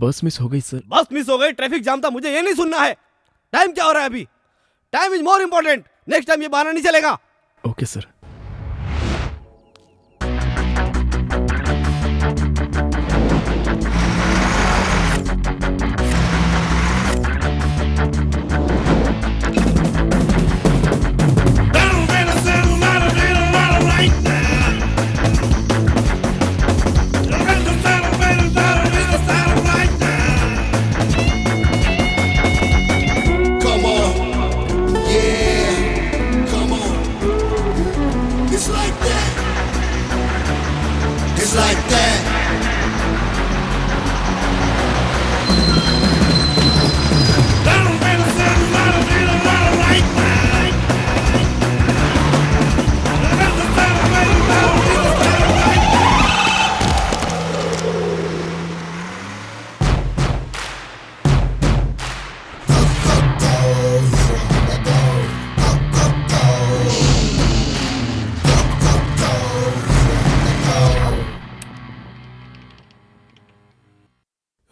बस मिस हो गई सर। बस मिस हो गई, ट्रैफिक जाम था, मुझे ये नहीं सुनना है। टाइम क्या हो रहा है अभी? Time is more important. Next time ये बहाना नहीं चलेगा। Okay sir.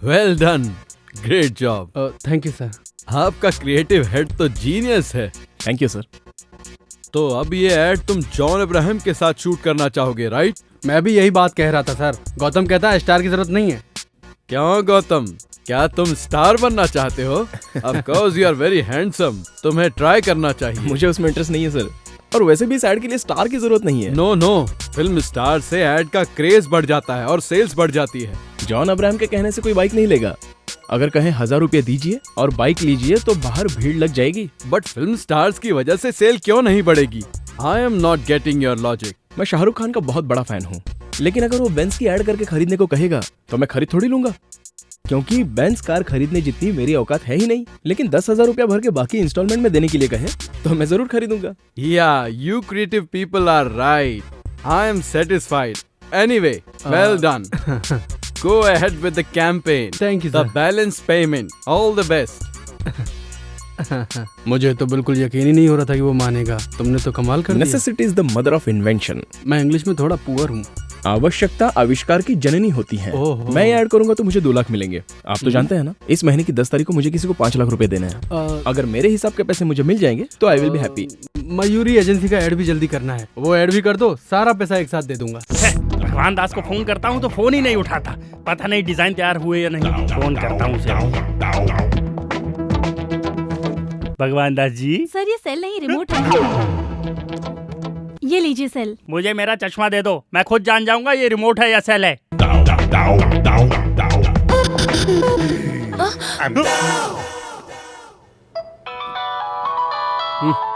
Well done, great job. Thank you sir. आपका क्रिएटिव हेड तो जीनियस है। Thank you sir. तो अब ये एड तुम जॉन अब्राहम के साथ शूट करना चाहोगे, राइट? मैं भी यही बात कह रहा था सर। गौतम कहता है स्टार की जरूरत नहीं है। क्यों गौतम, क्या तुम स्टार बनना चाहते हो? Of course you are very handsome, तुम्हें ट्राई करना चाहिए। मुझे उसमें इंटरेस्ट नहीं है सर, और वैसे भी इस एड के लिए स्टार की जरूरत नहीं है। नो नो, फिल्म स्टार से एड का क्रेज बढ़ जाता है और सेल्स बढ़ जाती है। जॉन अब्राहम के कहने से कोई बाइक नहीं लेगा। अगर कहें 1000 रुपये दीजिए और बाइक लीजिए तो बाहर भीड़ लग जाएगी। बट फिल्म स्टार्स की वजह से सेल क्यों नहीं बढ़ेगी? I am not getting your logic. मैं शाहरुख खान का बहुत बड़ा फैन हूँ, लेकिन अगर वो बेंज की एड करके खरीदने को कहेगा तो मैं खरीद थोड़ी लूंगा, क्योंकि बेंज कार खरीदने जितनी मेरी औकात है ही नहीं। लेकिन 10,000 रुपया भर के बाकी इंस्टॉलमेंट में देने के लिए कहे तो मैं जरूर खरीदूंगा। Yeah you creative people are right, I am satisfied. Anyway, well done. Go ahead with the campaign. Thank you, The sir. balanced payment. All the best. मुझे तो बिल्कुल यकीन ही नहीं हो रहा था कि वो मानेगा। तुमने तो कमाल कर दिया। Necessity is the mother of invention. मैं इंग्लिश में थोड़ा पुअर हूँ। आवश्यकता आविष्कार की जननी होती है। मैं ऐड करूंगा तो मुझे 2 लाख मिलेंगे। आप तो जानते हैं ना, इस महीने की 10 तारीख को मुझे किसी को 5 लाख रुपए देने हैं। अगर मेरे हिसाब के पैसे मुझे मिल जाएंगे तो I will be happy. Mayuri agency का ऐड भी जल्दी करना है। वो ऐड भी कर दो, सारा पैसा एक साथ दे दूंगा। भगवान दास को फोन करता हूँ तो फोन ही नहीं उठाता। पता नहीं डिजाइन तैयार हुए या नहीं। फोन करता हूँ उसे। भगवान दास जी। सर ये सेल नहीं, रिमोट है। ये लीजिए सेल। मुझे मेरा चश्मा दे दो, मैं खुद जान जाऊंगा ये रिमोट है या सेल है।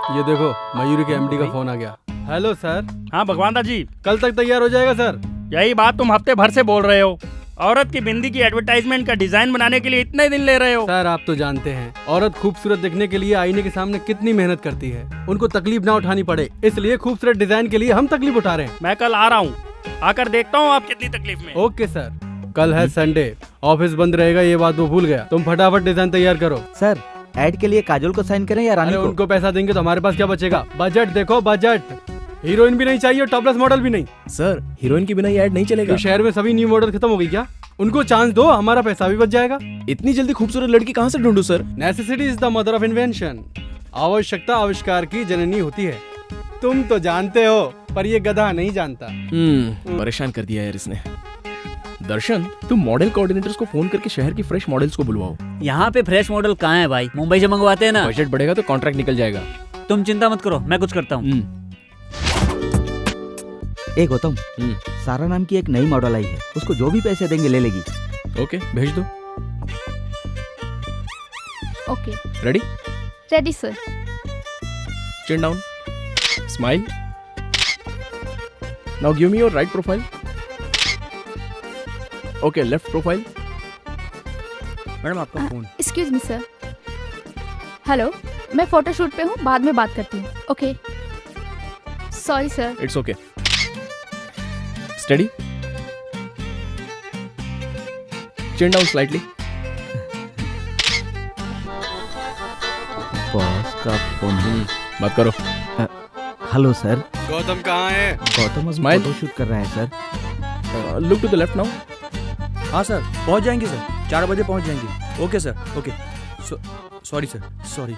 ये देखो, मयूरी के एमडी का फोन आ गया। Hello sir. हाँ भगवान दास जी। कल तक तैयार हो जाएगा सर। यही बात तुम हफ्ते भर से बोल रहे हो। औरत की बिंदी की एडवर्टाइजमेंट का डिजाइन बनाने के लिए इतने दिन ले रहे हो। सर आप तो जानते हैं औरत खूबसूरत दिखने के लिए आईने के सामने कितनी मेहनत करती है। उनको तकलीफ ना उठानी पड़े, इसलिए खूबसूरत डिजाइन के लिए हम तकलीफ उठा रहे हैं। मैं कल आ रहा हूँ, आकर देखता हूँ आप कितनी तकलीफ में। Okay sir. कल है संडे, ऑफिस बंद रहेगा, ये बात वो भूल गया। तुम फटाफट डिजाइन तैयार करो। सर ऐड के लिए काजोल को साइन करें या रानी को? उनको पैसा देंगे तो हमारे पास क्या बचेगा? बजट देखो, बजट। हीरोइन भी नहीं चाहिए, टॉपलेस मॉडल भी नहीं। सर हीरोइन की बिना ये ऐड नहीं चलेगा। तो शहर में सभी न्यू मॉडल खत्म हो गई क्या? उनको चांस दो, हमारा पैसा भी बच जाएगा। इतनी जल्दी खूबसूरत लड़की कहाँ से ढूंढूं sir? Necessity is the mother of invention. आवश्यकता आविष्कार की जननी होती है। तुम तो जानते हो, पर ये गधा नहीं जानता। परेशान कर दिया यार इसने। दर्शन, तुम मॉडल कोऑर्डिनेटर्स को फोन करके शहर की फ्रेश मॉडल्स को बुलवाओ। यहाँ पे फ्रेश मॉडल कहाँ है भाई? मुंबई से मंगवाते हैं ना। बजट बढ़ेगा तो कॉन्ट्रैक्ट निकल जाएगा। तुम चिंता मत करो, मैं कुछ करता हूँ। ए गौतम, सारा नाम की एक नई मॉडल आई है, उसको जो भी पैसे देंगे ले लेगी। ओके, भेज दो। Okay. Ready? Ready sir. Chin down, smile. Now give me your right profile. Okay, left profile. Madam आपका phone. Excuse me sir. Hello, मैं फोटोशूट पे हूँ, बाद में बात करती हूँ। Okay. Sorry sir. It's okay. Steady, chin down slightly. Boss का फोन। बात करो। Hello sir. गौतम कहाँ है? गौतम अब Smile. फोटो शूट कर रहा है sir. Look to the left now. हाँ सर, पहुंच जाएंगे सर। 4 बजे पहुंच जाएंगे। Okay sir, okay. Sorry sir, sorry.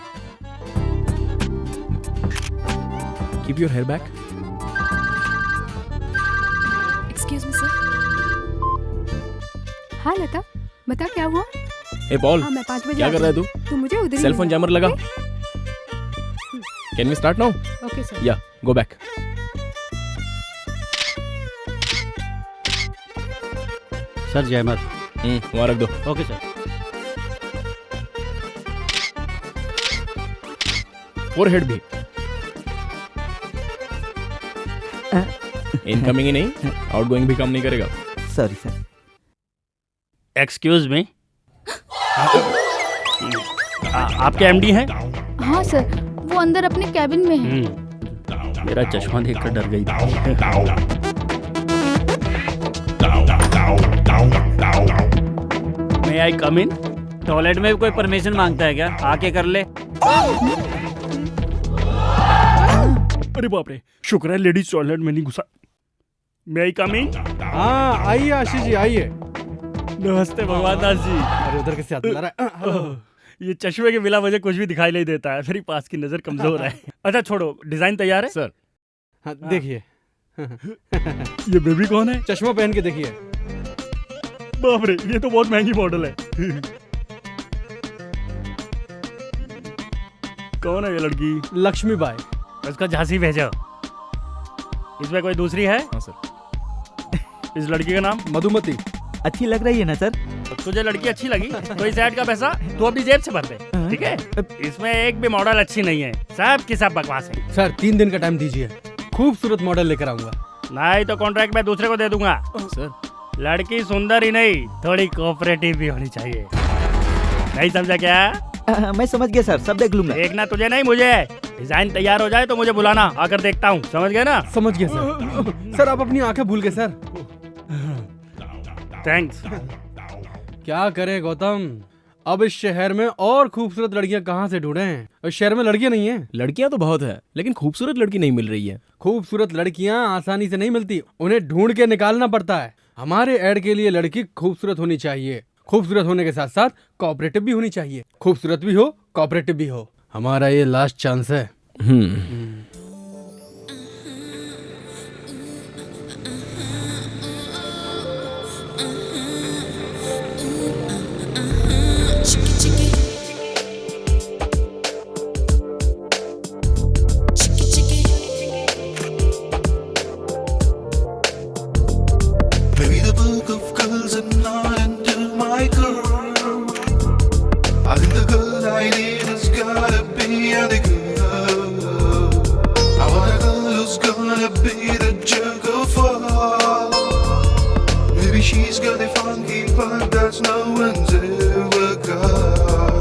Keep your hair back. Excuse me sir. हाँ लता, बता क्या हुआ? ए पॉल, हाँ, मैं 5 बजे क्या कर रहा है तू? तू मुझे उधर ही सेल फोन मिलना। जैमर लगा। Can we start now? Okay sir. Yeah go back. Sir जयमत। वहाँ रख दो। Okay sir. फोरहेड भी। इनकमिंग ही नहीं, आउटगोइंग भी काम नहीं करेगा। Sorry sir. एक्सक्यूज मी, आपके एमडी हैं? हाँ सर, वो अंदर अपने कैबिन में है। मेरा चश्मा देखकर डर गई थी। मे आई कम इन? टॉयलेट में भी कोई परमिशन मांगता है क्या? आके कर ले। अरे बाप रे, शुक्र है लेडीज टॉयलेट में नहीं घुसा। मे आई कम इन? हाँ आइए आशीष जी आइए। नमस्ते भगवान दास जी। अरे उधर कैसे हाथ मिला रहा है? ये चश्मे के बिना मुझे कुछ भी दिखाई नहीं देता है, मेरी पास की नजर कमजोर है। अच्छा छोड़ो, डिजाइन तैयार है? सर हाँ, देखिए। ये बेबी कौन है? चश्मा पहन के देखिए। बाप रे, ये तो बहुत महंगी मॉडल है। कौन है ये लड़की? लक्ष्मी बाई। इसका झांसी भेजो। इसमें कोई दूसरी है? हाँ सर। इस लड़की का नाम? मधुमती। अच्छी लग रही है ना सर? तुझे लड़की अच्छी लगी तो इस ऐड का पैसा तू अपनी जेब से भर दे, ठीक है? इसमें एक भी मॉडल अच्छी नहीं है, सब की सब बकवास है। सर 3 दिन का टाइम दीजिए, खूबसूरत मॉडल लेकर आऊंगा। नहीं तो कॉन्ट्रैक्ट मैं दूसरे को दे दूंगा। सर लड़की सुंदर ही नहीं, थोड़ी कोऑपरेटिव भी होनी चाहिए। नहीं समझा क्या? मैं समझ गया सर, सब देख लूंगा। देखना तुझे नहीं मुझे। डिजाइन तैयार हो जाए तो मुझे बुलाना, आकर देखता हूँ। समझ गए ना? समझ गया सर। सर आप अपनी आंखें भूल गए सर। थैंक्स। क्या करें गौतम, अब इस शहर में और खूबसूरत लड़कियां कहाँ से ढूंढें? इस शहर में लड़कियां नहीं है। लड़कियां तो बहुत है, लेकिन खूबसूरत लड़की नहीं मिल रही है। खूबसूरत लड़कियां आसानी से नहीं मिलती, उन्हें ढूंढ के निकालना पड़ता है। हमारे ऐड के लिए लड़की खूबसूरत होनी चाहिए, खूबसूरत होने के साथ साथ कोऑपरेटिव भी होनी चाहिए। खूबसूरत भी हो, कोऑपरेटिव भी हो। हमारा ये लास्ट चांस है। Maybe the book of girls are not into my girl. I think the girl I need has gotta be the girl. I want a girl who's gonna be the jerk of all. Maybe she's got a funky part that's no one's ever got.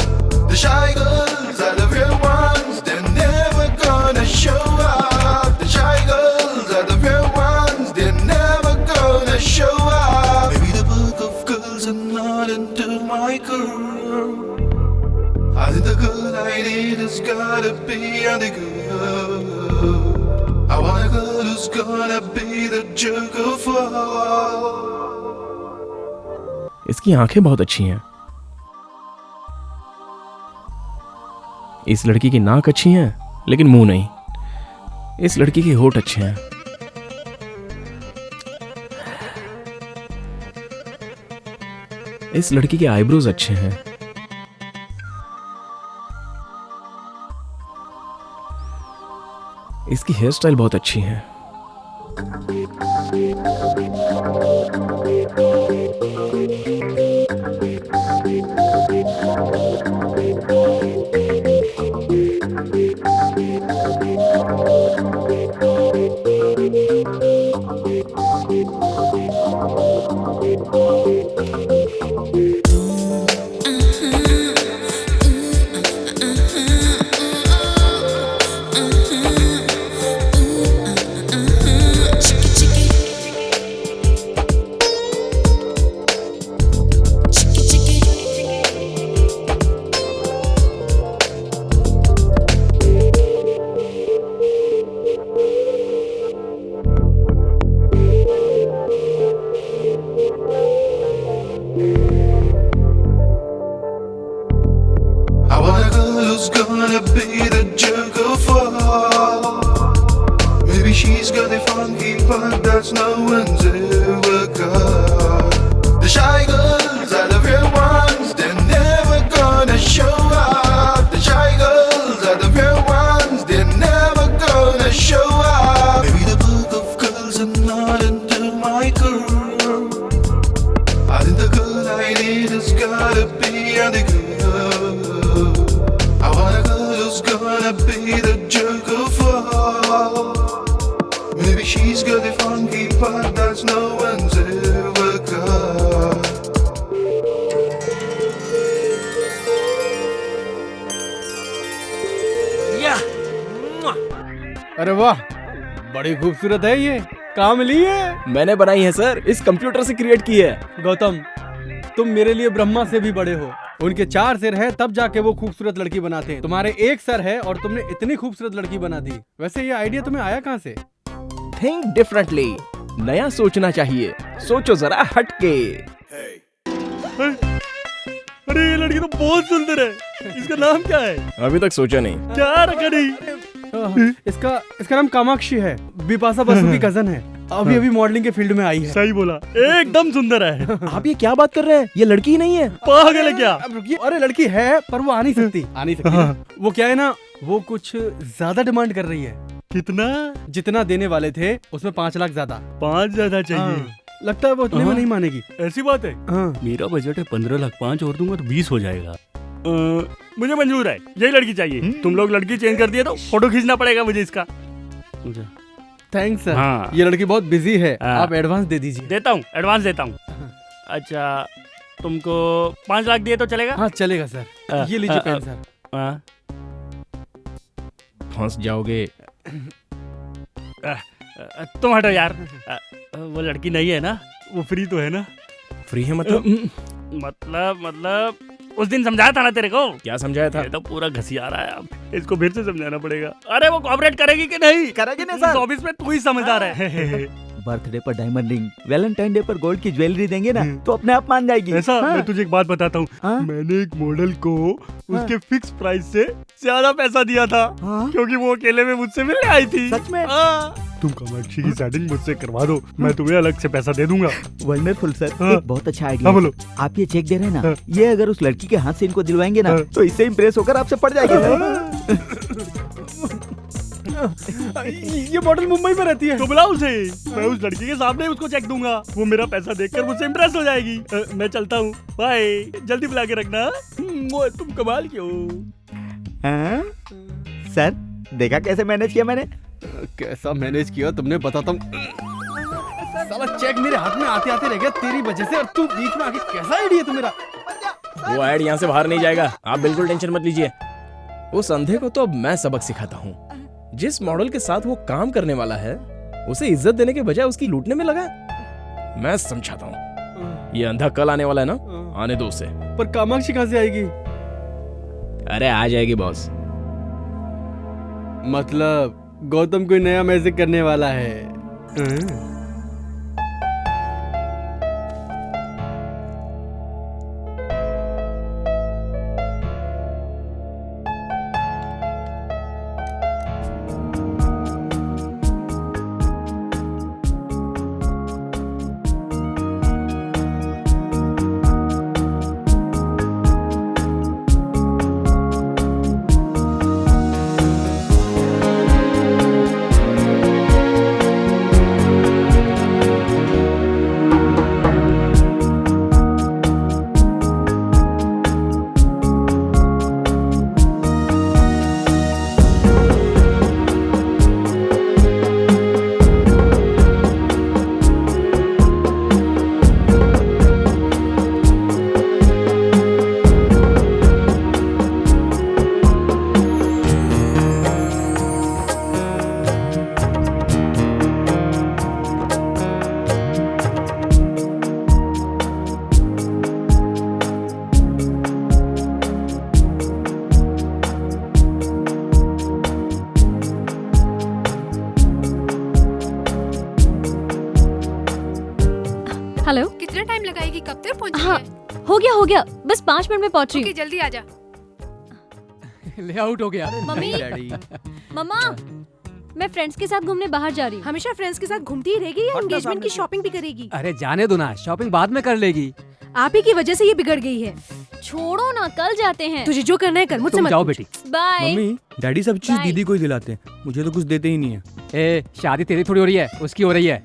The shy girls are the real ones, they're never gonna show up. The shy girls are the real ones, they're never gonna show up. Maybe the book of girls are not into my girl. I think the girl I need has gotta be the girl. I want a girl who's gonna be the jerk of all. इसकी आंखें बहुत अच्छी हैं। इस लड़की की नाक अच्छी है, लेकिन मुंह नहीं। इस लड़की के होठ अच्छे हैं। इस लड़की के आईब्रोज अच्छे हैं। इसकी हेयर स्टाइल बहुत अच्छी है। who's gonna be the jerk of all. Maybe she's got a funky part that's no one's ever got. The shy girls are the real ones, they're never gonna show up. The shy girls are the real ones, they're never gonna show up. Maybe the book of girls are not into my girl. I think the girl I need has gotta be the girl. I want a girl who's gonna be the jerk of all. Maybe she's got a funky part that's no one's ever got. अरे वाह, बड़ी खूबसूरत है ये। कहाँ मिली है? मैंने बनाई है सर, इस कंप्यूटर से क्रिएट की है। गौतम, तुम मेरे लिए ब्रह्मा से भी बड़े हो। उनके 4 सिर है तब जाके वो खूबसूरत लड़की बनाते हैं। तुम्हारे 1 सर है और तुमने इतनी खूबसूरत लड़की बना दी। वैसे ये आइडिया तुम्हें आया कहाँ से? थिंक डिफरेंटली, नया सोचना चाहिए। सोचो जरा हटके। अरे ये लड़की तो बहुत सुंदर है, इसका नाम क्या है? अभी तक सोचा नहीं। क्या रखा नहीं? इसका नाम कामाक्षी है, बिपाशा बसु की कजन है। अभी मॉडलिंग के फील्ड में आई है। सही बोला, एकदम सुंदर है। आप ये क्या बात कर रहे हैं? ये लड़की ही नहीं है। पागल है क्या? अरे लड़की है पर वो आ नहीं सकती। वो क्या है ना, वो कुछ ज्यादा डिमांड कर रही है। कितना? जितना देने वाले थे उसमें 5 लाख ज्यादा। 5 ज्यादा चाहिए? लगता है वो इतने में नहीं मानेगी। ऐसी बात है? मेरा बजट है 15 लाख, 5 और दूंगा तो 20 हो जाएगा। मुझे मंजूर है, यही लड़की चाहिए। तुम लोग लड़की चेंज कर दिए तो फोटो खींचना पड़ेगा मुझे इसका। Thanks sir. ये लड़की बहुत बिजी है, आप एडवांस दे दीजिए। देता हूँ, एडवांस देता हूँ। अच्छा, तुमको 5 लाख दिए तो चलेगा? हाँ चलेगा सर। ये लीजिए पेन सर। फंस जाओगे। तुम हटो यार। वो लड़की नहीं है ना? वो फ्री तो है ना? फ्री है मतलब? मतलब उस दिन समझाया था ना तेरे को। क्या समझाया था? ये तो पूरा घसिया रहा है, अब इसको फिर से समझाना पड़ेगा। अरे वो कोऑपरेट करेगी कि नहीं? करेगी नहीं सर। ऑफिस में तू ही समझदार है। बर्थडे पर डायमंड रिंग, वैलेंटाइन डे पर गोल्ड की ज्वेलरी देंगे ना तो अपने आप मान जाएगी। ऐसा? हाँ। मैं तुझे एक बात बताता हूँ। मैंने एक मॉडल को उसके फिक्स प्राइस से ज्यादा पैसा दिया था, क्योंकि वो अकेले में मुझसे मिलने आई थी। सच में? तुम कामाक्षी की सेटिंग मुझसे करवा दो, मैं तुम्हें अलग से पैसा दे दूंगा। वंडरफुल सर, एक बहुत अच्छा आइडिया। बोलो। आप ये चेक दे रहे हैं ना, ये अगर उस लड़की के हाथ से इनको दिलवाएंगे ना तो इससे इम्प्रेस होकर आपसे पड़ जाएगी सर। ये मॉडल मुंबई में रहती है। तो बुला उसे, मैं उस लड़की के सामने उसको चेक दूंगा। वो मेरा पैसा देखकर मुझसे इम्प्रेस हो जाएगी। मैं चलता हूँ, बाय। जल्दी बुला के रखना। तुम कमाल की हो। सर देखा कैसे मैनेज किया मैंने? कैसा मैनेज किया तुमने, बताता हूँ। साला चेक मेरे हाथ में आते आते रह गया तेरी वजह से, और तू बीच में आके कैसा आइडिया तू मेरा। वो ऐड यहाँ से बाहर नहीं जाएगा, आप बिल्कुल टेंशन मत लीजिए। उस अंधे को तो अब मैं सबक सिखाता हूँ। जिस मॉडल के साथ वो काम करने वाला है उसे इज्जत देने के बजाय उसकी लूटने में लगा। मैं समझाता हूँ। ये अंधा कल आने वाला है ना, आने दो उसे। पर कामाक्षी कहाँ से आएगी? अरे आ जाएगी बॉस। मतलब गौतम कोई नया मैजिक करने वाला है। हेलो, कितना टाइम लगाएगी? कब तक पहुंचेगी? हाँ, हो गया बस 5 मिनट में पहुंच रही हूँ। जल्दी आ जा। ले आउट हो गया। मम्मी डैडी मम्मा मैं फ्रेंड्स के साथ घूमने बाहर जा रही हूँ। हमेशा फ्रेंड्स के साथ घूमती ही रहेगी या एंगेजमेंट की शॉपिंग भी करेगी? अरे जाने दो ना, शॉपिंग बाद में कर लेगी। आप ही की वजह से ये बिगड़ गई है। छोड़ो ना, कल जाते हैं। तुझे जो करना है कर, मुझसे तुम मत जाओ पूछ। बेटी। बाय। मम्मी डैडी सब चीज Bye. दीदी को ही दिलाते हैं, मुझे तो कुछ देते ही नहीं है। ए शादी तेरी थोड़ी हो रही है, उसकी हो रही है।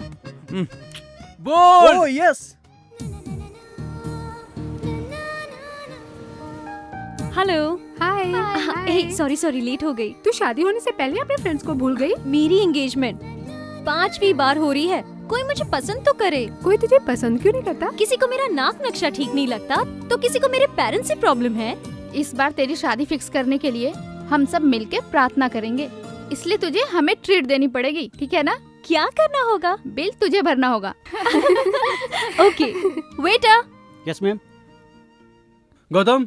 बोल oh yes. Hello hi. Sorry late हो गई। तू शादी होने से पहले अपने फ्रेंड्स को भूल गई? मेरी एंगेजमेंट 5वीं बार हो रही है। कोई मुझे पसंद तो करे। कोई तुझे पसंद क्यों नहीं करता? किसी को मेरा नाक नक्शा ठीक नहीं लगता तो किसी को मेरे पेरेंट्स से प्रॉब्लम है। इस बार तेरी शादी फिक्स करने के लिए हम सब मिलके प्रार्थना करेंगे, इसलिए तुझे हमें ट्रीट देनी पड़ेगी, ठीक है ना? क्या करना होगा? बिल तुझे भरना होगा। Okay waiter. Yes ma'am. Gautam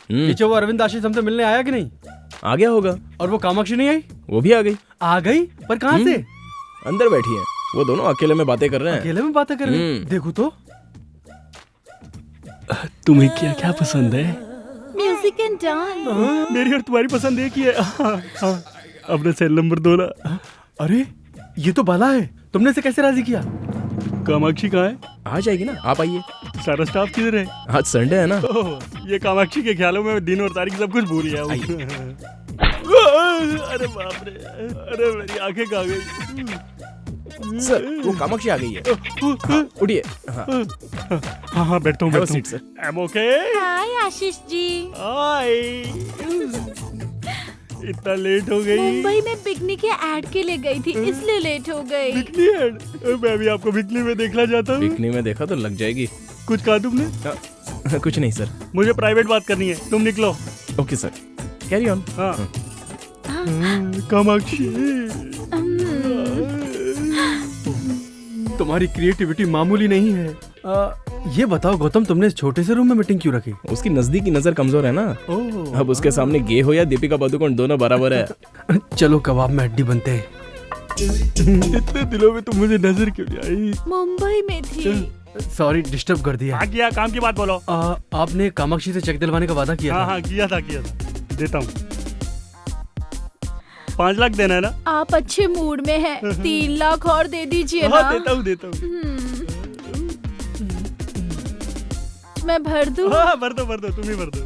पीछे वो अरविंद आशीष हमसे मिलने आया कि नहीं? आ गया होगा। और वो कामाक्षी नहीं आई? वो भी आ गई। आ गई? पर कहाँ से? अंदर बैठी है, वो दोनों अकेले में बातें कर रहे हैं। अकेले में बातें कर रहे हैं? देखो तो। तुम्हें क्या क्या पसंद है? Music and dance. मेरी और तुम्हारी पसंद एक ही है। अपना सेल नंबर दो ना। अरे ये तो बाला है, तुमने इसे कैसे राजी किया? कामाक्षी कहाँ है? आ जाएगी ना, आप आइए। सारा स्टाफ किधर है? आज संडे है ना। ये कामाक्षी के ख्यालों में दिन और तारीख सब कुछ भूल गया हूँ। अरे बाप रे, अरे मेरी आंखें कहाँ गई? सर वो कामाक्षी आ गई है। हाँ, उठिए। हाँ हाँ बैठता हूँ। सर। I'm okay? हाय आशीष जी। हाय। इतना लेट हो गई? मुंबई में बिकनी के ऐड के लिए गई थी, इसलिए लेट हो गई। Bikini add? मैं भी आपको बिकनी में देखना चाहता हूँ। बिकनी में देखा तो लग जाएगी। कुछ कहा तुमने? कुछ नहीं सर। मुझे प्राइवेट बात करनी है, तुम निकलो। Okay sir, carry on. हाँ। कामाक्षी तुम्हारी क्रिएटिविटी मामूली नहीं है। ये बताओ गौतम, तुमने इस छोटे से रूम में मीटिंग क्यों रखी? उसकी नजदीकी नजर कमजोर है ना। अब उसके सामने गे हो या दीपिका पादुकोण दोनों बराबर है। चलो कबाब में हड्डी बनते हैं। इतने दिनों में तुम मुझे नजर क्यों नहीं आई? मुंबई में थी। सॉरी डिस्टर्ब कर दिया। हाँ किया, काम की बात बोलो। आपने कामाक्षी से चेक दिलवाने का वादा किया था। हाँ किया था। देता हूँ। 5 लाख देना है ना? आप अच्छे मूड में हैं, 3 लाख और दे दीजिए ना। हाँ देता हूँ। मैं भर दूँ? हाँ भर दो, तुम ही भर दो।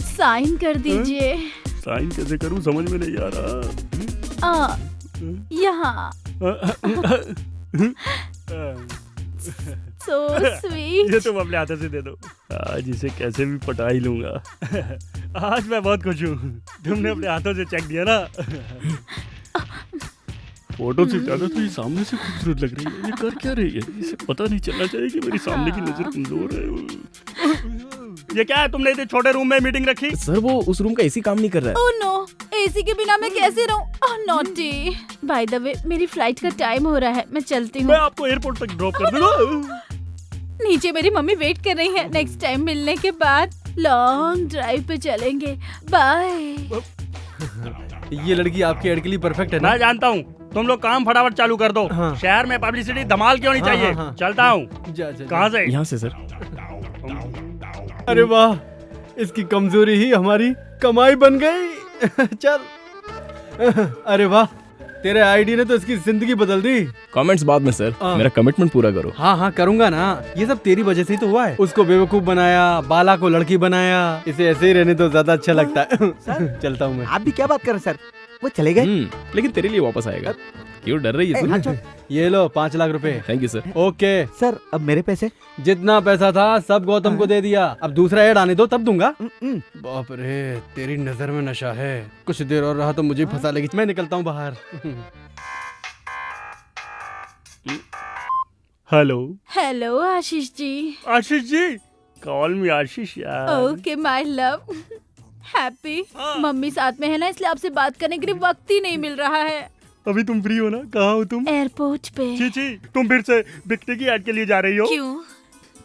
साइन कर दीजिए। साइन कैसे करूँ समझ में नहीं आ रहा। यहाँ। So sweet. ये तुम अपने हाथों से दे दो। आज इसे कैसे भी पटा ही लूंगा। आज मैं बहुत खुश हूँ, तुमने अपने हाथों से चेक दिया ना। फोटो से ज्यादा तो ये सामने से खूबसूरत लग रही है। ये कर क्या रही है? इसे पता नहीं चलना चाहिए कि मेरी सामने की नजर कमजोर है। ये क्या है, तुमने इतने छोटे रूम में मीटिंग रखी? सर वो उस रूम का एसी काम नहीं कर रहा है। ओह नो, एसी के बिना मैं कैसे रहूं? ओह नॉटी। बाय द वे मेरी फ्लाइट का टाइम हो रहा है, मैं चलती हूँ। मैं आपको एयरपोर्ट तक ड्रॉप कर दूंगा। नीचे मेरी मम्मी वेट कर रही है। नेक्स्ट टाइम मिलने के बाद लॉन्ग ड्राइव पे चलेंगे। बाय। ये लड़की आपके एड के लिए परफेक्ट है ना? मैं जानता हूँ, तुम लोग काम फटाफट चालू कर दो। हाँ। शहर में पब्लिसिटी धमाल क्यों नहीं चाहिए? चलता हूँ। कहाँ से? यहाँ से सर। अरे वाह, इसकी कमजोरी ही हमारी कमाई बन गई। चल। अरे वाह, तेरे आईडी ने तो इसकी जिंदगी बदल दी। कमेंट्स बाद में सर, मेरा कमिटमेंट पूरा करो। हाँ करूंगा ना, ये सब तेरी वजह से ही तो हुआ है। उसको बेवकूफ बनाया, बाला को लड़की बनाया, इसे ऐसे ही रहने तो ज्यादा अच्छा लगता है। चलता हूँ मैं। आप भी क्या बात कर रहे सर? वो चले गए? लेकिन तेरे लिए वापस आएगा। क्यों डर रही है तू? ये लो 5 लाख रुपए। Thank you sir. Okay sir, अब मेरे पैसे? जितना पैसा था सब गौतम को दे दिया। अब दूसरा ऐड आने दो तब दूंगा। बाप रे, तेरी नजर में नशा है। कुछ देर और रहा तो मुझे फंसा लेगी। मैं निकलता हूँ बाहर। Hello. Hello Ashish ji. Ashish ji, call मी आशीष यार। Okay my love. Happy. Mummy साथ में है ना, इसलिए आपसे बात करने के लिए वक्त ही नहीं मिल रहा है। अभी तुम फ्री हो ना? कहाँ हो तुम? एयरपोर्ट पे। छी, तुम फिर से बिकनी की ऐड के लिए जा रही हो? क्यों,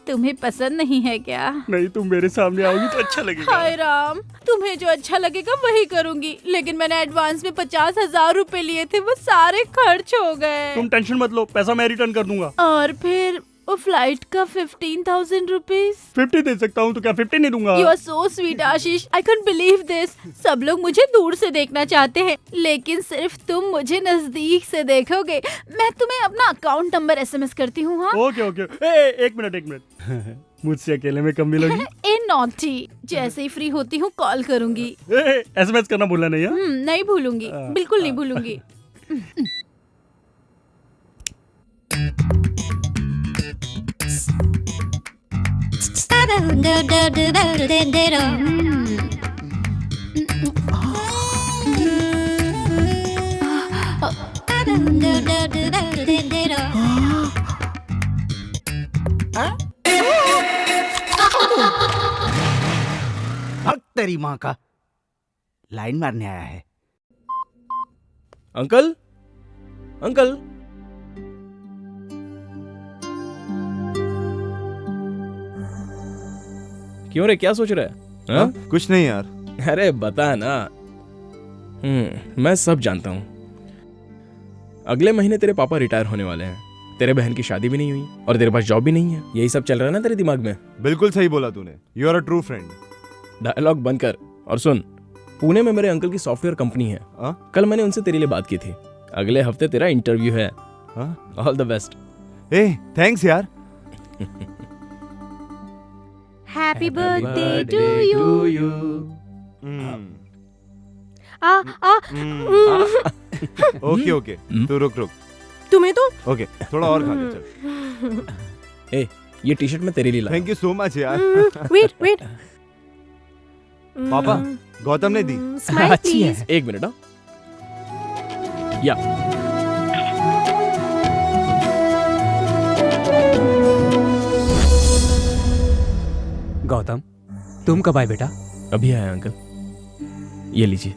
तुम्हें पसंद नहीं है क्या? नहीं, तुम मेरे सामने आओगी तो अच्छा लगेगा। हाय राम, तुम्हें जो अच्छा लगेगा वही करूंगी। लेकिन मैंने एडवांस में 50,000 रुपए लिए थे, वो सारे खर्च हो गए। तुम टेंशन मत लो, पैसा मैं रिटर्न कर दूंगा। और फिर वो फ्लाइट का 15,000 रुपीज। 50 दे सकता हूँ तो क्या 50 नहीं दूंगा? You are so sweet Ashish, I can't believe this. सब लोग मुझे दूर से देखना चाहते हैं, लेकिन सिर्फ तुम मुझे नजदीक से देखोगे। मैं तुम्हें अपना अकाउंट नंबर SMS करती हूँ। हाँ ओके ओके। एक मिनट मुझसे अकेले में कम मिलोगी? ए नॉटी, जैसे ही फ्री होती हूँ कॉल करूंगी। SMS करना भूलना नहीं है? नहीं भूलूंगी, बिल्कुल नहीं भूलूंगी। भक्त तेरी माँ का, लाइन मारने आया है। अंकल अंकल, क्यों रे, क्या सोच रहा है? हाँ? कुछ नहीं यार। अरे बता ना। मैं सब जानता हूँ। अगले महीने तेरे पापा रिटायर होने वाले हैं, तेरे बहन की शादी भी नहीं हुई और तेरे पास जॉब भी नहीं है। यही सब चल रहा है ना तेरे दिमाग में? बिल्कुल सही बोला तूने। You are a true friend. Dialogue बंद कर और सुन। पुणे में मेरे अंकल की सॉफ्टवेयर कंपनी है। कल मैंने उनसे तेरे लिए बात की थी। अगले हफ्ते तेरा इंटरव्यू है। All the best. थैंक्स यार। Happy birthday to you. Okay okay, तू रुक। तुम्हें तो ओके, थोड़ा और खा ले चल। ये टी शर्ट मैं तेरे लिए लाया। थैंक यू सो मच यार। वेट। पापा, गौतम ने दी। अच्छी है। एक मिनट। या गौतम, तुम कब आए बेटा? अभी आया अंकल। ये लीजिए,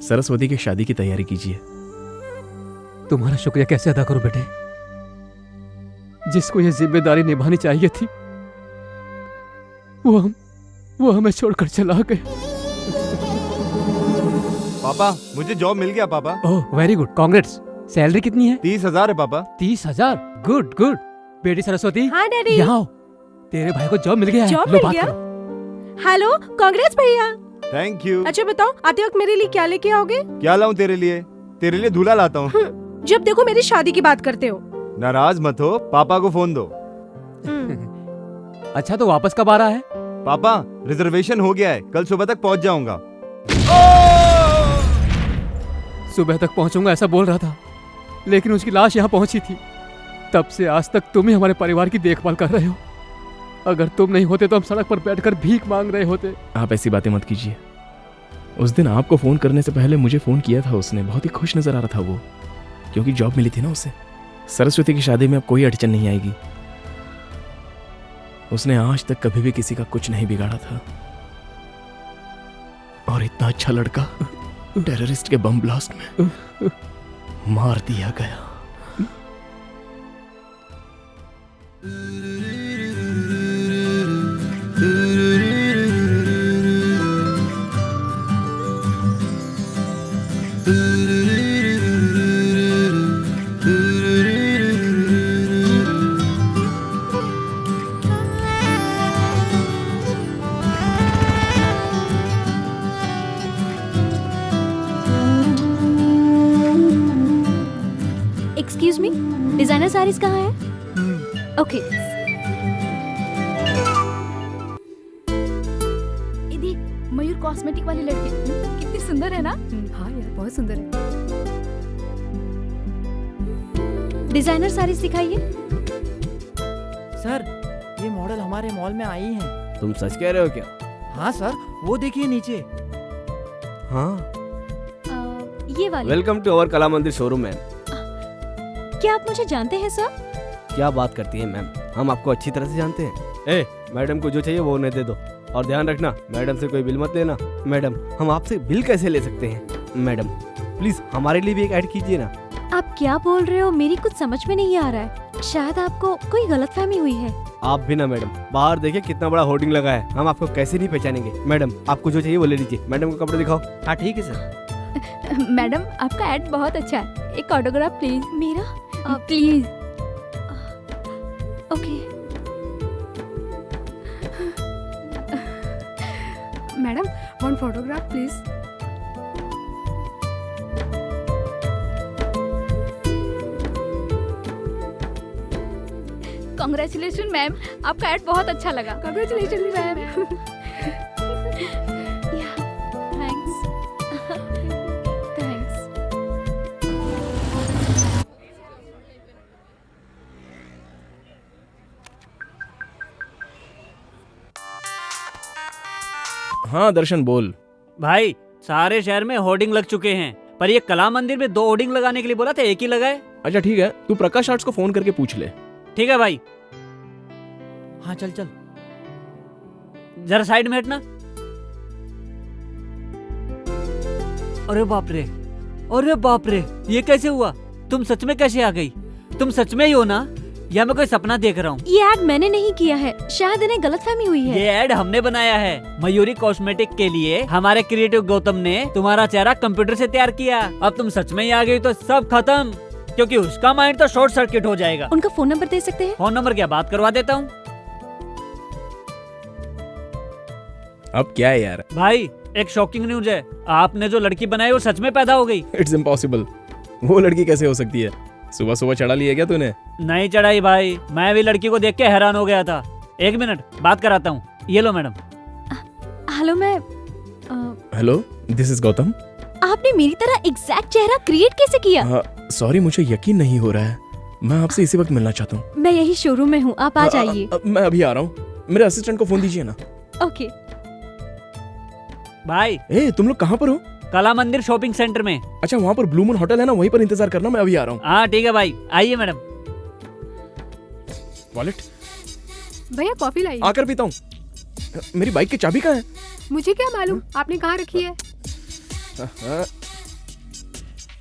सरस्वती की शादी की तैयारी कीजिए। तुम्हारा शुक्रिया कैसे अदा करूं बेटे? जिसको ये जिम्मेदारी निभानी चाहिए थी वो हमें छोड़कर चला गए। पापा, मुझे जॉब मिल गया पापा। Oh very good, congrats. Salary कितनी है? 30,000 है पापा। 30,000? गुड। बेटी सरस्वती, हाँ डैडी। यहाँ आओ। तेरे भाई को जॉब मिल गया है। जॉब लो मिल बात गया? करो। हेलो, कांग्रेस भैया। Thank you. अच्छा बताओ, आते वक्त मेरे लिए क्या लेके आओगे? क्या लाऊं तेरे लिए? तेरे लिए दूल्हा लाता हूँ। जब देखो मेरी शादी की बात करते हो। नाराज मत हो, पापा को फोन दो। अच्छा तो वापस कब आ रहा है? पापा, रिजर्वेशन हो गया है, कल सुबह तक पहुंच जाऊंगा। सुबह तक पहुंचूंगा ऐसा बोल रहा था, लेकिन उसकी लाश यहाँ पहुंची थी। तब से आज तक तुम ही हमारे परिवार की देखभाल कर रहे हो। अगर तुम नहीं होते तो हम सड़क पर बैठकर भीख मांग रहे होते। आप ऐसी बातें मत कीजिए। उस दिन आपको फोन करने से पहले मुझे फोन किया था उसने। बहुत ही खुश नजर आ रहा था वो, क्योंकि जॉब मिली थी ना उसे। सरस्वती की शादी में अब कोई अड़चन नहीं आएगी। उसने आज तक कभी भी किसी का कुछ नहीं बिगाड़ा था, और इतना अच्छा लड़का टेररिस्ट के बम ब्लास्ट में मार दिया गया। एक्सक्यूज मी, डिजाइनर साड़ीज कहाँ है? ओके। देख, मयूर कॉस्मेटिक वाली लड़की कितनी सुंदर है ना? हाँ यार, बहुत सुंदर है। डिजाइनर साड़ीज दिखाइए। सर, ये मॉडल हमारे मॉल में आई हैं। तुम सच कह रहे हो क्या? हाँ सर, वो देखिए नीचे। हाँ। ये वाली। वेलकम टू अवर कला मंदिर शोरूम मैम। क्या आप मुझे जानते हैं सर? क्या बात करती हैं मैम, हम आपको अच्छी तरह से जानते हैं। मैडम को जो चाहिए वो उन्हें दे दो, और ध्यान रखना मैडम से कोई बिल मत लेना। मैडम, हम आपसे बिल कैसे ले सकते हैं? मैडम प्लीज हमारे लिए भी एक ऐड कीजिए ना। आप क्या बोल रहे हो? मेरी कुछ समझ में नहीं आ रहा है। शायद आपको कोई गलतफहमी हुई है। आप भी ना मैडम, बाहर देखिए कितना बड़ा होर्डिंग लगा है, हम आपको कैसे नहीं पहचानेंगे। मैडम, आपको जो चाहिए वो ले लीजिए। मैडम को कपड़े दिखाओ। हाँ ठीक है सर। मैडम, आपका ऐड बहुत अच्छा है। एक ऑटोग्राफ प्लीज। मेरा? Please. Okay. Madam, one photograph please. Congratulation ma'am, आपका एड बहुत अच्छा लगा। Congratulation ma'am. थैंक्स। थैंक्स। हाँ दर्शन बोल। भाई सारे शहर में होर्डिंग लग चुके हैं, पर ये कला मंदिर में 2 होर्डिंग लगाने के लिए बोला था, एक ही लगाए। अच्छा ठीक है, तू प्रकाश आर्ट्स को फोन करके पूछ ले। ठीक है भाई। हाँ चल चल। जरा साइड में हटना। अरे बाप रे, अरे बाप रे, ये कैसे हुआ? तुम सच में कैसे आ गई? तुम सच में ही हो ना, या मैं कोई सपना देख रहा हूँ? ये ऐड मैंने नहीं किया है, शायद इन्हें गलतफहमी हुई है। ये ऐड हमने बनाया है। मयूरी कॉस्मेटिक के लिए हमारे क्रिएटिव गौतम ने तुम्हारा चेहरा कंप्यूटर से तैयार किया। अब तुम सच में ही आ गई तो सब खत्म, क्योंकि उसका माइंड तो शॉर्ट सर्किट हो जाएगा। उनका फोन नंबर दे सकते हैं? फोन नंबर क्या, बात करवा देता हूँ। अब क्या है यार? भाई एक शॉकिंग न्यूज है, आपने जो लड़की बनाई वो सच में पैदा हो गई। It's impossible. वो लड़की कैसे हो सकती है? सुबह सुबह चढ़ा लिया क्या तूने? नहीं चढ़ाई भाई, मैं भी लड़की को देख के हैरान हो गया था। 1 मिनट बात कराता हूँ। ये लो मैडम। हेलो मैं हेलो, दिस इज गौतम। आपने मेरी तरह एग्जैक्ट चेहरा क्रिएट कैसे किया? सॉरी, मुझे यकीन नहीं हो रहा है। मैं आपसे इसी वक्त मिलना चाहता हूँ। मैं यही शोरूम में हूँ, आप आ जाइए। मैं अभी आ रहा हूँ। मेरे असिस्टेंट को फोन दीजिए ना। ओके। भाई तुम लोग कहाँ पर हो? कला मंदिर शॉपिंग सेंटर में। अच्छा, वहाँ पर ब्लू मून होटल है ना, वहीं पर इंतजार करना, मैं अभी आ रहा हूँ। हाँ ठीक है भाई, आइए मैडम। वॉलेट भैया कॉफी लाइए। आकर पीता हूँ। मेरी बाइक की चाबी कहाँ है? मुझे क्या मालूम आपने कहाँ रखी है।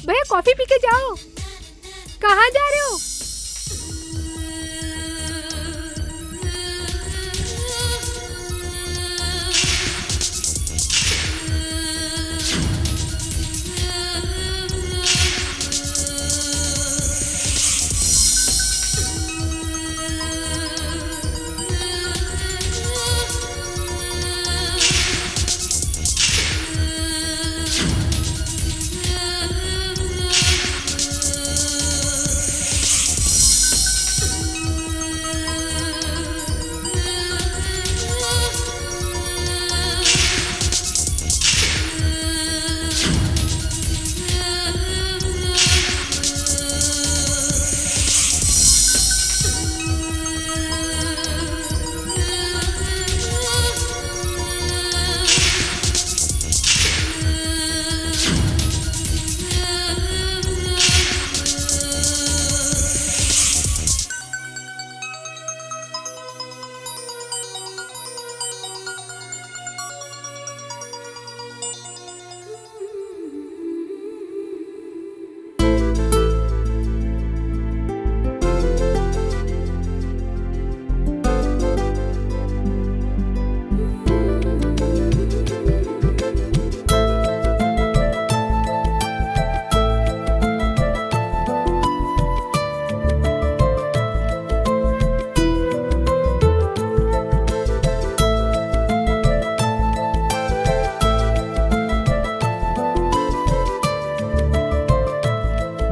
भैया कॉफी पी के जाओ। कहाँ जा रहे हो?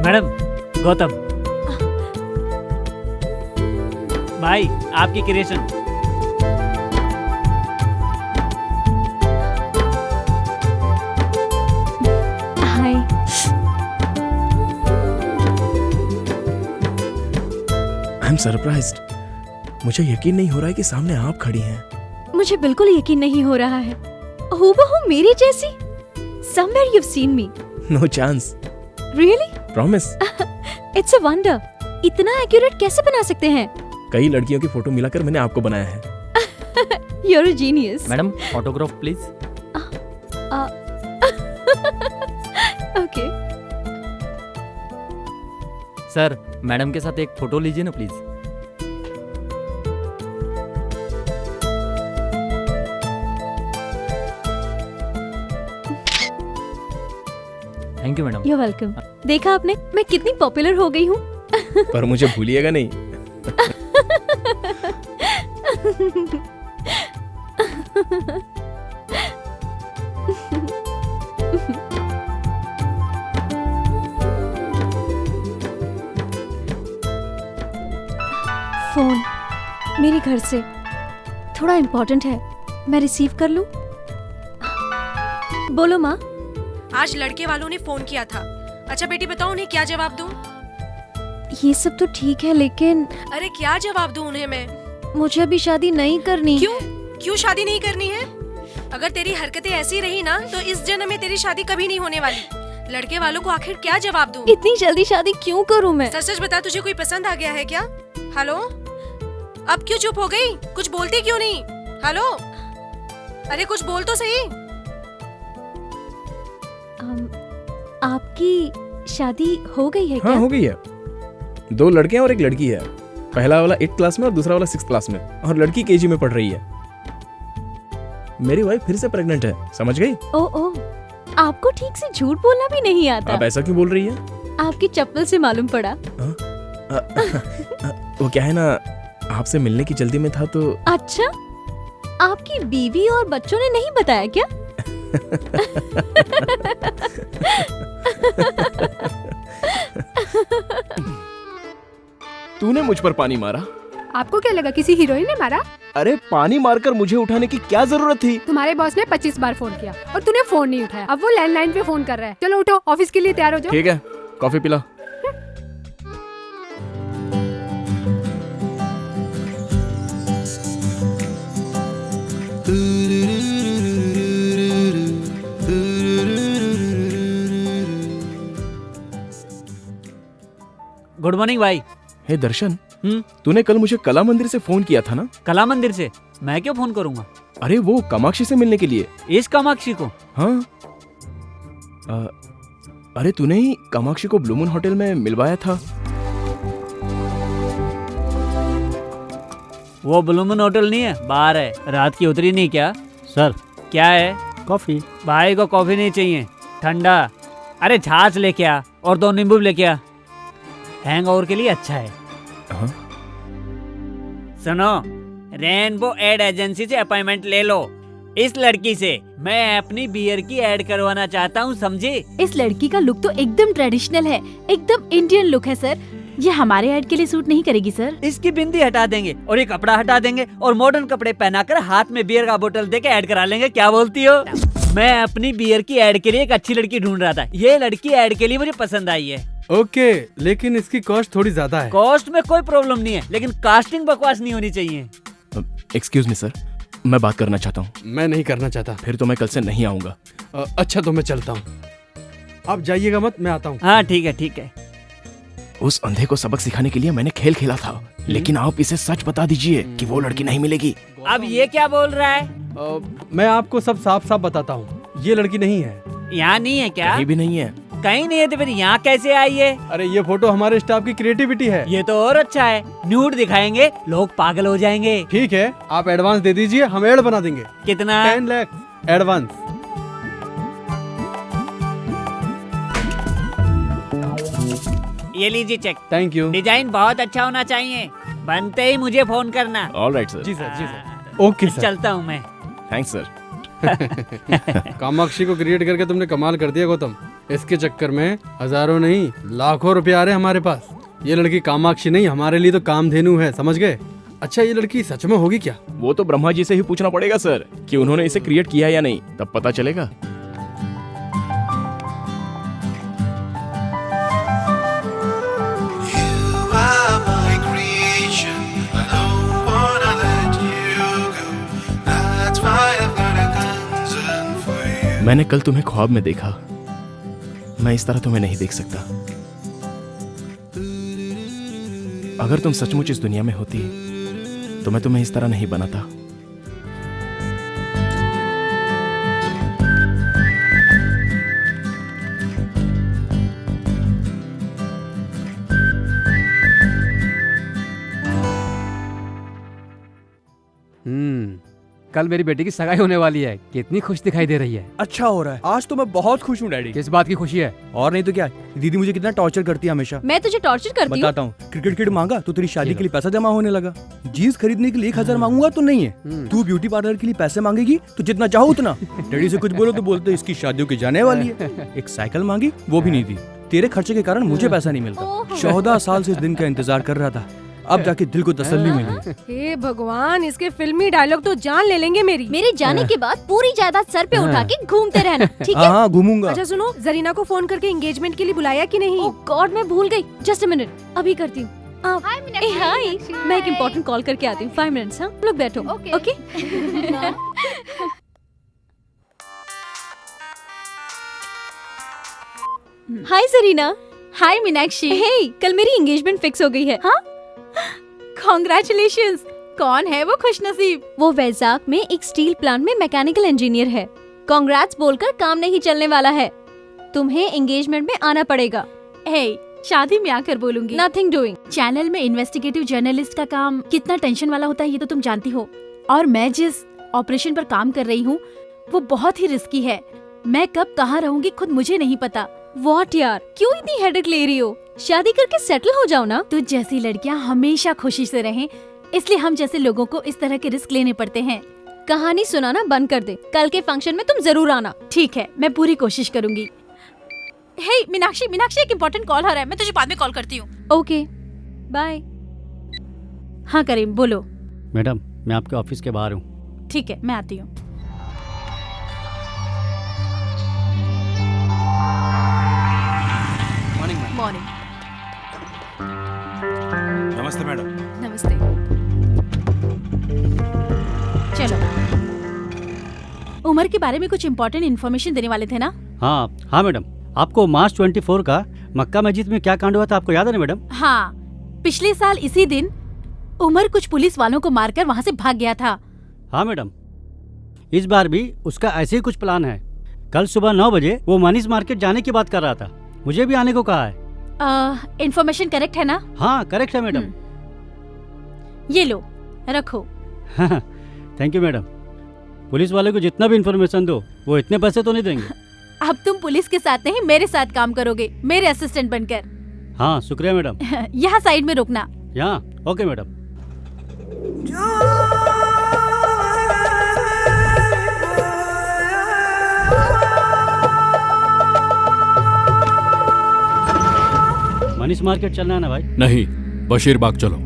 मैडम, गौतम भाई, आपकी creation. Hi. I am surprised. मुझे यकीन नहीं हो रहा है कि सामने आप खड़ी हैं। मुझे बिल्कुल यकीन नहीं हो रहा है। हूबहू मेरी जैसी। Somewhere you've seen me. No chance. Really? Promise. It's a wonder. इतना एक्यूरेट कैसे बना सकते हैं? कई लड़कियों की फोटो मिलाकर मैंने आपको बनाया है। You're a genius. Madam autograph please. Okay. Sir madam के साथ एक फोटो लीजिए ना please. Thank you madam. You're welcome. देखा आपने, मैं कितनी पॉपुलर हो गई हूँ। पर मुझे भूलिएगा नहीं। फोन मेरे घर से, थोड़ा इम्पोर्टेंट है, मैं रिसीव कर लूं? बोलो माँ। आज लड़के वालों ने फोन किया था। अच्छा बेटी बताओ उन्हें क्या जवाब दूं? ये सब तो ठीक है लेकिन अरे क्या जवाब दूं उन्हें मैं? मुझे अभी शादी नहीं करनी। क्यों शादी नहीं करनी है? अगर तेरी हरकतें ऐसी रही ना तो इस जन्म में तेरी शादी कभी नहीं होने वाली। लड़के वालों को आखिर क्या जवाब दूं? इतनी जल्दी शादी क्यों करूं मैं? सच सच बता, तुझे कोई पसंद आ गया है क्या? हेलो, अब क्यों चुप हो गई? कुछ बोलती क्यों नहीं? हेलो, अरे कुछ बोल तो सही। आपकी शादी हो गई है क्या? हाँ हो गई है। 2 लड़के हैं और 1 लड़की है। पहला वाला 8th क्लास में और दूसरा वाला 6th क्लास में, और लड़की KG में पढ़ रही है। मेरी वाइफ फिर से प्रेग्नेंट है, समझ गई? ओ, आपको ठीक से झूठ बोलना भी नहीं आता। आप ऐसा क्यों बोल रही है? आपकी चप्पल से मालूम पड़ा। वो क्या है ना, आपसे मिलने की जल्दी में था तो। अच्छा, आपकी बीवी और बच्चों ने नहीं बताया क्या? तूने मुझ पर पानी मारा? आपको क्या लगा किसी हीरोइन ने मारा? अरे पानी मारकर मुझे उठाने की क्या जरूरत थी? तुम्हारे बॉस ने 25 बार फोन किया और तूने फोन नहीं उठाया। अब वो लैंडलाइन पे फोन कर रहा है। चलो उठो, ऑफिस के लिए तैयार हो जाओ। ठीक है, कॉफी पिला। गुड मॉर्निंग भाई। हे दर्शन, तूने कल मुझे कला मंदिर से फोन किया था ना? कला मंदिर से? मैं क्यों फोन करूंगा? अरे वो कामाक्षी से मिलने के लिए। इस कामाक्षी को? हाँ। अरे तूने ही कामाक्षी को ब्लू मून होटल में मिलवाया था। वो ब्लू मून होटल नहीं है, बाहर है। रात की उतरी नहीं क्या? सर क्या है? कॉफी। भाई को कॉफी नहीं चाहिए, ठंडा। अरे छाछ लेके आ और 2 नींबू लेके आ, हैंगओवर के लिए अच्छा है। हाँ? सुनो, रेनबो एड एजेंसी से अपॉइंटमेंट ले लो। इस लड़की से मैं अपनी बियर की ऐड करवाना चाहता हूँ, समझे? इस लड़की का लुक तो एकदम ट्रेडिशनल है, एकदम इंडियन लुक है सर। ये हमारे ऐड के लिए सूट नहीं करेगी सर। इसकी बिंदी हटा देंगे और ये कपड़ा हटा देंगे और मॉडर्न कपड़े पहनाकर हाथ में बियर का बोतल देके ऐड करा लेंगे। क्या बोलती हो? मैं अपनी बियर की ऐड के लिए एक अच्छी लड़की ढूंढ रहा था। ये लड़की ऐड के लिए मुझे पसंद आई है। ओके, लेकिन इसकी कॉस्ट थोड़ी ज्यादा है। कॉस्ट में कोई प्रॉब्लम नहीं है, लेकिन कास्टिंग बकवास नहीं होनी चाहिए। एक्सक्यूज मी सर, मैं बात करना चाहता हूँ। मैं नहीं करना चाहता। फिर तो मैं कल से नहीं आऊंगा। अच्छा तो मैं चलता हूँ, आप जाइएगा मत, मैं आता हूँ। हाँ ठीक है ठीक है। उस अंधे को सबक सिखाने के लिए मैंने खेल खेला था, लेकिन आप इसे सच बता दीजिए कि वो लड़की नहीं मिलेगी। अब ये क्या बोल रहा है? मैं आपको सब साफ साफ बताता हूँ, ये लड़की नहीं है। यहाँ नहीं है क्या? कहीं भी नहीं है। कहीं नहीं है तो फिर यहाँ कैसे आई है? अरे ये फोटो हमारे स्टाफ की क्रिएटिविटी है। ये तो और अच्छा है, न्यूड दिखाएंगे, लोग पागल हो जाएंगे। ठीक है, आप एडवांस दे दीजिए, हम एड बना देंगे। कितना? 10 लाख एडवांस। ये लीजिए चेक। Thank you. डिजाइन बहुत अच्छा होना चाहिए, बनते ही मुझे फोन करना। Alright sir. जी सर, जी सर। Okay sir. चलता हूँ मैं। Thanks sir. कामाक्षी को क्रिएट करके तुमने कमाल कर दिया गौतम। इसके चक्कर में हजारों नहीं लाखों रुपए आ रहे हैं हमारे पास। ये लड़की कामाक्षी नहीं, हमारे लिए तो कामधेनु है, समझ गए? अच्छा ये लड़की सच में होगी क्या? वो तो ब्रह्मा जी से ही पूछना पड़ेगा सर कि उन्होंने इसे क्रिएट किया या नहीं, तब पता चलेगा। मैंने कल तुम्हें ख्वाब में देखा, मैं इस तरह तुम्हें नहीं देख सकता। अगर तुम सचमुच इस दुनिया में होती तो मैं तुम्हें इस तरह नहीं बनाता। कल मेरी बेटी की सगाई होने वाली है, कितनी खुश दिखाई दे रही है। अच्छा हो रहा है, आज तो मैं बहुत खुश हूँ डैडी। किस बात की खुशी है? और नहीं तो क्या, दीदी मुझे कितना टॉर्चर करती है हमेशा। मैं तुझे टॉर्चर करती हूँ? बताता हूँ, क्रिकेट किट मांगा तो तेरी शादी के लिए पैसा जमा होने लगा। जीन्स खरीदने के लिए 1000 मांगूंगा तो नहीं है। तू ब्यूटी पार्लर के लिए पैसे मांगेगी तो जितना चाहो उतना। डैडी से कुछ बोलो तो बोलते इसकी शादियों की जाने वाली है। एक साइकिल मांगी वो भी नहीं दी। तेरे खर्चे के कारण मुझे पैसा नहीं मिलता। 14 साल से इस दिन का इंतजार कर रहा था, अब जाके दिल को तसल्ली मिली। हे भगवान, इसके फिल्मी डायलॉग तो जान ले लेंगे मेरी। मेरे जाने के बाद पूरी जायदाद सर पे उठा के घूमते रहना, ठीक है? हाँ घूमूंगा। अच्छा सुनो, जरीना को फोन करके एंगेजमेंट के लिए बुलाया कि नहीं? ओह गॉड, मैं भूल गई। जस्ट अ मिनट, अभी करती हूँ। हाय, मैं एक इम्पोर्टेंट कॉल करके आती हूँ। 5 मिनट्स। हाँ, लोग बैठो। ओके। हाय सरीना। हाय मीनाक्षी। हे, कल मेरी एंगेजमेंट फिक्स हो गई है। हाँ? कॉन्ग्रेचुलेशंस। कौन है वो खुशनसीब? वो वैजाग में एक स्टील प्लांट में मैकेनिकल इंजीनियर है। कांग्रेट्स बोलकर काम नहीं चलने वाला है, तुम्हें एंगेजमेंट में आना पड़ेगा। हे, शादी में आकर बोलूंगी। Nothing doing. चैनल में इन्वेस्टिगेटिव जर्नलिस्ट का काम कितना टेंशन वाला होता है ये तो तुम जानती हो, और मैं जिस ऑपरेशन पर काम कर रही हूँ वो बहुत ही रिस्की है। मैं कब कहाँ रहूंगी खुद मुझे नहीं पता। व्हाट यार, क्यों इतनी हेडेक ले रही हो? शादी करके सेटल हो जाओ ना। तुझ जैसी लड़कियां हमेशा खुशी से रहें, इसलिए हम जैसे लोगों को इस तरह के रिस्क लेने पड़ते हैं। कहानी सुनाना बंद कर दे, कल के फंक्शन में तुम जरूर आना। ठीक है, मैं पूरी कोशिश करूंगी। हे मीनाक्षी, एक इम्पोर्टेंट कॉल आ रहा है, मैं तुझे बाद में कॉल करती हूँ। Okay bye. हाँ करीम बोलो। मैडम, मैं आपके ऑफिस के बाहर हूँ। ठीक है, मैं आती हूँ। मॉर्निंग। नमस्ते मैडम। नमस्ते। चलो, उमर के बारे में कुछ इम्पोर्टेंट इन्फॉर्मेशन देने वाले थे ना? हाँ मैडम, आपको मार्च 24 का मक्का मस्जिद में क्या कांड हुआ था आपको याद है ना मैडम? हाँ, पिछले साल इसी दिन उमर कुछ पुलिस वालों को मारकर वहाँ से भाग गया था। हाँ मैडम, इस बार भी उसका ऐसे ही कुछ प्लान है। कल सुबह 9 बजे वो मनीष मार्केट जाने की बात कर रहा था, मुझे भी आने को कहा है। इन्फॉर्मेशन करेक्ट है ना? हाँ करेक्ट है मैडम। ये लो, रखो। Thank you madam. पुलिस वाले को जितना भी इन्फॉर्मेशन दो वो इतने पैसे तो नहीं देंगे। अब तुम पुलिस के साथ नहीं मेरे साथ काम करोगे, मेरे असिस्टेंट बनकर। हाँ शुक्रिया मैडम। यहाँ साइड में रुकना। यहाँ ओके मैडम। मनीष मार्केट चलना है ना भाई? नहीं, बशीर बाग चलो।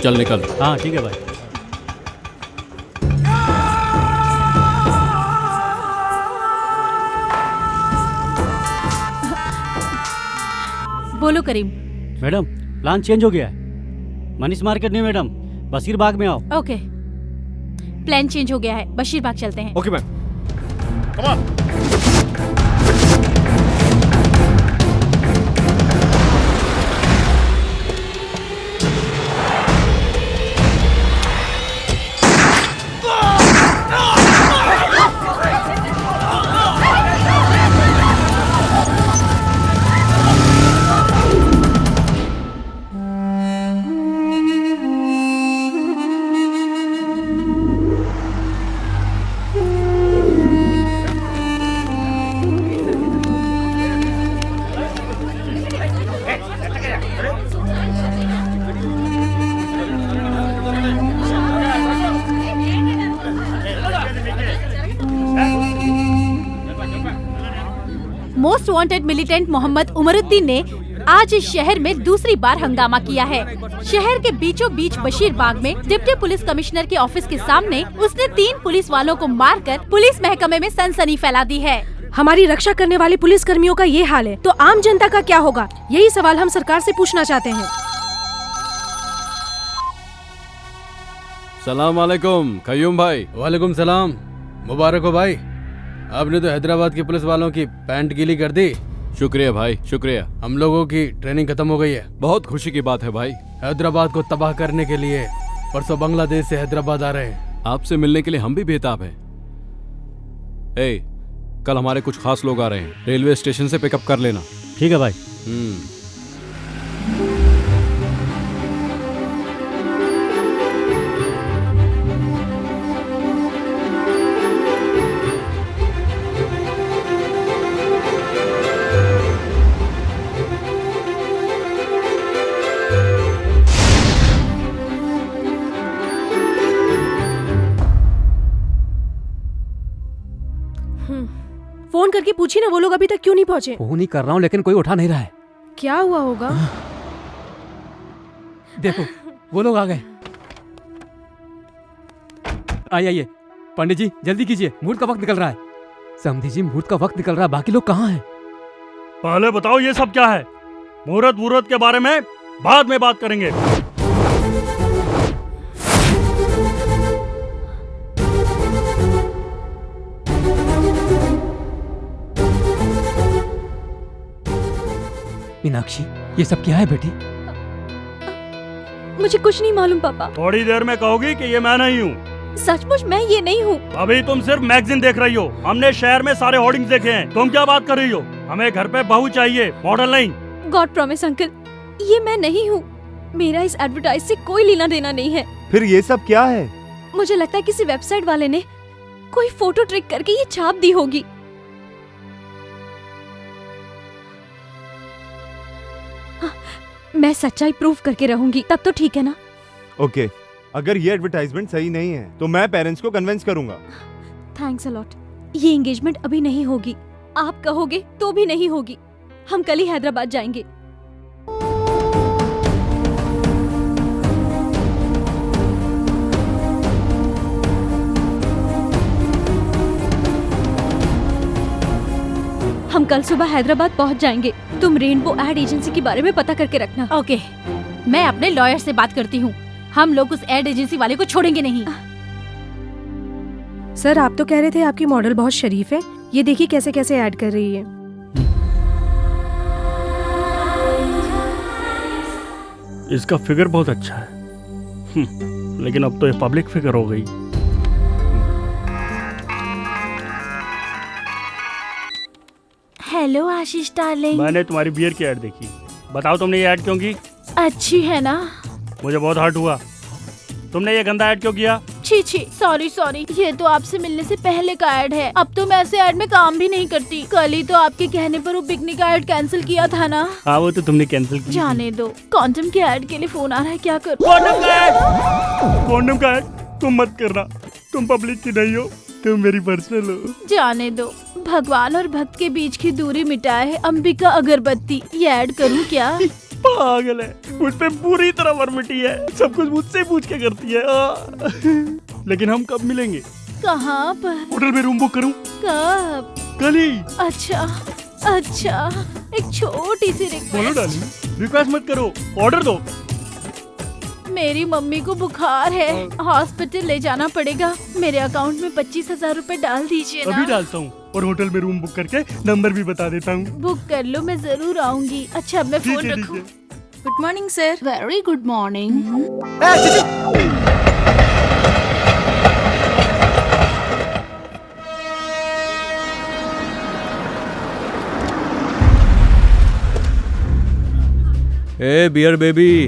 चल निकल। हाँ ठीक है भाई। बोलो करीम। मैडम, प्लान चेंज हो गया है। मनीष मार्केट नहीं मैडम, बशीर बाग में आओ। ओके, प्लान चेंज हो गया है, बशीर बाग चलते हैं। Okay ma'am. Come on. Most wanted militant Mohammed Umaruddin ने आज इस शहर में दूसरी बार हंगामा किया है। शहर के बीचों बीच बशीर बाग में डिप्टी पुलिस कमिश्नर के ऑफिस के सामने उसने 3 पुलिस वालों को मारकर पुलिस महकमे में सनसनी फैला दी है। हमारी रक्षा करने वाले पुलिस कर्मियों का ये हाल है तो आम जनता का क्या होगा? यही सवाल हम सरकार से पूछना चाहते हैं। सलाम अलैकुम कयूम भाई। वालेकुम सलाम। मुबारक हो भाई, आपने तो हैदराबाद के पुलिस वालों की पैंट गीली कर दी। शुक्रिया भाई, शुक्रिया। हम लोगों की ट्रेनिंग खत्म हो गई है। बहुत खुशी की बात है भाई। हैदराबाद को तबाह करने के लिए परसों बांग्लादेश से हैदराबाद आ रहे हैं। आपसे मिलने के लिए हम भी बेताब हैं। कल हमारे कुछ खास लोग आ रहे हैं, रेलवे स्टेशन से पिकअप कर लेना। ठीक है भाई। फोन करके पूछी ना, वो लोग अभी तक क्यों नहीं पहुंचे? फोन ही कर रहा हूँ लेकिन कोई उठा नहीं रहा है। क्या हुआ होगा? देखो वो लोग आ गए। आइए पंडित जी जल्दी कीजिए, मुहूर्त का वक्त निकल रहा है। समधी जी मुहूर्त का वक्त निकल रहा है, बाकी लोग कहाँ हैं? पहले बताओ ये सब क्या है? मुहूर्त के बारे में बाद में बात करेंगे। मीनाक्षी ये सब क्या है बेटी? मुझे कुछ नहीं मालूम पापा। थोड़ी देर में कहोगी कि ये मैं नहीं हूँ। सचमुच मैं ये नहीं हूँ। अभी तुम सिर्फ मैगजीन देख रही हो। हमने शहर में सारे होर्डिंग्स देखे हैं। तुम क्या बात कर रही हो? हमें घर पे बहू चाहिए, मॉडल नहीं। गॉड प्रॉमिस अंकल, ये मैं नहीं हूँ। मेरा इस एडवर्टाइज से कोई लेना देना नहीं है। फिर ये सब क्या है? मुझे लगता है किसी वेबसाइट वाले ने कोई फोटो ट्रिक करके ये छाप दी होगी। मैं सच्चाई प्रूफ करके रहूंगी, तब तो ठीक है ना? ओके, अगर ये एडवर्टाइजमेंट सही नहीं है तो मैं पेरेंट्स को कन्विंस करूंगा। Thanks a lot. ये एंगेजमेंट अभी नहीं होगी, आप कहोगे तो भी नहीं होगी। हम कल ही हैदराबाद जाएंगे। हम कल सुबह हैदराबाद पहुंच जाएंगे। तुम रेनबो एड एजेंसी के बारे में पता करके रखना। ओके, मैं अपने लॉयर से बात करती हूँ। हम लोग उस एड एजेंसी वाले को छोड़ेंगे नहीं। सर आप तो कह रहे थे आपकी मॉडल बहुत शरीफ है। ये देखिए कैसे कैसे ऐड कर रही है। इसका फिगर बहुत अच्छा है। लेकिन अब तो ये पब्लिक फिगर हो गई। हेलो आशीष डार्लिंग। मैंने तुम्हारी बियर की ऐड देखी। बताओ तुमने ये ऐड क्यों की? अच्छी है ना? मुझे बहुत हर्ट हुआ। तुमने ये गंदा ऐड क्यों किया? छी छी, सॉरी। ये तो आपसे मिलने से पहले का ऐड है। अब तो मैं ऐसे ऐड में काम भी नहीं करती। कल ही तो आपके कहने पर वो पिकनिक का ऐड कैंसिल किया था ना। हाँ वो तो तुमने कैंसिल किया। जाने दो। कॉन्डम के ऐड के लिए फोन आ रहा है, क्या करूं? कॉन्डम का ऐड तुम मत करना। तुम पब्लिक की नहीं हो, तुम मेरी पर्सनल हो। जाने दो। भगवान और भक्त के बीच की दूरी मिटाए है अंबिका अगरबत्ती। ये ऐड करूं क्या? पागल है, मुझ पे पूरी तरह वरमिटी है। सब कुछ मुझसे पूछ के करती है। लेकिन हम कब मिलेंगे? कहाँ पर? होटल में रूम बुक करूं? कब? कल ही। अच्छा, एक छोटी सी बोलो डार्लिंग, रिक्वेस्ट मत करो, ऑर्डर दो। मेरी मम्मी को बुखार है, हॉस्पिटल ले जाना पड़ेगा। मेरे अकाउंट में 25,000 रुपए डाल दीजिए ना। अभी डालता हूँ और होटल में रूम बुक करके नंबर भी बता देता हूँ। बुक कर लो, मैं जरूर आऊंगी। अच्छा अब मैं फोन रखूं। Good morning sir. Very good morning. ए बियर बेबी,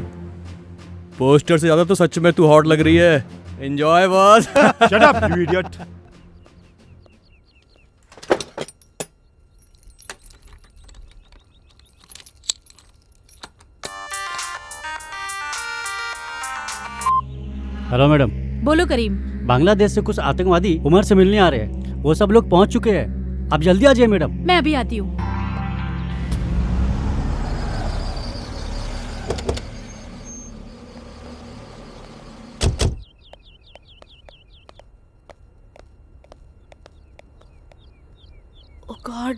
पोस्टर से ज्यादा तो सच में तू हॉट लग रही है। Enjoy boss. Shut up you idiot. Hello madam. बोलो करीम। बांग्लादेश से कुछ आतंकवादी उमर से मिलने आ रहे हैं। वो सब लोग पहुंच चुके हैं। आप जल्दी आ जाइए मैडम। मैं अभी आती हूँ। Oh God.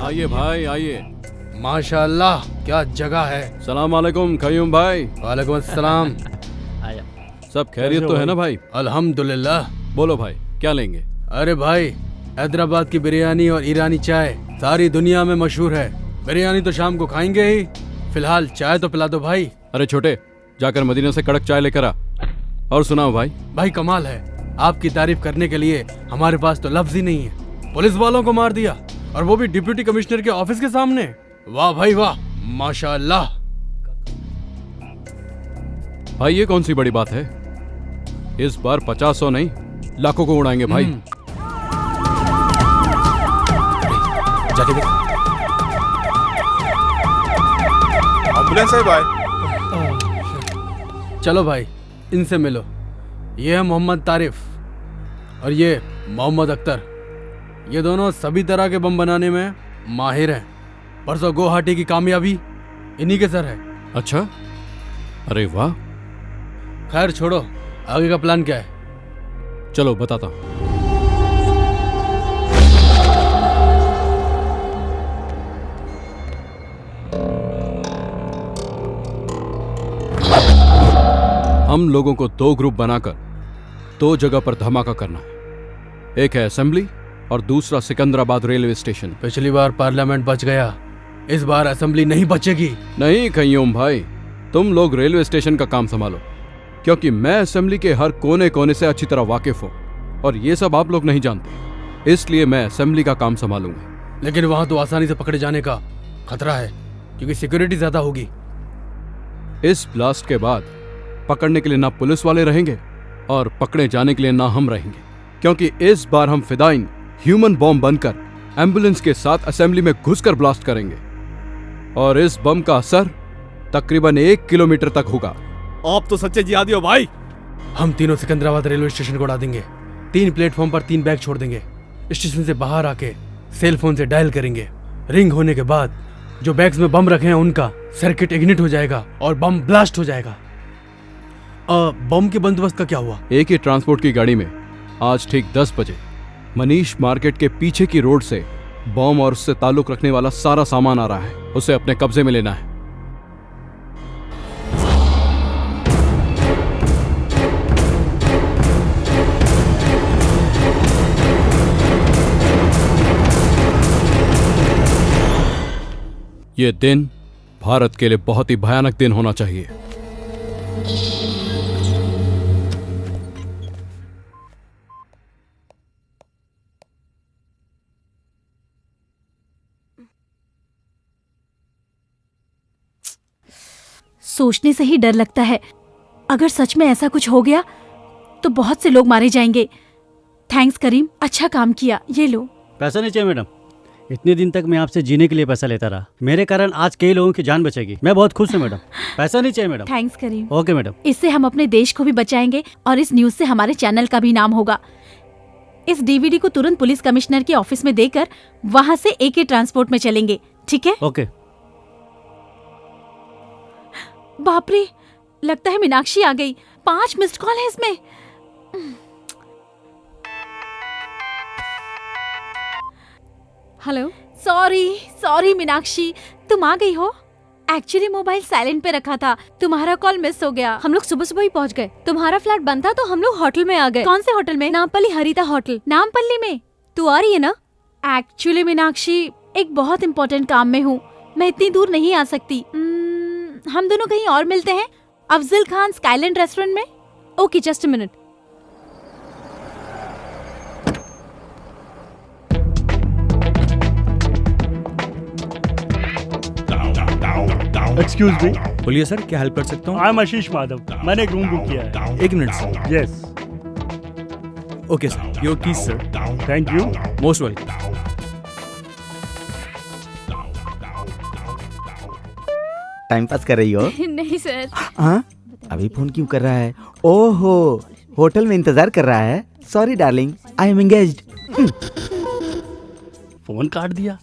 आइए भाई आइए। माशाल्लाह क्या जगह है। सलाम वालेकुम कयूम भाई। वालेकुम अस्सलाम। सब खैरियत तो है ना भाई? अल्हम्दुलिल्लाह। बोलो भाई क्या लेंगे? अरे भाई हैदराबाद की बिरयानी और ईरानी चाय सारी दुनिया में मशहूर है। बिरयानी तो शाम को खाएंगे ही, फिलहाल चाय तो पिला दो भाई। अरे छोटे जाकर मदीना से कड़क चाय लेकर आ। और सुनाओ भाई। भाई कमाल है, आपकी तारीफ करने के लिए हमारे पास तो लफ्ज ही नहीं है। पुलिस वालों को मार दिया और वो भी डिप्टी कमिश्नर के ऑफिस के सामने। वाह भाई वाह, माशाअल्लाह। भाई ये कौन सी बड़ी बात है? इस बार 50-100 नहीं लाखों को उड़ाएंगे भाई। जाके देख। एम्बुलेंस है भाई। चलो भाई इनसे मिलो। ये है मोहम्मद तारिफ और ये मोहम्मद अख्तर। ये दोनों सभी तरह के बम बनाने में माहिर हैं। परसों गुवाहाटी की कामयाबी इन्हीं के सर है। अच्छा, अरे वाह। खैर छोड़ो, आगे का प्लान क्या है? चलो बताता हूं। हम लोगों को 2 ग्रुप बनाकर 2 जगह पर धमाका करना है। एक है असेंबली और दूसरा सिकंदराबाद रेलवे स्टेशन। पिछली बार पार्लियामेंट बच गया, इस बार असेंबली नहीं बचेगी। नहीं कयूम भाई, तुम लोग रेलवे स्टेशन का काम संभालो, क्योंकि मैं असेंबली के हर कोने कोने से अच्छी तरह वाकिफ हूँ और ये सब आप लोग नहीं जानते, इसलिए मैं असेंबली का काम संभालूंगा। लेकिन वहां तो आसानी से पकड़े जाने का खतरा है, क्योंकि सिक्योरिटी ज्यादा होगी। इस ब्लास्ट के बाद पकड़ने के लिए ना पुलिस वाले रहेंगे और पकड़े जाने के लिए ना हम रहेंगे, क्योंकि इस बार हम फिदाइन ह्यूमन बॉम्ब बनकर एम्बुलेंस के साथ असेंबली में घुसकर ब्लास्ट करेंगे और इस बम का असर तकरीबन 1 किलोमीटर तक होगा। आप तो सच्चे जिहादी हो भाई। हम तीनों सिकंदराबाद रेलवे स्टेशन को उड़ा देंगे। 3 प्लेटफॉर्म पर 3 बैग छोड़ देंगे। स्टेशन से बाहर आके सेल फोन से डायल करेंगे। रिंग होने के बाद जो बैग्स में बम रखे हैं उनका सर्किट इग्निट हो जाएगा और बम ब्लास्ट हो जाएगा। बम के बंदोबस्त का क्या हुआ? एक ही ट्रांसपोर्ट की गाड़ी में आज ठीक 10 बजे मनीष मार्केट के पीछे की रोड से बम और उससे ताल्लुक रखने वाला सारा सामान आ रहा है। उसे अपने कब्जे में लेना है। ये दिन भारत के लिए बहुत ही भयानक दिन होना चाहिए। सोचने से ही डर लगता है, अगर सच में ऐसा कुछ हो गया तो बहुत से लोग मारे जाएंगे। थैंक्स करीम, अच्छा काम किया। ये लो। पैसा नहीं चाहिए मैडम, इतने दिन तक मैं आपसे जीने के लिए पैसा लेता रहा, मेरे कारण आज कई लोगों की जान बचेगी। मैं बहुत खुश हूँ मैडम। पैसा नहीं चाहिए madam. Thanks Karim. Okay madam. इससे हम अपने देश को भी बचाएंगे और इस न्यूज से हमारे चैनल का भी नाम होगा। इस डीवीडी को तुरंत पुलिस कमिश्नर के ऑफिस में देकर वहाँ से AK ट्रांसपोर्ट में चलेंगे, ठीक है? ओके। बाप रे, लगता है मीनाक्षी आ गई। 5 मिस्ड कॉल है इसमें। हेलो। सॉरी मीनाक्षी, तुम आ गई हो? एक्चुअली मोबाइल साइलेंट पे रखा था, तुम्हारा कॉल मिस हो गया। हम लोग सुबह सुबह ही पहुंच गए। तुम्हारा फ्लैट बंद था तो हम लोग होटल में आ गए। कौन से होटल में? नामपल्ली हरिता होटल। नामपल्ली में? तू आ रही है ना? एक्चुअली मीनाक्षी, एक बहुत इम्पोर्टेंट काम में हूँ, मैं इतनी दूर नहीं आ सकती। हम दोनों कहीं और मिलते हैं, अफजल खान स्काईलैंड रेस्टोरेंट में। Okay, just a minute. Excuse me. बोलिए सर, क्या हेल्प कर सकता हूँ? आई एम आशीष माधव, मैंने एक रूम बुक किया है। 1 minute sir. Yes. Okay sir, your keys sir. Thank you. Most welcome. Time pass कर रही हो? नहीं सर। हाँ, अभी फोन क्यों कर रहा है? ओहो, होटल में इंतजार कर रहा है। Sorry darling, I am engaged. Phone काट दिया।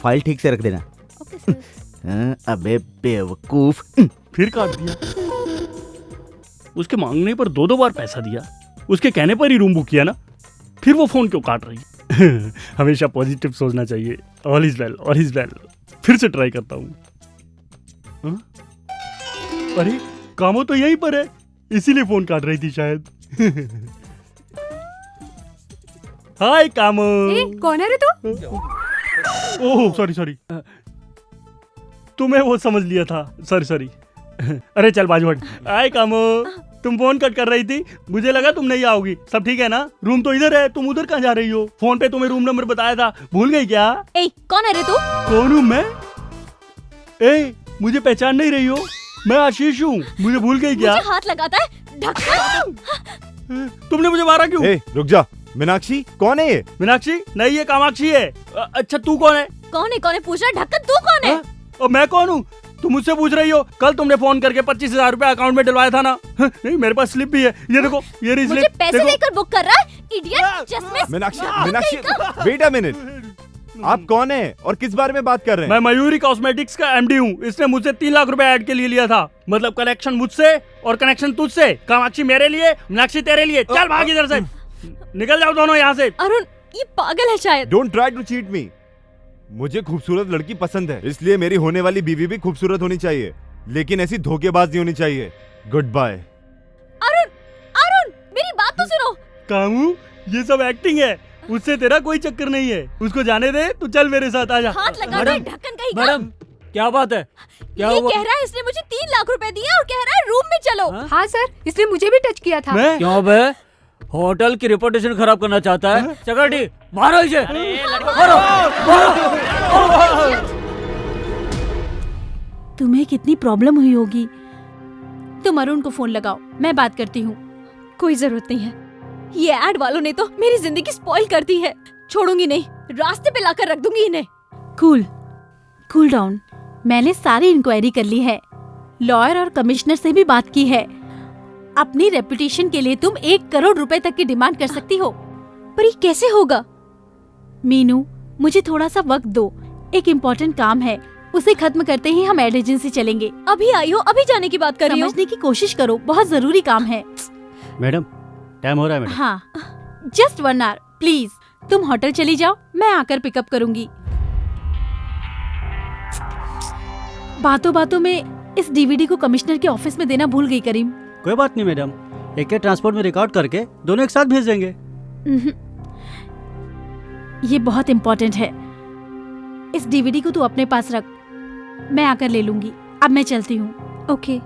फाइल ठीक से रख देना। अबे बेवकूफ। फिर काट दिया। उसके मांगने पर 2 बार पैसा दिया। उसके कहने पर ही रूम बुक किया ना, फिर वो फोन क्यों काट रही है? हमेशा पॉजिटिव सोचना चाहिए। All is well, all is well. फिर से ट्राई करता हूँ। अरे कामो तो यहीं पर है, इसीलिए फोन काट रही थी शायद। हाय कामो। कौन है रे तू? ओह सॉरी, तुम्हें वो समझ लिया था, सॉरी। अरे चल बाजू हट। हाय कामो, तुम फोन कट कर रही थी, मुझे लगा तुम नहीं आओगी। सब ठीक है ना? रूम तो इधर है, तुम उधर कहाँ जा रही हो? फोन पे तुम्हें रूम नंबर बताया था, भूल गई क्या? कौन है रे तू? कौन हूँ मैं? मुझे पहचान नहीं रही हो? मैं आशीष हूँ, मुझे भूल गई क्या? मुझे हाथ लगाता है, ढक्कन। तुमने मुझे मारा क्यों? रुक जा। मीनाक्षी कौन है ये? मीनाक्षी नहीं, ये कामाक्षी है। अच्छा तू कौन है? कौन है पूछ रहा? ढक्कन तू कौन है? और मैं कौन हूँ? तुम मुझसे पूछ रही हो? कल तुमने फोन करके 25,000 रुपए अकाउंट में डलवाया था ना? नहीं, मेरे पास स्लिप भी है, ये देखो, ये रही स्लिप। मुझे पैसे देकर बुक कर रहा है, इडियट। चश्मे। मीनाक्षी वेट अ मिनट, आप कौन है और किस बारे में बात कर रहे हैं? मैं मयूरी कॉस्मेटिक्स का एमडी हूँ। इसने मुझसे 3 लाख रुपए ऐड के लिए लिया था। मतलब कनेक्शन मुझसे और कनेक्शन तुझसे। कामाक्षी मेरे लिए, मीनाक्षी तेरे लिए। चल भाग इधर से, निकल जाओ दोनों यहाँ से। अरुण ये पागल है शायद। Don't try to cheat me. मुझे खूबसूरत लड़की पसंद है, इसलिए मेरी होने वाली बीवी भी खूबसूरत होनी चाहिए, लेकिन ऐसी धोखेबाज नहीं होनी चाहिए। Good bye. अरुण मेरी बात तो सुनो। कामू, ये सब एक्टिंग है, उससे तेरा कोई चक्कर नहीं है। उसको जाने दे, तू चल मेरे साथ आजा। हाथ लगा दे, ढक्कन कहीं का। मैडम क्या बात है? क्या ये हुआ? कह रहा है इसने मुझे 3 लाख रुपए दिए और कह रहा है रूम में चलो। हाँ सर, इसने मुझे भी टच किया था। क्यों बे? होटल की रेपुटेशन खराब करना चाहता है? चक्रटी मारो इसे, मारो। तुम्हें कितनी प्रॉब्लम हुई होगी। तुम अरुण को फोन लगाओ, मैं बात करती हूँ। कोई जरूरत नहीं है, ये एड वालों ने तो मेरी जिंदगी स्पॉइल कर दी है। छोड़ूंगी नहीं, रास्ते पे लाकर रख दूंगी इन्हें। Cool down. मैंने सारी इंक्वायरी कर ली है, लॉयर और कमिश्नर से भी बात की है। अपनी रेपुटेशन के लिए तुम 1 करोड़ रुपए तक की डिमांड कर सकती हो। पर ये कैसे होगा? मीनू, मुझे थोड़ा सा वक्त दो, एक इम्पोर्टेंट काम है, उसे खत्म करते ही हम एड एजेंसी चलेंगे। अभी आई हो, अभी जाने की बात कर रही हो? समझने की कोशिश करो, बहुत जरूरी काम है। मैडम टाइम हो रहा है मैडम। हाँ, जस्ट 1 आवर प्लीज। तुम होटल चली जाओ, मैं आकर पिकअप करूंगी। बातों बातों में इस डीवीडी को कमिश्नर के ऑफिस में देना भूल गई करीम। कोई बात नहीं मैडम, एक ट्रांसपोर्ट में रिकॉर्ड करके दोनों एक साथ भेज देंगे। ये बहुत इम्पोर्टेंट है, इस डीवीडी को तू अपने पास रख, मैं आकर ले लूंगी। अब मैं चलती हूँ। ओके।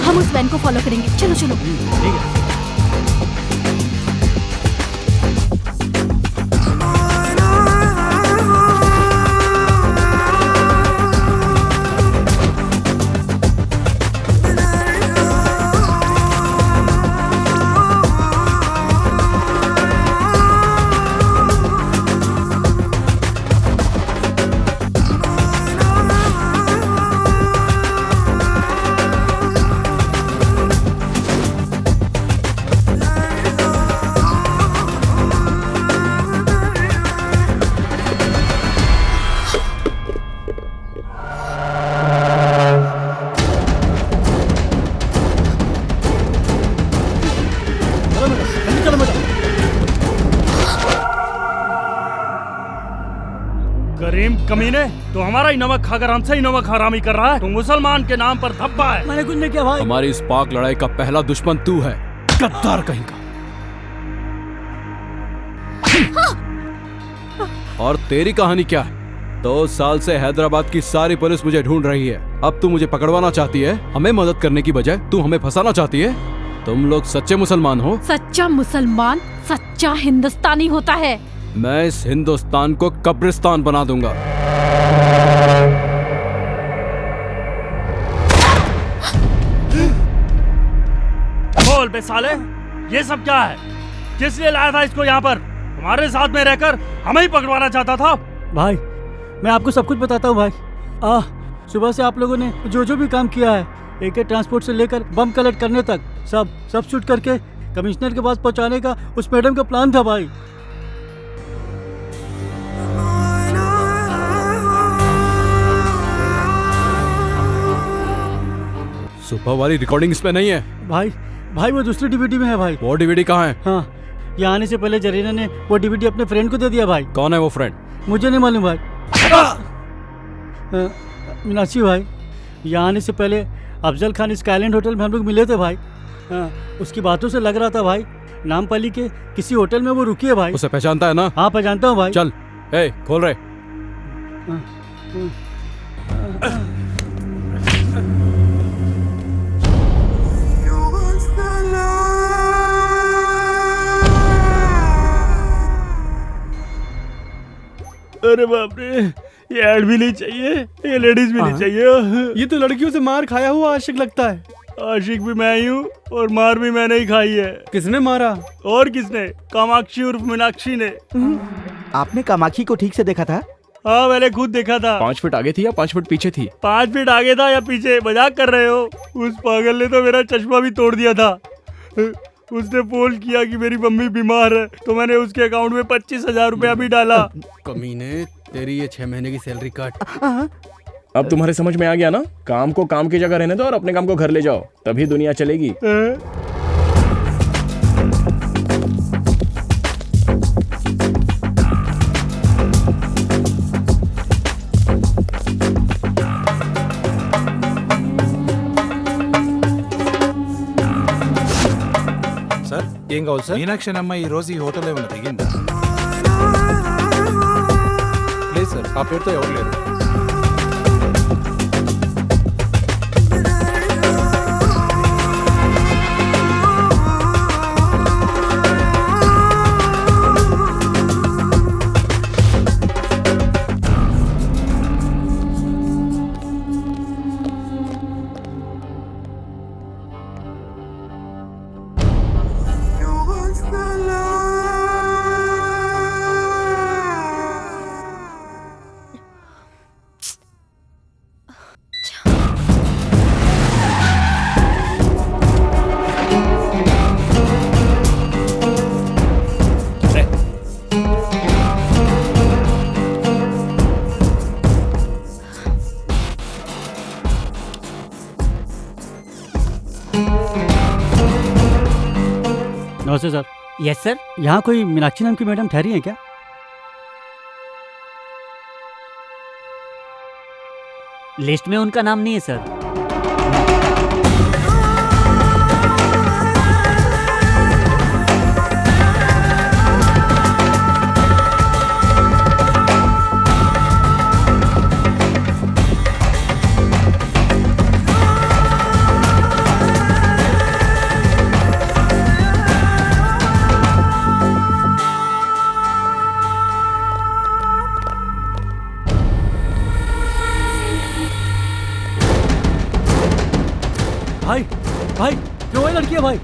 हम उस वैन को फॉलो करेंगे। चलो चलो। ठीक है। करीम कमीने, तो हमारा ही नमक खाकर हमसे ही नमक हरामी कर रहा है। तो मुसलमान के नाम पर धब्बा है। मैंने कुछ नहीं किया भाई। हमारी इस पाक लड़ाई का पहला दुश्मन तू है, गद्दार कहीं का। और तेरी कहानी क्या है? 2 साल से हैदराबाद की सारी पुलिस मुझे ढूंढ रही है। अब तू मुझे पकड़वाना चाहती है? हमें मदद करने की बजाय तू हमें फंसाना चाहती है? तुम लोग सच्चे मुसलमान हो? सच्चा मुसलमान सच्चा हिंदुस्तानी होता है। मैं इस हिंदुस्तान को कब्रिस्तान बना दूंगा। बोल बे साले, ये सब क्या है? किस लिए लाया था इसको यहाँ पर? तुम्हारे साथ में रहकर हमें ही पकड़वाना चाहता था। भाई मैं आपको सब कुछ बताता हूँ भाई। सुबह से आप लोगों ने जो जो भी काम किया है, AK ट्रांसपोर्ट से लेकर बम कलेक्ट करने तक, सब शूट करके कमिश्नर के पास पहुँचाने का उस मैडम का प्लान था भाई। सुबह वाली रिकॉर्डिंग इसमें नहीं है। भाई वो दूसरी DVD में है भाई। वो DVD कहाँ है? हाँ, यहाँ आने से पहले जरीना ने वो DVD अपने फ्रेंड को दे दिया भाई। कौन है वो फ्रेंड? मुझे नहीं मालूम भाई। मीनाक्षी भाई, यहाँ आने से पहले अफजल खान स्काईलैंड होटल में हम लोग मिले थे भाई। उसकी बातों से लग रहा था भाई नामपल्ली के किसी होटल में वो रुकी है भाई। उसे पहचानता है ना? हाँ पहचानता हूँ भाई। चल खोल रहे। अरे बाप रे, ये ऐड भी नहीं चाहिए, ये लेडीज भी नहीं चाहिए। ये तो लड़कियों से मार खाया हुआ आशिक लगता है। आशिक भी मैं ही हूँ और मार भी मैंने ही खाई है। किसने मारा? और किसने? कामाक्षी उर्फ मीनाक्षी ने। आपने कामाक्षी को ठीक से देखा था? हाँ मैंने खुद देखा था। 5 फीट आगे थी या 5 फीट पीछे थी? 5 फीट आगे था या पीछे? मजाक कर रहे हो? उस पागल ने तो मेरा चश्मा भी तोड़ दिया था। उसने फोन किया कि मेरी मम्मी बीमार है, तो मैंने उसके अकाउंट में 25,000 रुपया भी डाला। कमीने, तेरी ये 6 महीने की सैलरी काट। अब तुम्हारे समझ में आ गया ना? काम को काम की जगह रहने दो और अपने काम को घर ले जाओ, तभी दुनिया चलेगी। ఏం కావాలి సార్? మీనాక్షి అమ్మ ఈ రోజు ఈ హోటల్ ఏమైనా దిగిందా? లేదు సార్, ఆ పేరుతో ఎవరు లేరు. नमस्ते सर। Yes sir. यहाँ कोई मीनाक्षी नाम की मैडम ठहरी है क्या? लिस्ट में उनका नाम नहीं है सर। भाई क्यों है लड़की है भाई?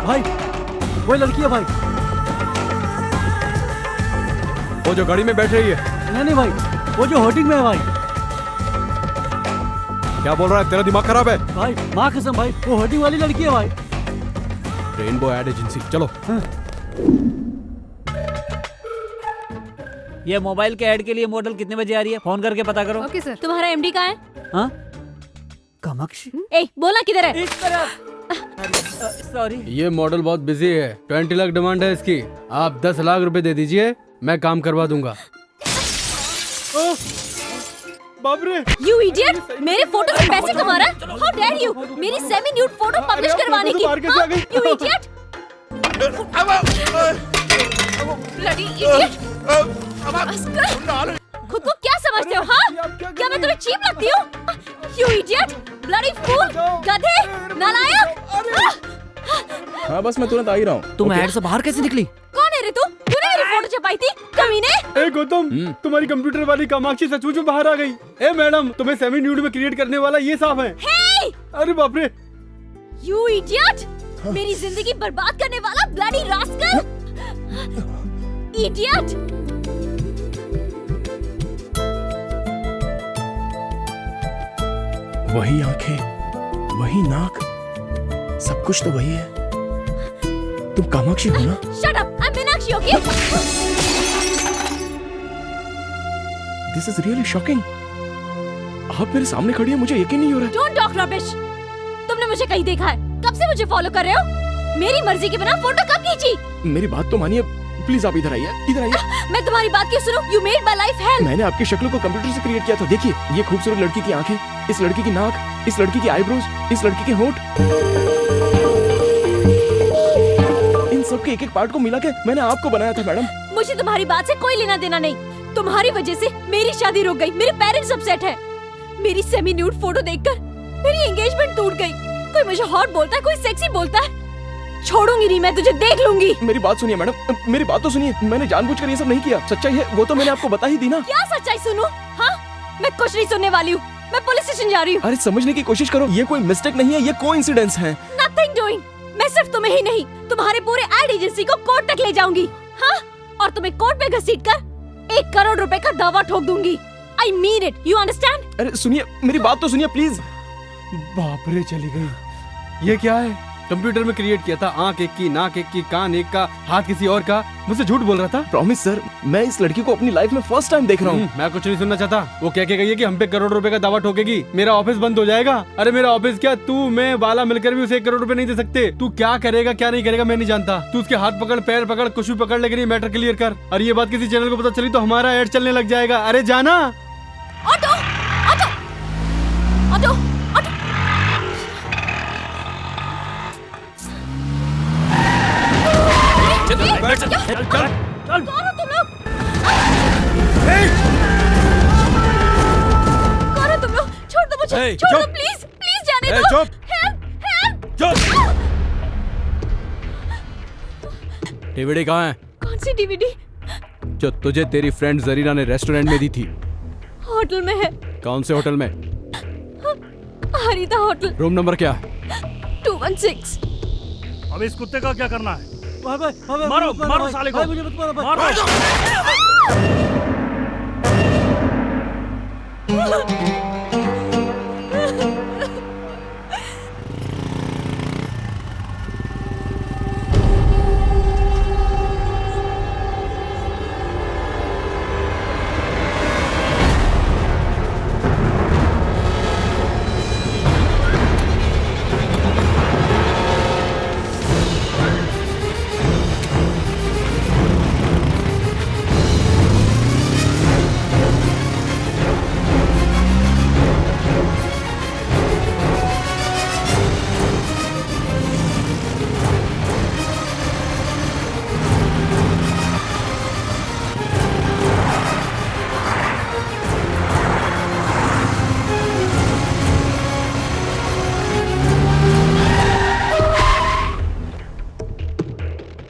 भाई वो लड़की है भाई। वो जो गाड़ी में बैठ रही है? नहीं भाई, वो जो होर्डिंग में है भाई। क्या बोल रहा है? तेरा दिमाग खराब है? भाई माँ कसम भाई, वो होर्डिंग वाली लड़की है भाई। रेनबो एड एजेंसी, चलो। ये मोबाइल के ऐड के लिए मॉडल कितने बजे आ रही है? फोन करके पता करो। Okay sir. तुम्हारा MD कहाँ है? हाँ? कामाक्षी? ए, बोला किधर है? सॉरी। ये मॉडल बहुत बिजी है, 20 लाख डिमांड है इसकी। आप 10 लाख रुपए दे दीजिए, मैं काम करवा दूंगा। बाप रे! You idiot! मेरे फोटो से पैसे कमा रहा है? How dare you! मेरी सेमी न्यूड फोटो पब्लिश करवाने की? हाँ? You idiot! Bloody idiot! खुद को क्या समझ समझते हो? हाँ, क्या मैं तुम्हें चीप लगती हूँ? You idiot, bloody fool, गधे, नालायक! हाँ बस मैं तुरंत आ ही रहा हूँ। तुम ऐड से बाहर कैसे निकली? कौन है रे तू? तूने मेरी फोटो छपाई थी, कमीने? ए गौतम, तुम्हारी कंप्यूटर वाली कामाक्षी सचमुच में बाहर आ गई। ए मैडम, तुम्हें सेमी न्यूड में क्रिएट करने वाला ये साफ है। Hey! अरे बाप रे! You idiot! मेरी जिंदगी बर्बाद करने वाला bloody rascal! Idiot! वही आंखें, वही नाक, सब कुछ तो वही है। तुम कामाक्षी हो ना? Shut up! I'm Meenakshi, okay? This is really shocking. आप मेरे सामने खड़ी है, मुझे यकीन नहीं हो रहा। Don't talk rubbish. तुमने मुझे कहीं देखा है? कब से मुझे फॉलो कर रहे हो? मेरी मर्जी के बिना फोटो कब खींची? मेरी बात तो मानिए, प्लीज आप इधर आइए, इधर आइए। मैं तुम्हारी बात क्यों सुनूं? You made my life hell. मैंने आपकी शक्ल को कंप्यूटर से क्रिएट किया था। देखिए, ये खूबसूरत लड़की की आंखें, इस लड़की की नाक, इस लड़की की आईब्रोज, इस लड़की के होंठ, इन सब के एक एक पार्ट को मिला के मैंने आपको बनाया था मैडम। मुझे तुम्हारी बात से कोई लेना देना नहीं। तुम्हारी वजह से मेरी शादी रुक गई, मेरे पेरेंट्स अपसेट है। मेरी सेमी न्यूड फोटो देखकर मेरी एंगेजमेंट टूट गई। कोई मुझे हॉट बोलता है, कोई सेक्सी बोलता है। छोड़ूंगी नहीं, मैं तुझे देख लूंगी। मेरी बात सुनिए मैडम, मेरी बात तो सुनिए। मैंने जानबूझकर ये सब नहीं किया। सच्चाई है वो तो मैंने आपको बता ही दी ना। क्या सच्चाई सुनूं? हाँ, मैं कुछ नहीं सुनने वाली हूँ। मैं पुलिस स्टेशन जा रही हूँ। अरे समझने की कोशिश करो, ये कोई मिस्टेक नहीं है, ये कोइंसिडेंस है। Nothing doing. मैं सिर्फ तुम्हें ही नहीं, तुम्हारे पूरे एड एजेंसी को कोर्ट तक ले जाऊंगी। हाँ, और तुम्हें कोर्ट में घसीटकर 1 करोड़ रुपए का दावा ठोक दूंगी। I mean it. You understand? अरे सुनिए, मेरी बात तो सुनिए प्लीज। बाप रे, चली गई। ये क्या है? कंप्यूटर में क्रिएट किया था, आंख एक की, नाक एक की, कान एक का, हाथ किसी और का। मुझसे झूठ बोल रहा था। प्रॉमिस सर, मैं इस लड़की को अपनी लाइफ में फर्स्ट टाइम देख रहा हूँ। मैं कुछ नहीं सुनना चाहता। वो क्या गई है कि हम पे 1 करोड़ रुपए का दावा ठोकेगी, मेरा ऑफिस बंद हो जाएगा। अरे मेरा ऑफिस क्या, तू मैं बाला मिलकर भी उसे 1 करोड़ रुपए नहीं दे सकते। तू क्या करेगा क्या नहीं करेगा मैं नहीं जानता। तू उसके हाथ पकड़, पैर पकड़, कुछ भी पकड़, लेकिन ये मैटर क्लियर कर। और ये बात किसी चैनल को पता चली तो हमारा एड चलने लग जाएगा। अरे जाना। Auto, auto, auto, auto. चल चल चल। कौन हो तुम लोग? कौन हो तुम लोग? छोड़ दो मुझे, छोड़ दो प्लीज, प्लीज जाने दो। चुप। Help, help. चुप। डीवीडी कहाँ है? कौन सी डीवीडी? जो तुझे तेरी फ्रेंड जरीना ने रेस्टोरेंट में दी थी। होटल में है। कौन से होटल में? हरिता होटल। रूम नंबर क्या? 216। अब इस कुत्ते का क्या करना है? मारो मारो साले को, मुझे मत मारो। मारो।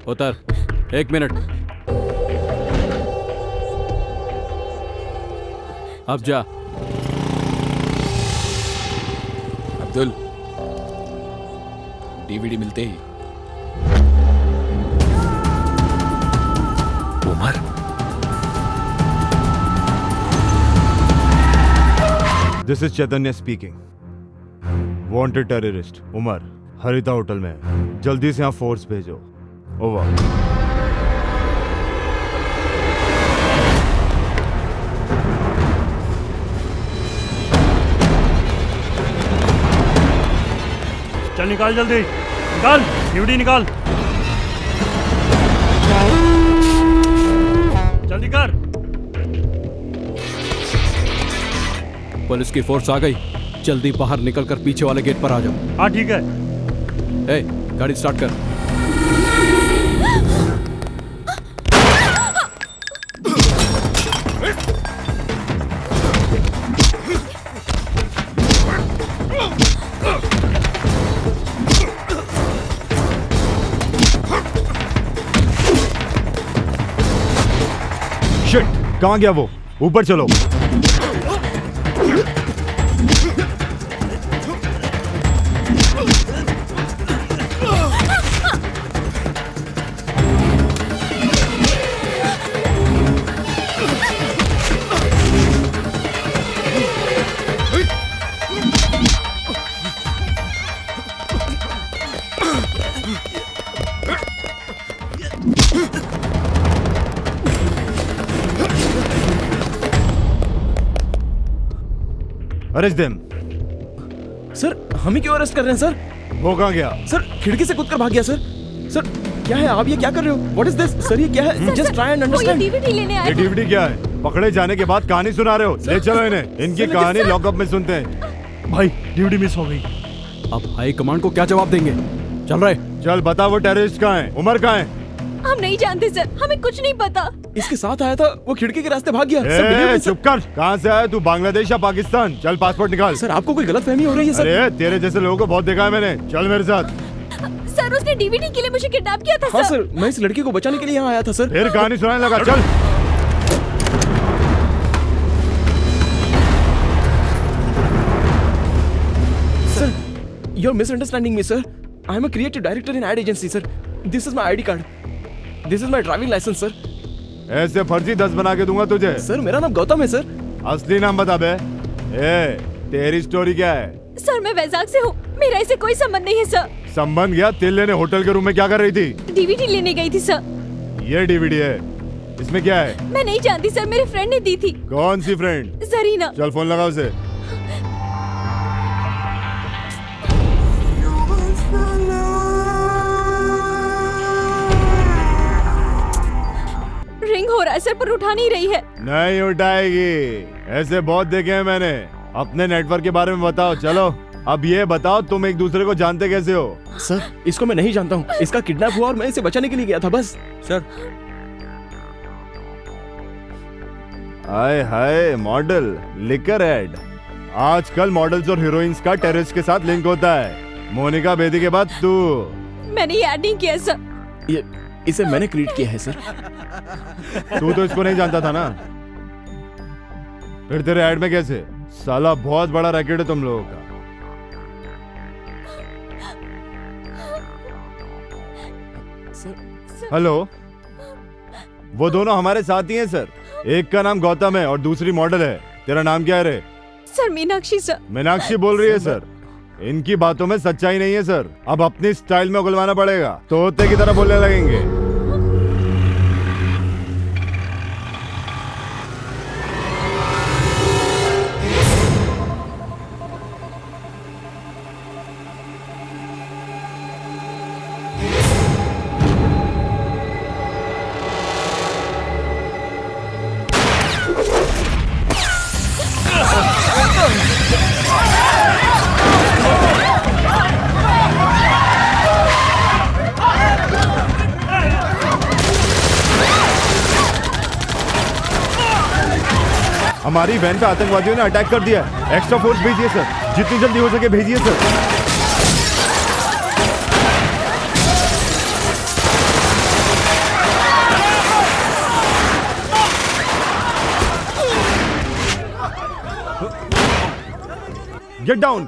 उतर, 1 मिनट। अब जा। अब्दुल, डीवीडी मिलते ही Umar. This is Chaitanya speaking. Wanted terrorist Umar Haritha hotel में है। जल्दी से यहाँ फोर्स भेजो। ओवर। चल निकाल, जल्दी निकाल, डीवीडी निकाल, जल्दी कर। पुलिस की फोर्स आ गई। जल्दी बाहर निकलकर पीछे वाले गेट पर आ जाओ। हाँ ठीक है। ए, गाड़ी स्टार्ट कर। कहाँ गया वो? ऊपर चलो। Arrest them. सर हम ही क्यों अरेस्ट कर रहे हैं सर? वो कहाँ गया? सर खिड़की से कूदकर भाग गया सर। सर क्या है आप ये क्या कर रहे हो? What is this? सर ये क्या है? Just try and understand. DVD लेने आया ये डीवीडी क्या है? पकड़े जाने के बाद कहानी सुना रहे हो? ले चलो इन्हें, इनकी कहानी लॉकअप में सुनते हैं। भाई डीवीडी मिस हो गई। अब हाई कमांड को क्या जवाब देंगे? चल रहे। चल बता वो टेररिस्ट कहाँ है? उमर कहाँ है? हम नहीं जानते सर, हमें कुछ नहीं पता। इसके साथ आया था, वो खिड़की के रास्ते भाग गया। चुप कर। कहाँ से आया तू? बांग्लादेश या पाकिस्तान? चल पासपोर्ट निकाल। सर आपको कोई गलतफहमी हो रही है सर? अरे तेरे जैसे लोगों को बहुत देखा है मैंने। चल मेरे साथ। सर उसने डीवीडी के लिए मुझे किडनैप किया था। हाँ सर मैं इस लड़की को बचाने के लिए यहाँ आया था सर। फिर कहानी सुनाने लगा। चल। Sir, you're misunderstanding me, sir. I am a creative director in ad agency, sir. This is my ID card. This is my driving license, sir. ऐसे फर्जी 10 बना के दूंगा तुझे। सर मेरा नाम गौतम है सर। असली नाम बता बे। तेरी स्टोरी क्या है? सर मैं वैजाग से हूँ, मेरा इससे कोई संबंध नहीं है सर। संबंध गया तेल लेने होटल के रूम में क्या कर रही थी? डीवीडी लेने गई थी सर। ये डीवीडी है, इसमें क्या है? मैं नहीं जानती सर, मेरे फ्रेंड ने दी थी। कौन सी फ्रेंड? जरीना। चल फोन लगा उसे। रिंग हो रहा है सर पर उठा नहीं रही है। नहीं उठाएगी, ऐसे बहुत देखे हैं मैंने। अपने नेटवर्क के बारे में बताओ। चलो अब ये बताओ तुम एक दूसरे को जानते कैसे हो? सर इसको मैं नहीं जानता हूँ, इसका किडनैप हुआ और मैं इसे बचाने के लिए गया था बस। सर हाय हाय मॉडल लिकर एड। आजकल मॉडल्स और हीरोइंस का टेररिस्ट के साथ लिंक होता है। मोनिका बेदी के बाद तू। मैंने ये ऐड नहीं किया सर। ये इसे मैंने क्रिएट किया है सर। तू तो इसको नहीं जानता था ना, फिर तेरे ऐड में कैसे? साला बहुत बड़ा रैकेट है तुम लोगों का। हेलो, वो दोनों हमारे साथ ही हैं सर। एक का नाम गौतम है और दूसरी मॉडल है। तेरा नाम क्या है रे? Sir Meenakshi sir. मीनाक्षी बोल रही है सर। इनकी बातों में सच्चाई नहीं है सर। अब अपनी स्टाइल में उगलवाना पड़ेगा, तोते की तरह बोलने लगेंगे। हमारी वैन पे आतंकवादियों ने अटैक कर दिया है। एक्स्ट्रा फोर्स भेजिए सर, जितनी जल्दी हो सके भेजिए सर। Get down.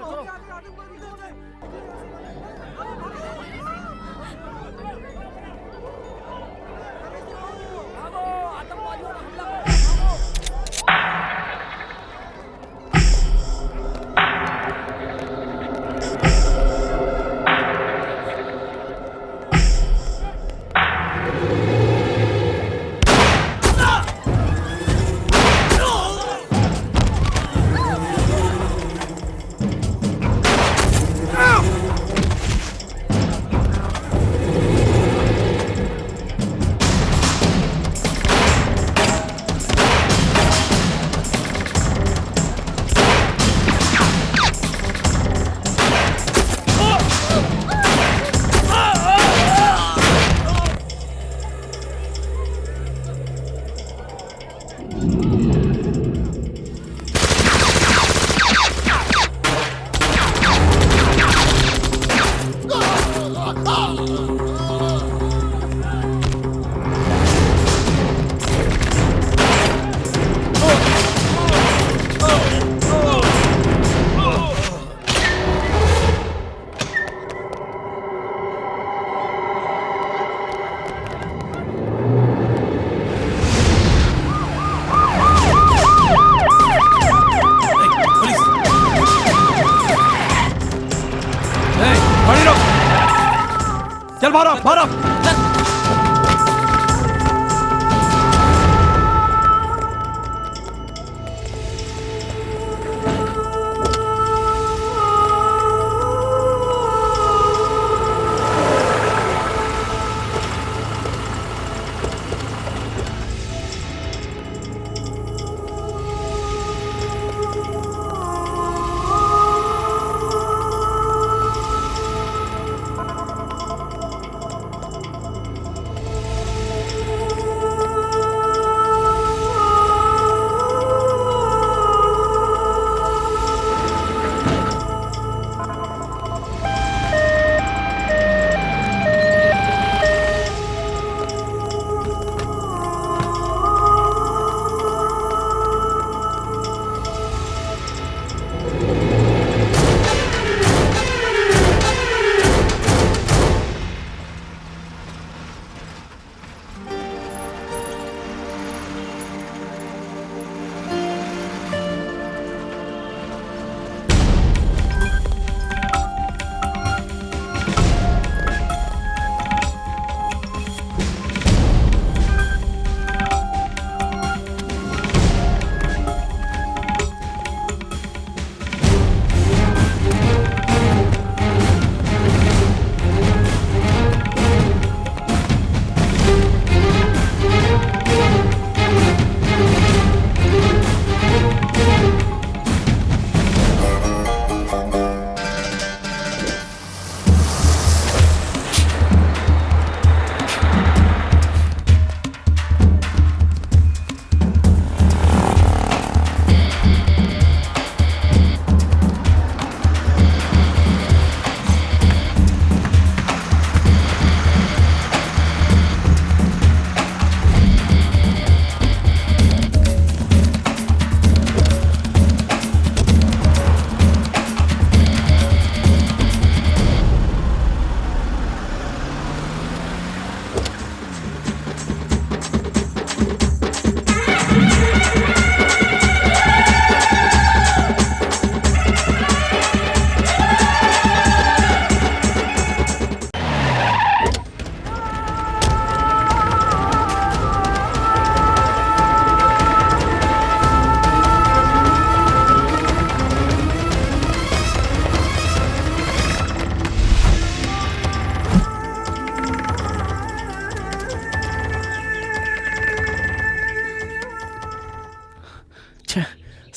चल बाहर आ, बाहर आ।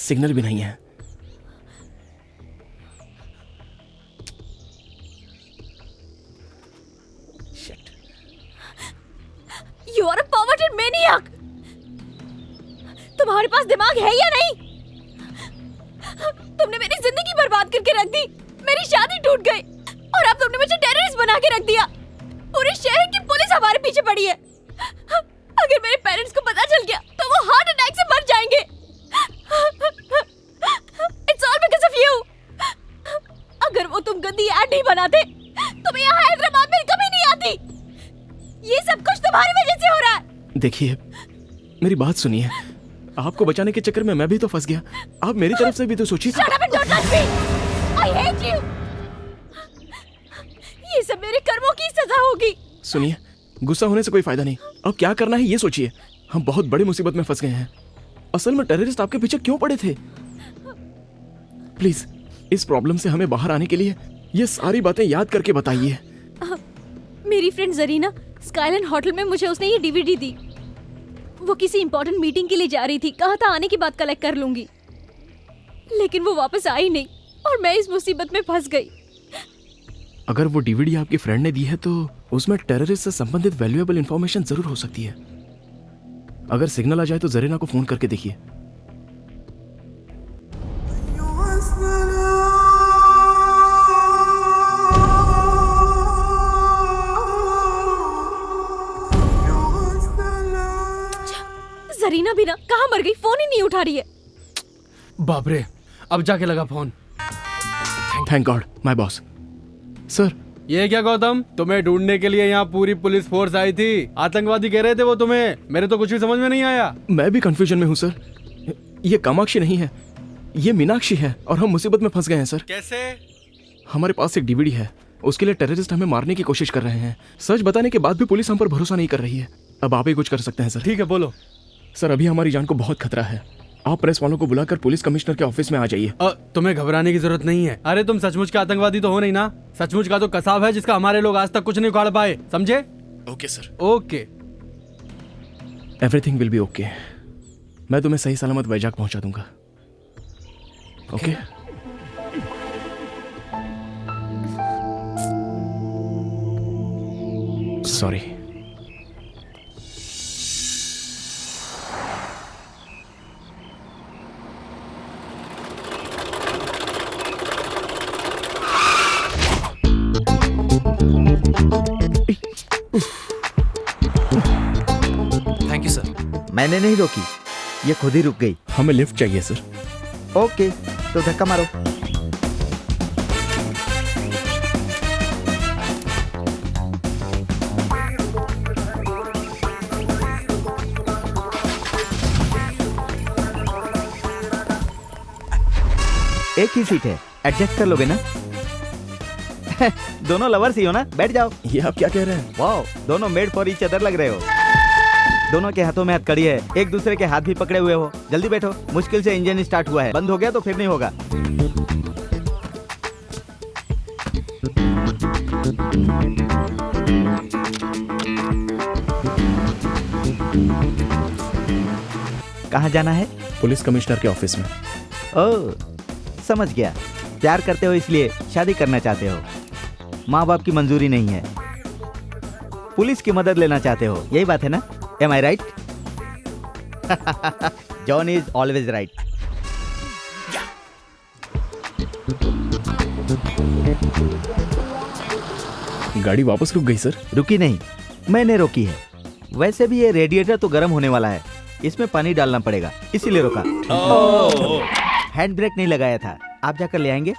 सिग्नल भी नहीं है। You are a perverted maniac! तुम्हारे पास दिमाग है या नहीं? तुमने मेरी जिंदगी बर्बाद करके रख दी, मेरी शादी टूट गई और अब तुमने मुझे टेररिस्ट बना के रख दिया। पूरे शहर की पुलिस हमारे पीछे पड़ी है। अगर मेरे पेरेंट्स को पता चल गया तो वो हार्ट अटैक से मर जाएंगे। It's all because of you. अगर वो तुम गंदी ऐड नहीं बनाते तो मैं यहाँ हैदराबाद में कभी नहीं आती। ये सब कुछ तुम्हारी वजह से हो रहा है। देखिए, मेरी बात सुनिए। आपको बचाने के चक्कर में मैं भी तो फंस गया। आप मेरी तरफ से भी तो सोचिए। Shut up and don't touch me. I hate you. ये सब मेरे कर्मों की सजा होगी। सुनिए, गुस्सा होने से कोई फायदा नहीं। अब क्या करना है ये सोचिए। हम बहुत बड़ी मुसीबत में फंस गए हैं। असल में टेररिस्ट आपके पीछे क्यों पड़े थे? प्लीज इस प्रॉब्लम से हमें बाहर आने के लिए ये सारी बातें याद करके बताइए। मेरी फ्रेंड जरीना स्काईलैंड होटल में मुझे उसने ये डीवीडी दी। वो किसी इंपॉर्टेंट मीटिंग के लिए जा रही थी, कहा था आने के बाद कलेक्ट कर लूंगी, लेकिन वो वापस आई नहीं और मैं इस मुसीबत में फंस गई। अगर वो डीवीडी आपकी फ्रेंड ने दी है तो उसमें टेररिस्ट से संबंधित वैल्यूएबल इंफॉर्मेशन जरूर हो सकती है। अगर सिग्नल आ जाए तो जरीना को फोन करके देखिए। जरीना भी ना कहाँ मर गई, फोन ही नहीं उठा रही है। बाप रे, अब जाके लगा phone. Thank God my boss. Sir, ये क्या गौतम, तुम्हें ढूंढने के लिए यहाँ पूरी पुलिस फोर्स आई थी। आतंकवादी कह रहे थे वो तुम्हें। मेरे तो कुछ भी समझ में नहीं आया। मैं भी कंफ्यूजन में हूँ सर। ये कामाक्षी नहीं है, ये मीनाक्षी है और हम मुसीबत में फंस गए हैं सर। कैसे? हमारे पास एक डीवीडी है, उसके लिए टेररिस्ट हमें मारने की कोशिश कर रहे हैं। सच बताने के बाद भी पुलिस हम पर भरोसा नहीं कर रही है। अब आप ही कुछ कर सकते हैं सर। ठीक है, बोलो। सर अभी हमारी जान को बहुत खतरा है। आप प्रेस वालों को बुलाकर पुलिस कमिश्नर के ऑफिस में आ जाइए। तुम्हें घबराने की जरूरत नहीं है। अरे तुम सचमुच के आतंकवादी तो हो नहीं ना। सचमुच का तो कसाब है जिसका हमारे लोग आज तक कुछ नहीं उखाड़ पाए, समझे? Okay sir. Okay, everything will be okay. मैं तुम्हें सही सलामत वैजाग पहुंचा दूंगा। Okay sorry. Thank you sir. मैंने नहीं रोकी, ये खुद ही रुक गई। हमें लिफ्ट चाहिए सर। ओके, तो धक्का मारो। एक ही सीट है, एडजस्ट कर लोगे ना? दोनों लवर्स ही हो ना? बैठ जाओ। ये आप क्या कह रहे हैं? वाओ, दोनों मेड फॉर ईच अदर लग रहे हो। दोनों के हाथों में हथकड़ी है, एक दूसरे के हाथ भी पकड़े हुए हो। जल्दी बैठो, मुश्किल से इंजन स्टार्ट हुआ है, बंद हो गया तो फिर नहीं होगा। कहाँ जाना है? पुलिस कमिश्नर के ऑफिस में। ओह, समझ गया। प्यार करते हो इसलिए शादी करना चाहते हो। माँ बाप की मंजूरी नहीं है, पुलिस की मदद लेना चाहते हो, यही बात है ना? Am I right? John is always right. गाड़ी वापस रुक गई सर। रुकी नहीं, मैंने रोकी है। वैसे भी ये रेडिएटर तो गर्म होने वाला है, इसमें पानी डालना पड़ेगा, इसीलिए रोका। हैंड ब्रेक नहीं लगाया था। आप जाकर ले आएंगे?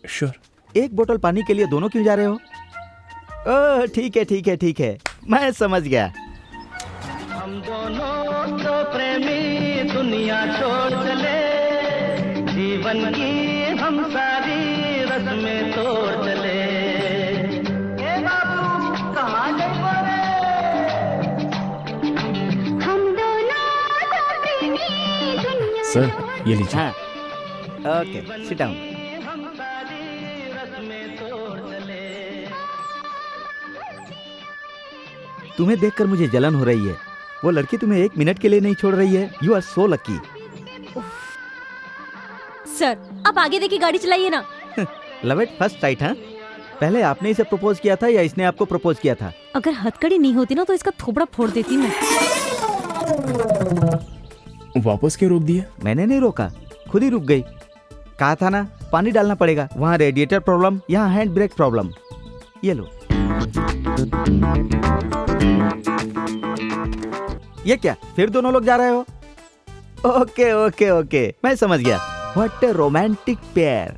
श्योर। एक बोतल पानी के लिए दोनों क्यों जा रहे हो? ओह, ठीक है ठीक है ठीक है, मैं समझ गया। हम दोनों तो प्रेमी दुनिया छोड़ चले, जीवन की हम सारी रस्में तोड़ चले। ए बाबू कहाँ गए बोले? हम दोनों तो प्रेमी दुनिया। सर ये लीजिए। हाँ, ओके, सिट डाउन। तुम्हें देखकर मुझे जलन हो रही है। वो लड़की तुम्हें एक मिनट के लिए नहीं छोड़ रही है। You are so lucky. Sir आप आगे देखिए, गाड़ी चलाइए ना। लव एट फर्स्ट साइट, हाँ? पहले आपने इसे प्रपोज किया था या इसने आपको प्रपोज किया था? अगर हथकड़ी नहीं होती ना तो इसका थोबड़ा फोड़ देती मैं। वापस क्यों रोक दिया? मैंने नहीं रोका, खुद ही रुक गई। कहा था ना पानी डालना पड़ेगा। वहाँ रेडिएटर प्रॉब्लम, यहाँ हैंड ब्रेक प्रॉब्लम। ये लो। ये क्या, फिर दोनों लोग जा रहे हो? ओके ओके ओके, मैं समझ गया। What a romantic pair.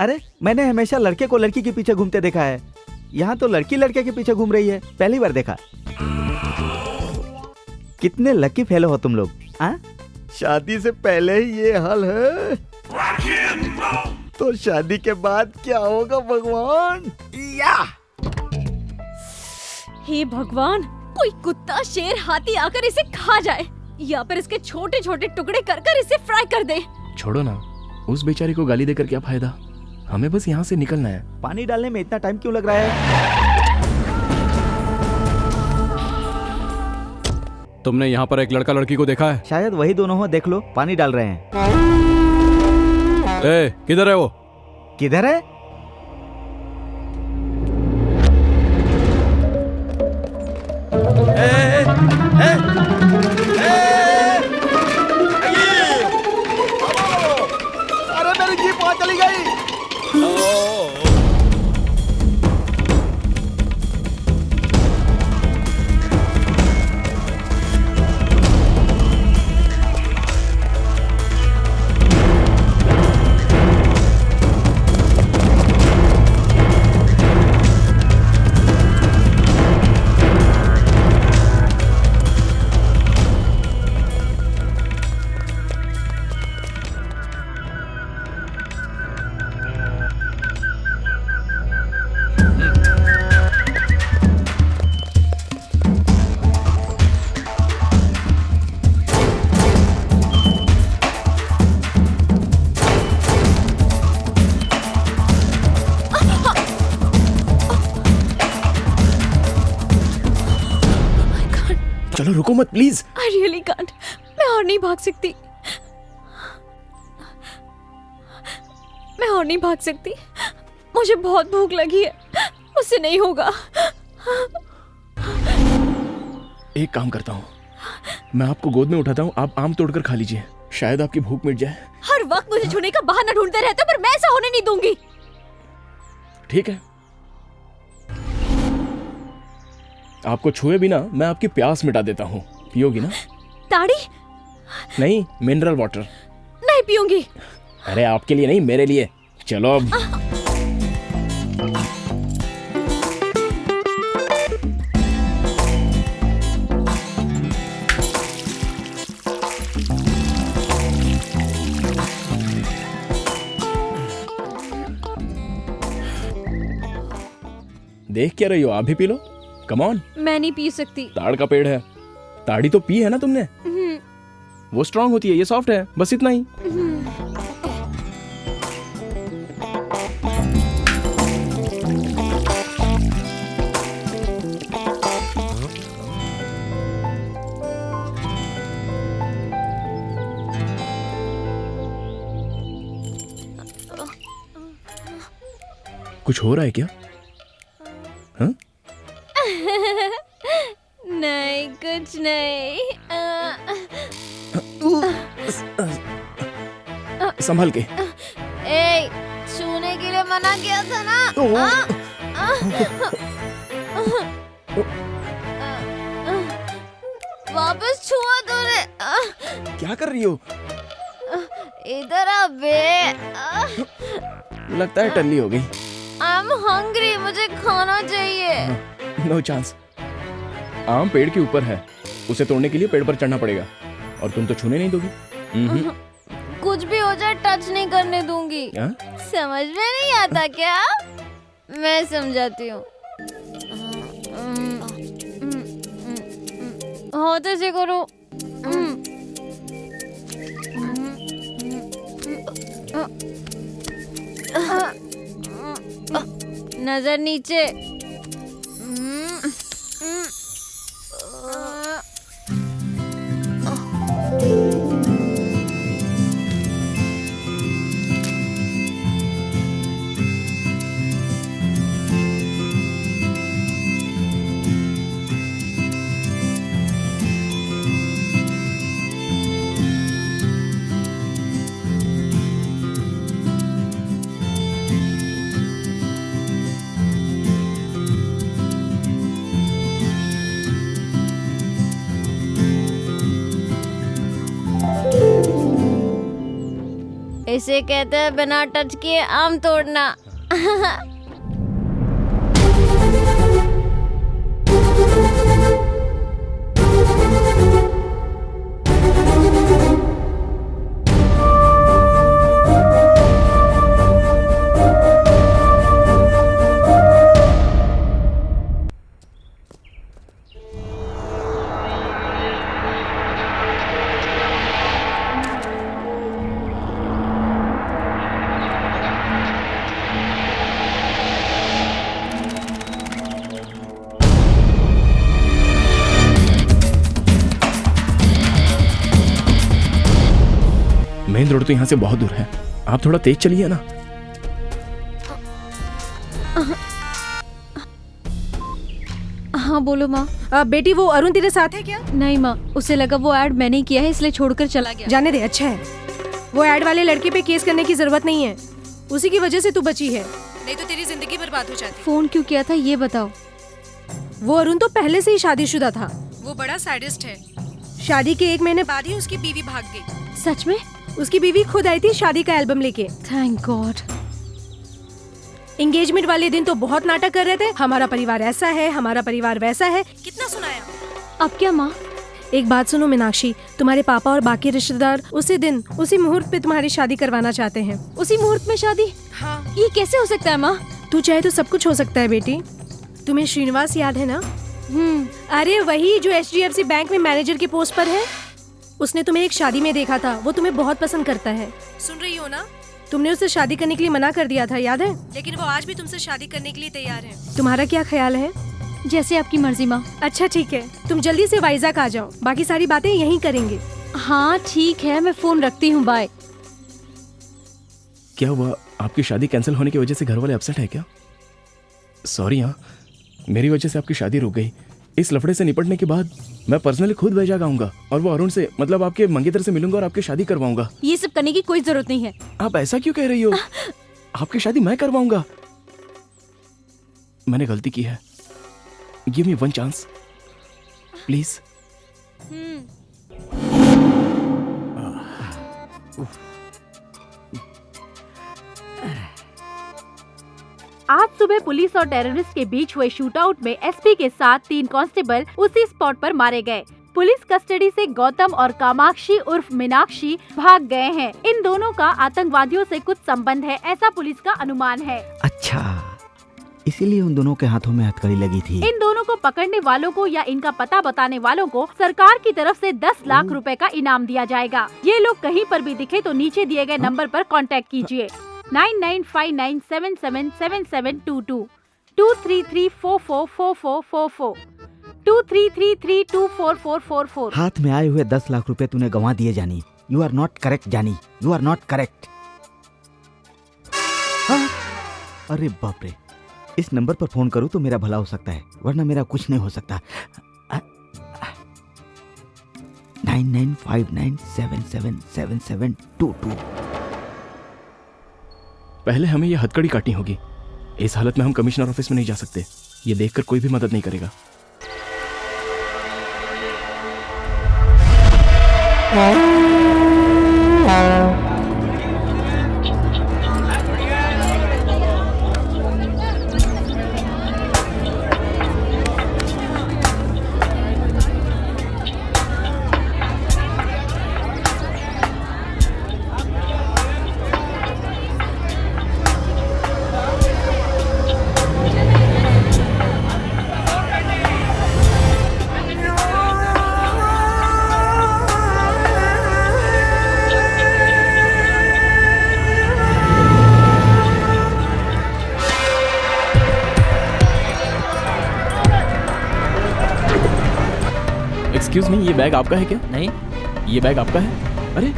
अरे मैंने हमेशा लड़के को लड़की के पीछे घूमते देखा है, यहाँ तो लड़की लड़के के पीछे घूम रही है। पहली बार देखा। कितने लकी फेलो हो तुम लोग। हाँ, शादी से पहले ही ये हाल है तो शादी के बाद क्या होगा भगवान? या हे भगवान, कोई कुत्ता शेर हाथी आकर इसे खा जाए या फिर इसके छोटे छोटे टुकड़े कर कर इसे फ्राई कर दे। छोड़ो ना, उस बेचारी को गाली देकर क्या फायदा? हमें बस यहाँ से निकलना है। पानी डालने में इतना टाइम क्यों लग रहा है? तुमने यहाँ पर एक लड़का लड़की को देखा है? शायद वही दोनों हो, देख लो, पानी डाल रहे हैं। ए, किधर है वो? किधर है? अरे मेरी जीप वहां चली गई। चलो रुको मत प्लीज। I really can't. मैं और नहीं भाग सकती। मैं और नहीं भाग सकती। मुझे बहुत भूख लगी है। मुझसे नहीं होगा। एक काम करता हूँ, मैं आपको गोद में उठाता हूँ, आप आम तोड़कर खा लीजिए, शायद आपकी भूख मिट जाए। हर वक्त मुझे छूने का बहाना ढूंढते रहते हो, पर मैं ऐसा होने नहीं दूंगी। ठीक है, आपको छुए बिना मैं आपकी प्यास मिटा देता हूँ, पियोगी ना? ताड़ी? नहीं, मिनरल वाटर। नहीं पीऊंगी। अरे आपके लिए नहीं, मेरे लिए। चलो अब। देख क्या रही हो, आप भी पी लो। Come on. मैं नहीं पी सकती। ताड़ का पेड़ है, ताड़ी तो पी है ना तुमने? वो स्ट्रांग होती है, ये सॉफ्ट है, बस इतना ही। कुछ हो रहा है क्या? हाँ? नहीं, कुछ नहीं। संभल के। ए, छूने के लिए मना किया था ना? वापस छुआ तूने। क्या कर रही हो? इधर आ बे। लगता है टल्ली हो गई। आई एम हंग्री, मुझे खाना चाहिए। No chance. आम पेड़ के ऊपर है, उसे तोड़ने के लिए पेड़ पर चढ़ना पड़ेगा, और तुम तो छूने नहीं दोगी। कुछ भी हो जाए टच नहीं करने दूंगी। समझ में नहीं आता क्या? मैं समझाती हूँ। होते से करो। नजर नीचे। इसे कहते हैं बिना टच किए आम तोड़ना। मेन रोड तो यहाँ से बहुत दूर है, आप थोड़ा तेज चलिए ना। हाँ बोलो माँ। बेटी वो अरुण तेरे साथ है क्या? नहीं माँ, उसे लगा वो ऐड मैंने किया है इसलिए छोड़कर चला गया। जाने दे, अच्छा है। वो ऐड वाले लड़के पे केस करने की जरूरत नहीं है, उसी की वजह से तू बची है, नहीं तो तेरी जिंदगी बर्बाद हो जाती। फोन क्यों किया था ये बताओ। वो अरुण तो पहले से ही शादीशुदा था, वो बड़ा सैडिस्ट है। शादी के 1 महीने बाद ही उसकी बीवी भाग गई। सच में? उसकी बीवी खुद आई थी शादी का एल्बम लेके। Thank God. एंगेजमेंट वाले दिन तो बहुत नाटक कर रहे थे, हमारा परिवार ऐसा है, हमारा परिवार वैसा है, कितना सुनाया। अब क्या माँ? एक बात सुनो मीनाक्षी, तुम्हारे पापा और बाकी रिश्तेदार उसी दिन उसी मुहूर्त पे तुम्हारी शादी करवाना चाहते हैं। उसी मुहूर्त में शादी? हाँ। ये कैसे हो सकता है माँ? तू चाहे तो सब कुछ हो सकता है बेटी। तुम्हें श्रीनिवास याद है ना? अरे वही जो HDFC बैंक में मैनेजर की पोस्ट पर है। उसने तुम्हें एक शादी में देखा था, वो तुम्हें बहुत पसंद करता है। सुन रही हो ना? तुमने उससे शादी करने के लिए मना कर दिया था, याद है? लेकिन वो आज भी तुमसे शादी करने के लिए तैयार है। तुम्हारा क्या ख्याल है? जैसे आपकी मर्जी माँ। अच्छा ठीक है, तुम जल्दी से वाइजाग आ जाओ, बाकी सारी बातें यहीं करेंगे। हाँ ठीक है, मैं फोन रखती हूँ, बाय। क्या हुआ, आपकी शादी कैंसिल होने की वजह से घर वाले अपसेट है क्या? सॉरी, हाँ मेरी वजह से आपकी शादी रुक गई। इस लफड़े से निपटने के बाद मैं पर्सनली खुद वैजाग आऊंगा और वो अरुण से, मतलब आपके मंगेतर से मिलूंगा और आपकी शादी करवाऊंगा। ये सब करने की कोई जरूरत नहीं है। आप ऐसा क्यों कह रही हो? आपकी शादी मैं करवाऊंगा। मैंने गलती की है, give me one chance please. आज सुबह पुलिस और टेररिस्ट के बीच हुए शूटआउट में एसपी के साथ 3 कांस्टेबल उसी स्पॉट पर मारे गए। पुलिस कस्टडी से गौतम और कामाक्षी उर्फ मीनाक्षी भाग गए हैं। इन दोनों का आतंकवादियों से कुछ संबंध है, ऐसा पुलिस का अनुमान है। अच्छा, इसीलिए उन दोनों के हाथों में हथकड़ी लगी थी। इन दोनों को पकड़ने वालों को या इनका पता बताने वालों को सरकार की तरफ से 10 लाख रुपए का इनाम दिया जाएगा। ये लोग कहीं पर भी दिखे तो नीचे दिए गए नंबर पर कांटेक्ट कीजिए 9959777722 233444444 233324444। हाथ में आए हुए 10 लाख रुपए तूने गंवा दिए जानी। यू आर नॉट करेक्ट जानी, यू आर नॉट करेक्ट। अरे बाप रे, इस नंबर पर फोन करूं तो मेरा भला हो सकता है, वरना मेरा कुछ नहीं हो सकता। 9959777722। पहले हमें यह हथकड़ी काटनी होगी। इस हालत में हम कमिश्नर ऑफिस में नहीं जा सकते। ये देखकर कोई भी मदद नहीं करेगा। एक्सक्यूज मी, ये बैग आपका है क्या? नहीं। ये बैग आपका है? अरे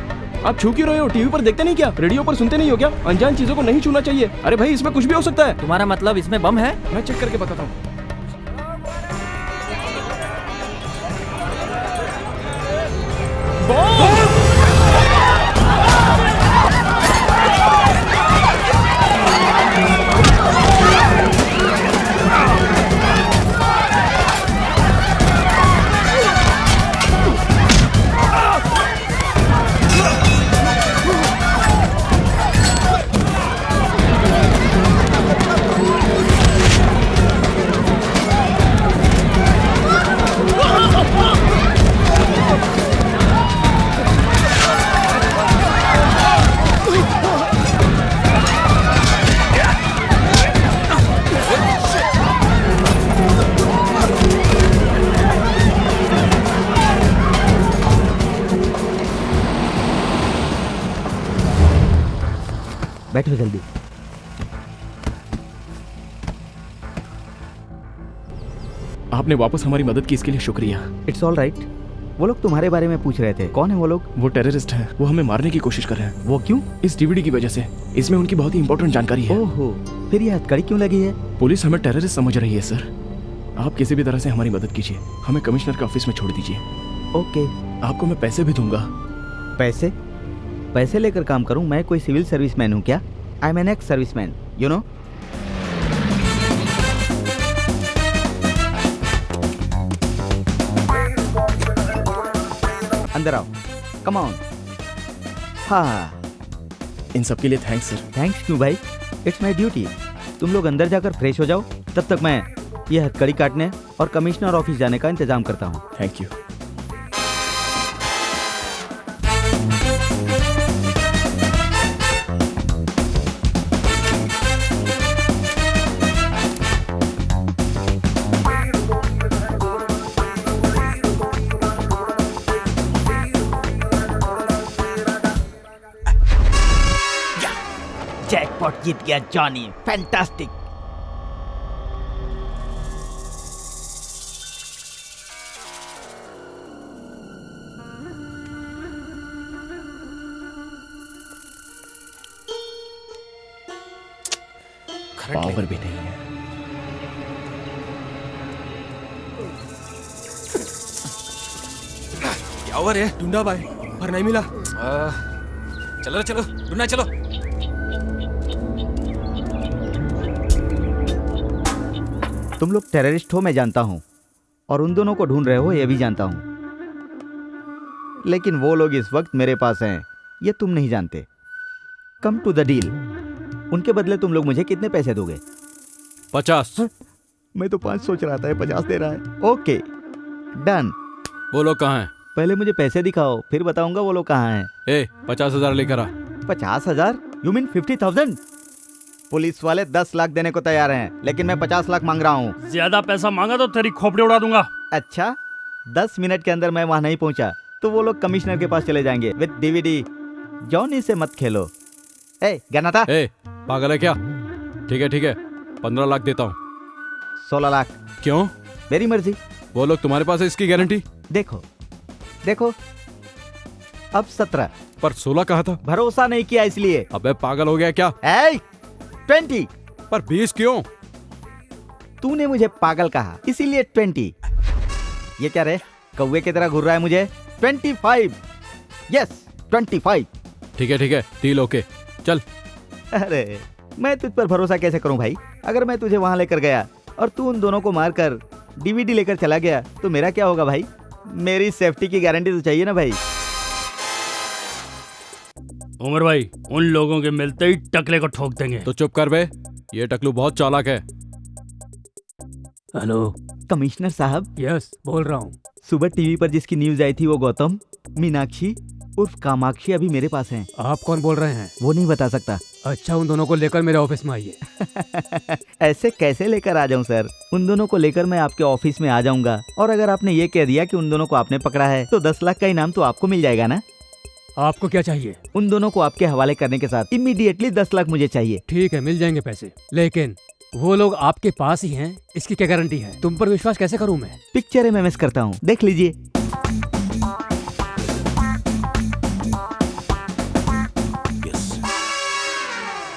आप छू क्यों रहे हो? टीवी पर देखते नहीं क्या? रेडियो पर सुनते नहीं हो क्या? अनजान चीजों को नहीं छूना चाहिए। अरे भाई, इसमें कुछ भी हो सकता है। तुम्हारा मतलब इसमें बम है? मैं चेक करके बताता हूँ। बैठो जल्दी। आपने वापस हमारी मदद की, इसके लिए शुक्रिया। It's all right. वो लोग तुम्हारे बारे में पूछ रहे थे। कौन है वो लोग? वो टेररिस्ट हैं। वो हमें मारने की कोशिश कर रहे हैं। वो क्यों? इस डीवीडी की वजह से। इसमें उनकी बहुत ही इंपॉर्टेंट जानकारी है। ओहो, फिर ये हथकड़ी क्यों लगी है? पुलिस हमें टेररिस्ट समझ रही है सर। आप किसी भी तरह से हमारी मदद कीजिए, हमें कमिश्नर के ऑफिस में छोड़ दीजिए। ओके। आपको मैं पैसे भी दूंगा। पैसे? पैसे लेकर काम करूं? मैं कोई सिविल सर्विसमैन हूं क्या? I am an ex serviceman, you know. अंदर आओ, कम ऑन। हाँ, इन सब के लिए थैंक्स सर। थैंक्स क्यों भाई? It's my duty. तुम लोग अंदर जाकर फ्रेश हो जाओ, तब तक मैं ये हथकड़ी काटने और कमिश्नर ऑफिस जाने का इंतजाम करता हूँ। Thank you. जैकपॉट जीत गया जॉनी, फैंटास्टिक। पावर भी नहीं है। क्या हुआ रे? ढूंढा भाई पर नहीं मिला। चलो चलो ढूंढना चलो। तुम लोग टेररिस्ट हो मैं जानता हूँ, और उन दोनों को ढूंढ रहे हो ये भी जानता हूँ, लेकिन वो लोग इस वक्त मेरे पास हैं ये तुम नहीं जानते। Come to the deal. उनके बदले तुम लोग मुझे कितने पैसे दोगे? 50। मैं तो 5 सोच रहा था, 50 दे रहा है। Okay done. वो लोग कहाँ हैं? पहले मुझे पैसे दिखाओ, फिर बताऊंगा वो लोग कहाँ हैं। 50,000 लेकर आ। 50,000? You mean 50,000? पुलिस वाले 10 लाख देने को तैयार हैं, लेकिन मैं 50 लाख मांग रहा हूँ। ज्यादा पैसा मांगा तो तेरी खोपड़ी उड़ा दूंगा। अच्छा, 10 मिनट के अंदर मैं वहाँ नहीं पहुँचा तो वो लोग कमिश्नर के पास चले जाएंगे विद डीवीडी। जॉनी से मत खेलो। गन्नाथा। पागल है क्या? ठीक है 15 लाख देता हूँ। 16 लाख। क्यों? मेरी मर्जी। वो लोग तुम्हारे पास है इसकी गारंटी? देखो अब 17। पर 16 कहा था। भरोसा नहीं किया इसलिए। अबे पागल हो गया क्या? 20। पर 20 क्यों? तूने मुझे पागल कहा इसीलिए 20। ये क्या रे, कौवे की तरह घूर रहा है मुझे? 25। यस 25। ठीक है डील ओके, चल। अरे मैं तुझ पर भरोसा कैसे करूं भाई? अगर मैं तुझे वहां लेकर गया और तू उन दोनों को मारकर डीवीडी लेकर चला गया तो मेरा क्या होगा भाई? मेरी सेफ्टी की गारंटी तो चाहिए ना भाई। उमर भाई, उन लोगों के मिलते ही टकले को ठोक देंगे। तो चुप कर बे, ये टकलू बहुत चालाक है। हेलो कमिश्नर साहब। यस बोल रहा हूँ। सुबह टीवी पर जिसकी न्यूज आई थी वो गौतम, मीनाक्षी उर्फ कामाक्षी अभी मेरे पास हैं। आप कौन बोल रहे हैं? वो नहीं बता सकता। अच्छा, उन दोनों को लेकर मेरे ऑफिस में आइए। ऐसे कैसे लेकर आ जाऊं सर? उन दोनों को लेकर मैं आपके ऑफिस में आ जाऊंगा, और अगर आपने ये कह दिया कि उन दोनों को आपने पकड़ा है तो 10 लाख का इनाम तो आपको मिल जाएगा ना? आपको क्या चाहिए? उन दोनों को आपके हवाले करने के साथ इमीडिएटली 10 लाख मुझे चाहिए। ठीक है, मिल जाएंगे पैसे, लेकिन वो लोग आपके पास ही हैं, इसकी क्या गारंटी है? तुम पर विश्वास कैसे करूं मैं? पिक्चर में मिस करता हूँ, देख लीजिए।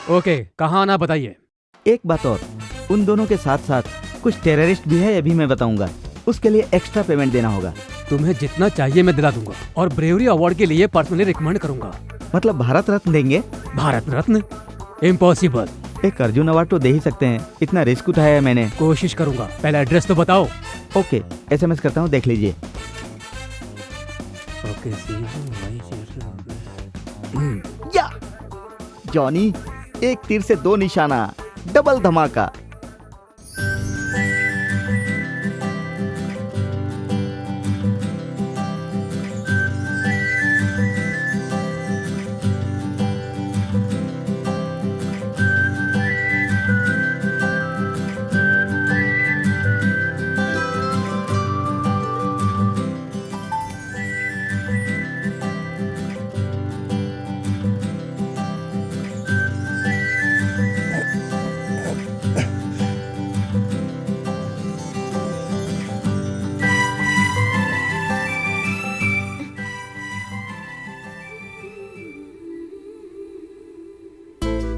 ओके, कहाँ आना बताइए। एक बात और, उन दोनों के साथ साथ कुछ टेररिस्ट भी है, ये भी मैं बताऊंगा। उसके लिए एक्स्ट्रा पेमेंट देना होगा। तुम्हें जितना चाहिए मैं दिला दूंगा, और ब्रेवरी अवार्ड के लिए पर्सनली रिकमेंड करूंगा। मतलब भारत रत्न देंगे? भारत रत्न? इम्पॉसिबल। एक अर्जुन अवार्ड तो दे ही सकते हैं, इतना रिस्क उठाया है मैंने। कोशिश करूंगा, पहले एड्रेस तो बताओ। ओके, SMS करता हूँ, देख लीजिए। या जॉनी, एक तीर से 2 निशाना, डबल धमाका।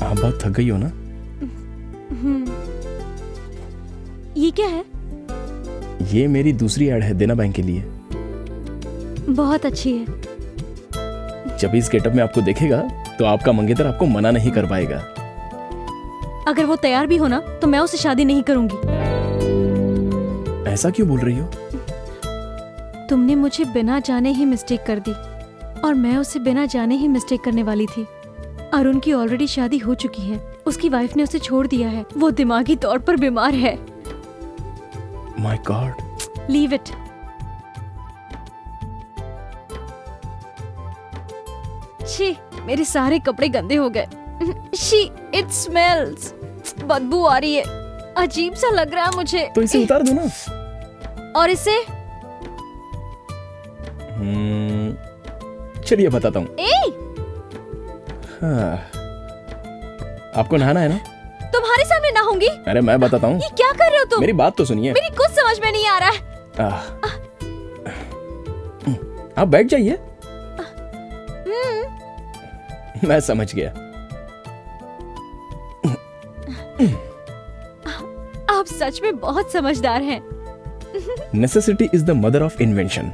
आप बहुत थक गई हो ना? ये क्या है? ये मेरी दूसरी ऐड है देना बैंक के लिए। बहुत अच्छी है। जब इस गेटअप में आपको देखेगा तो आपका मंगेतर आपको मना नहीं कर पाएगा। अगर वो तैयार भी हो ना तो मैं उससे शादी नहीं करूंगी। ऐसा क्यों बोल रही हो? तुमने मुझे बिना जाने ही मिस्टेक कर दी, और मैं उसे बिना जाने ही मिस्टेक करने वाली थी। अरुण की ऑलरेडी शादी हो चुकी है, उसकी वाइफ ने उसे छोड़ दिया है, वो दिमागी तौर पर बीमार है। My God. Leave it. छी, मेरे सारे कपड़े गंदे हो गए। She, it smells. बदबू आ रही है, अजीब सा लग रहा है मुझे। तो इसे उतार दो ना। और इसे? चलिए बताता हूँ। हाँ। आपको नहाना है ना? तुम्हारे सामने नहाऊंगी? अरे मैं बताता हूँ। ये क्या कर रहे हो तुम? मेरी बात तो सुनिए। मेरी कुछ समझ में नहीं आ रहा है। आप बैठ जाइए। मैं समझ गया। आप सच में बहुत समझदार हैं। Necessity is the mother of invention.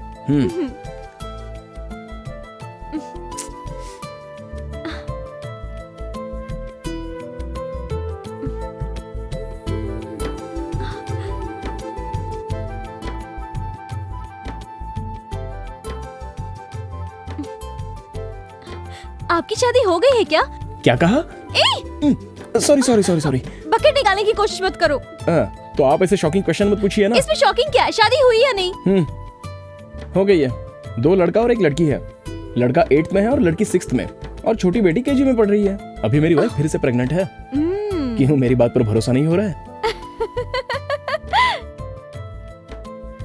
आपकी शादी हो गई है क्या? क्या कहा? Sorry sorry sorry sorry. Bucket निकालने की कोशिश मत करो। तो आप ऐसे शॉकिंग क्वेश्चन मत पूछिए ना। इसमें शॉकिंग क्या है? शादी हुई या नहीं? हो गई है। 2 लड़का और 1 लड़की है। लड़का 8th में है और लड़की 6th में, और छोटी बेटी KG में पढ़ रही है। अभी मेरी वाइफ फिर से प्रेग्नेंट है। क्यों, मेरी बात पर भरोसा नहीं हो रहा है?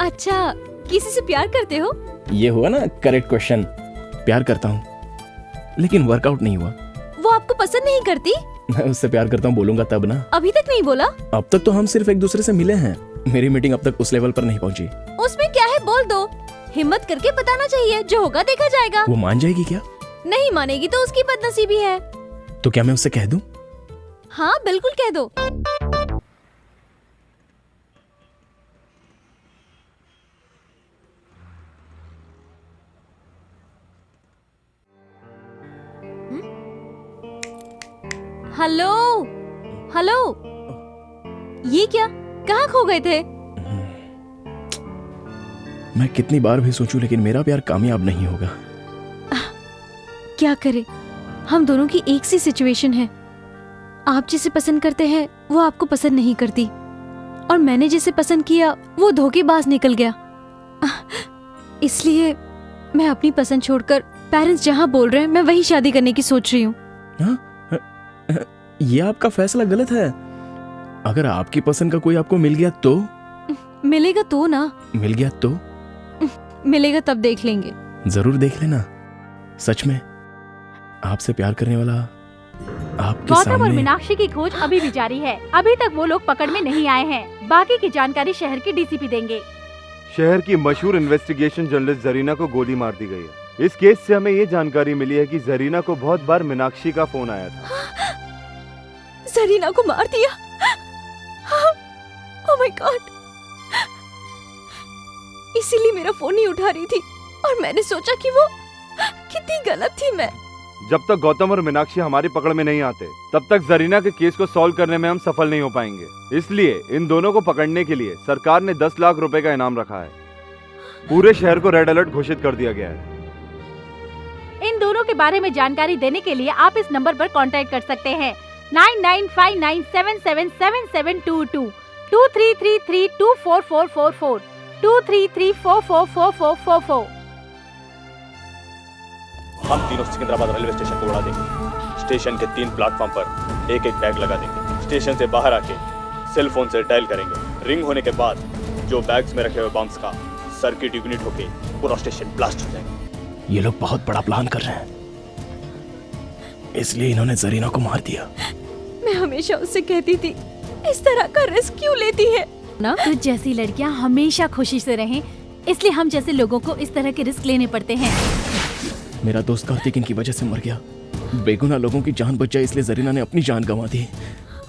अच्छा, किसी से प्यार करते हो? ये हुआ ना करेक्ट क्वेश्चन। प्यार करता हूँ, लेकिन वर्कआउट नहीं हुआ। वो आपको पसंद नहीं करती? मैं उससे प्यार करता हूँ बोलूंगा तब ना। अभी तक नहीं बोला? अब तक तो हम सिर्फ एक दूसरे से मिले हैं। मेरी मीटिंग अब तक उस लेवल पर नहीं पहुंची। उसमें क्या है, बोल दो। हिम्मत करके बताना चाहिए, जो होगा देखा जाएगा। वो मान जाएगी क्या? नहीं मानेगी तो उसकी बदनसीबी है। तो क्या मैं उससे कह दूं? हाँ बिल्कुल कह दो। हेलो हेलो, ये क्या, कहाँ खो गए थे? मैं कितनी बार भी सोचूं, लेकिन मेरा प्यार कामयाब नहीं होगा। क्या करे, हम दोनों की एक सी सिचुएशन है। आप जिसे पसंद करते हैं वो आपको पसंद नहीं करती, और मैंने जिसे पसंद किया वो धोखेबाज निकल गया। इसलिए मैं अपनी पसंद छोड़कर पेरेंट्स जहाँ बोल रहे हैं मैं वही शादी करने की सोच रही हूँ। ये आपका फैसला गलत है। अगर आपकी पसंद का कोई आपको मिल गया तो? मिलेगा तो ना। मिल गया तो? मिलेगा तब देख लेंगे। जरूर देख लेना। सच में आपसे प्यार करने वाला आपके गौतम सामने। और मीनाक्षी की खोज अभी भी जारी है। अभी तक वो लोग पकड़ में नहीं आए हैं। बाकी की जानकारी शहर के DCP देंगे। शहर की मशहूर इन्वेस्टिगेशन जर्नलिस्ट जरीना को गोली मार दी गई है। इस केस से हमें ये जानकारी मिली है कि जरीना को बहुत बार मीनाक्षी का फोन आया था। जरीना को मार दिया? Oh my God. इसीलिए मेरा फोन नहीं उठा रही थी, और मैंने सोचा कि वो कितनी गलत थी मैं। जब तक गौतम और मीनाक्षी हमारी पकड़ में नहीं आते, तब तक जरीना के केस को सॉल्व करने में हम सफल नहीं हो पाएंगे। इसलिए इन दोनों को पकड़ने के लिए सरकार ने 10 लाख रुपए का इनाम रखा है। पूरे शहर को रेड अलर्ट घोषित कर दिया गया है। इन दोनों के बारे में जानकारी देने के लिए आप इस नंबर पर कांटेक्ट कर सकते हैं 9959777722 2333244444 2334444444। हम तीनों सिकंदराबाद रेलवे स्टेशन को उड़ा देंगे। स्टेशन के 3 प्लेटफॉर्म पर एक एक बैग लगा देंगे। स्टेशन से बाहर आके सेल फोन से डायल करेंगे। रिंग होने के बाद जो बैग्स में रखे हुए बम्स का सर्किट इग्निट होके पूरा स्टेशन ब्लास्ट हो जाएगा। ये लोग बहुत बड़ा प्लान कर रहे हैं, इसलिए इन्होंने जरीना को मार दिया। मैं हमेशा उससे कहती थी, इस तरह का रिस्क क्यों लेती है ना? तो जैसी लड़कियां हमेशा खुशी से रहें, इसलिए हम जैसे लोगों को इस तरह के रिस्क लेने पड़ते हैं। मेरा दोस्त कार्तिक इनकी वजह से मर गया। बेगुनाह लोगों की जान बच जाए, इसलिए जरीना ने अपनी जान गंवा दी।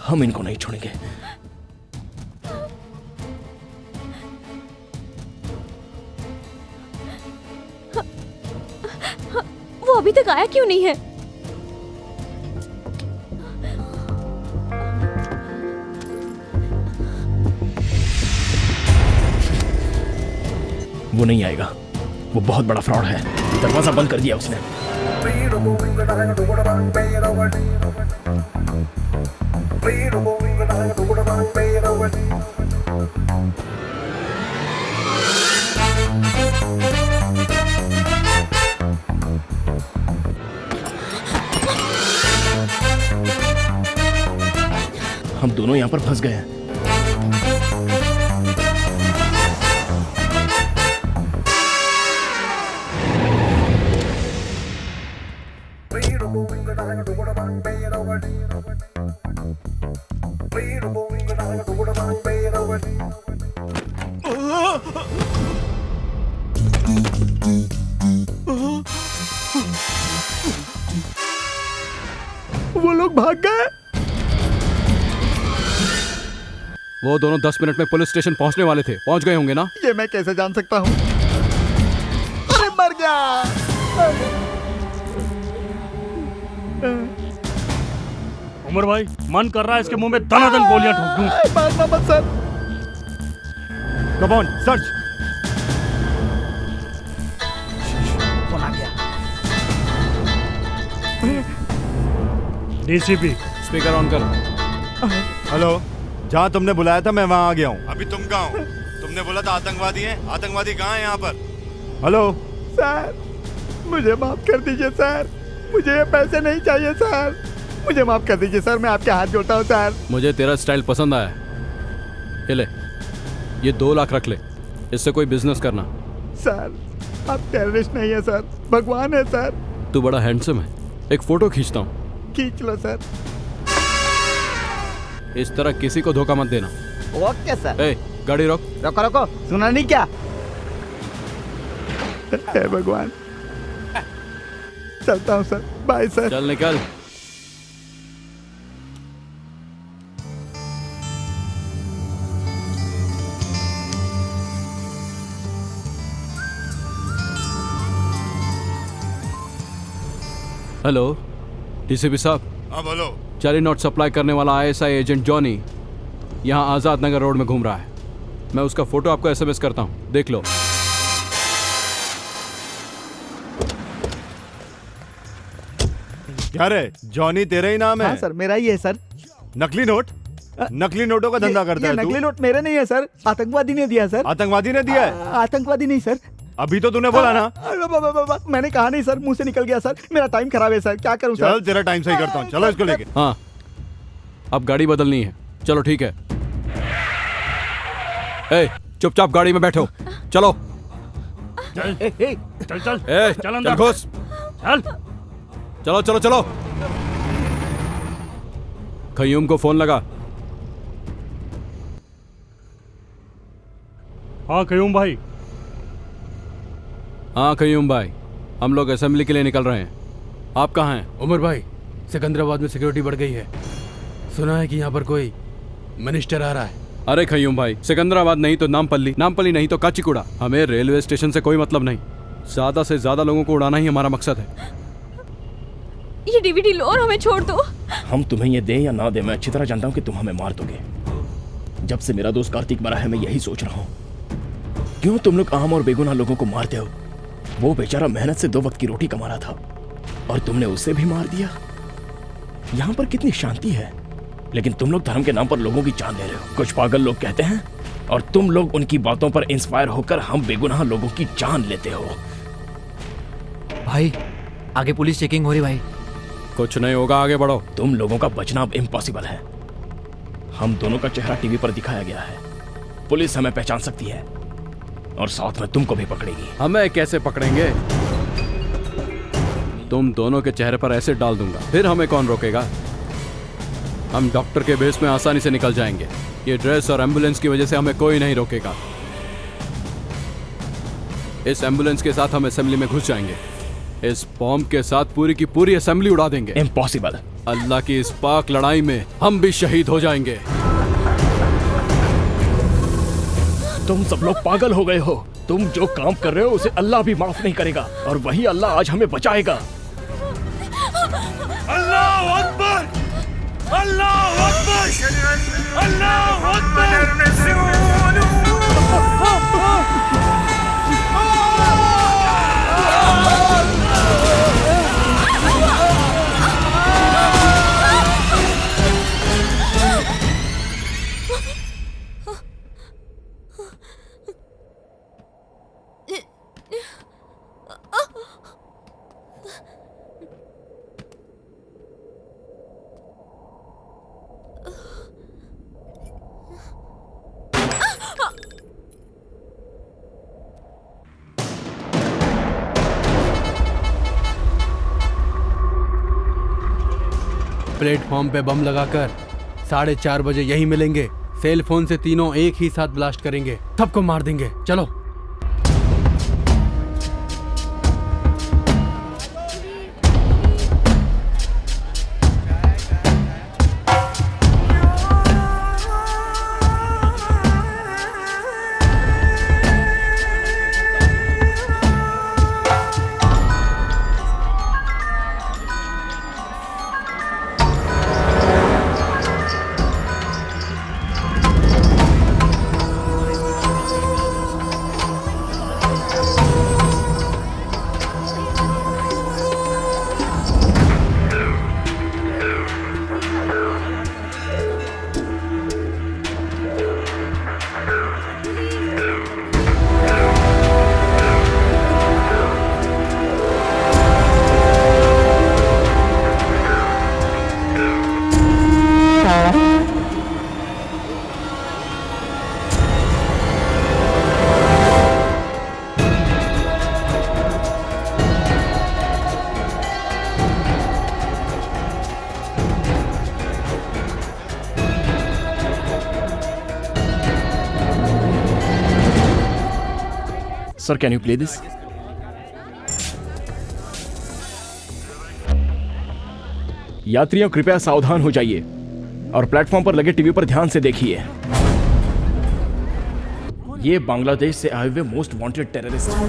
हम इनको नहीं छोड़ेंगे। वो अभी तक आया क्यों नहीं है? वो नहीं आएगा, वो बहुत बड़ा फ्रॉड है। दरवाजा बंद कर दिया उसने। हम दोनों यहाँ पर फंस गए हैं। वो लोग भाग गए। वो दोनों 10 मिनट में पुलिस स्टेशन पहुंचने वाले थे। पहुंच गए होंगे ना? ये मैं कैसे जान सकता हूँ? अरे मर गया। उमर भाई, मन कर रहा है इसके मुंह में दनादन गोलियां ठोक दूं। मारना मत sir. Come on, search. Phone आ गया। डीसीपी, स्पीकर ऑन कर। हेलो, जहाँ तुमने बुलाया था मैं वहाँ आ गया हूँ। अभी तुम कहाँ हो? तुमने बोला था आतंकवादी हैं। आतंकवादी कहाँ हैं यहाँ पर? हेलो सर, मुझे माफ कर दीजिए सर। मुझे ये पैसे नहीं चाहिए सर। मुझे माफ कर दीजिए सर, मैं आपके हाथ जोड़ता हूँ सर। मुझे तेरा स्टाइल पसंद आया। ये ले, ये 2 लाख रख ले, इससे कोई बिजनेस करना। सर, आप टेररिस्ट नहीं है सर, भगवान है सर। तू बड़ा हैंडसम है, एक फोटो खींचता हूँ। खींच लो सर। इस तरह किसी को धोखा मत देना। Okay sir. ए, गाड़ी रोक। रोको रोको, सुना नहीं क्या? हे भगवान। चलता हूँ सर, बाय सर। चल निकल। हेलो डीसीपी साहब। हाँ बोलो। जाली नोट सप्लाई करने वाला आईएसआई एजेंट जॉनी यहाँ आजाद नगर रोड में घूम रहा है। मैं उसका फोटो आपको एसएमएस करता हूँ, देख लो। क्या रे, जॉनी तेरा ही नाम है? हाँ सर, मेरा ही है सर। नकली नोट? नकली नोटों का धंधा करता है तू? नकली नोट मेरे नहीं है सर, आतंकवादी ने दिया सर। आतंकवादी ने दिया है? आतंकवादी नहीं सर। अभी तो तूने बोला ना। मैंने कहा नहीं सर, मुंह से निकल गया सर। मेरा टाइम खराब है सर, क्या करूं सर? चल तेरा टाइम सही करता हूँ, चलो इसको लेके। हाँ, अब गाड़ी बदलनी है। चलो ठीक है। ए, चुपचाप गाड़ी में बैठो, चलो। चल चल चल ए, चल अंदर। चल घुस। चल चलो चलो चलो। खयूम को फोन लगा। हाँ कयूम भाई। हाँ खयूम भाई, हम लोग असेंबली के लिए निकल रहे हैं। आप कहाँ हैं? उमर भाई, सिकंदराबाद में सिक्योरिटी बढ़ गई है। सुना है कि यहाँ पर कोई मिनिस्टर आ रहा है। अरे खयूम भाई, सिकंदराबाद नहीं तो नामपल्ली, नामपल्ली नहीं तो काचीगुड़ा। हमें रेलवे स्टेशन से कोई मतलब नहीं। ज्यादा से ज्यादा लोगों को उड़ाना ही हमारा मकसद है। ये डीवीडी लो और हमें छोड़ दो। हम तुम्हें ये दे या ना दे, मैं अच्छी तरह जानता हूँ कि तुम हमें मार दोगे। जब से मेरा दोस्त कार्तिक मरा है, मैं यही सोच रहा हूँ, क्यों तुम लोग आम और बेगुनाह लोगों को मारते हो? वो बेचारा मेहनत से 2 वक्त की रोटी कमा रहा था और तुमने उसे भी मार दिया। यहाँ पर कितनी शांति है, लेकिन तुम लोग धर्म के नाम पर लोगों की जान ले रहे हो। कुछ पागल लोग कहते हैं और तुम लोग उनकी बातों पर इंस्पायर होकर हम बेगुनाह लोगों की जान लेते हो। भाई, आगे पुलिस चेकिंग हो रही भाई। कुछ नहीं होगा, आगे बढ़ो। तुम लोगों का बचना अब इम्पॉसिबल है। हम दोनों का चेहरा टीवी पर दिखाया गया है, पुलिस हमें पहचान सकती है और साथ में तुमको भी पकड़ेगी। हमें कैसे पकड़ेंगे? तुम दोनों के चेहरे पर एसिड डाल दूंगा, फिर हमें कौन रोकेगा? हम डॉक्टर के बेस में आसानी से निकल जाएंगे। ये ड्रेस और एम्बुलेंस की वजह से हमें कोई नहीं रोकेगा। इस एम्बुलेंस के साथ हम असेंबली में घुस जाएंगे। इस बॉम्ब के साथ पूरी की पूरी असेंबली उड़ा देंगे। इम्पॉसिबल। अल्लाह की इस पाक लड़ाई में हम भी शहीद हो जाएंगे। तुम सब लोग पागल हो गए हो। तुम जो काम कर रहे हो उसे अल्लाह भी माफ नहीं करेगा और वही अल्लाह आज हमें बचाएगा। अल्लाह अकबर, अल्लाह अकबर, अल्लाह अकबर। प्लेटफॉर्म पे बम लगाकर 4:30 बजे यही मिलेंगे। सेल फोन से तीनों एक ही साथ ब्लास्ट करेंगे, सबको मार देंगे। चलो। Sir can you play this? यात्रियों कृपया सावधान हो जाइए और प्लेटफॉर्म पर लगे टीवी पर ध्यान से देखिए। ये बांग्लादेश से आए हुए मोस्ट वांटेड टेररिस्ट हैं।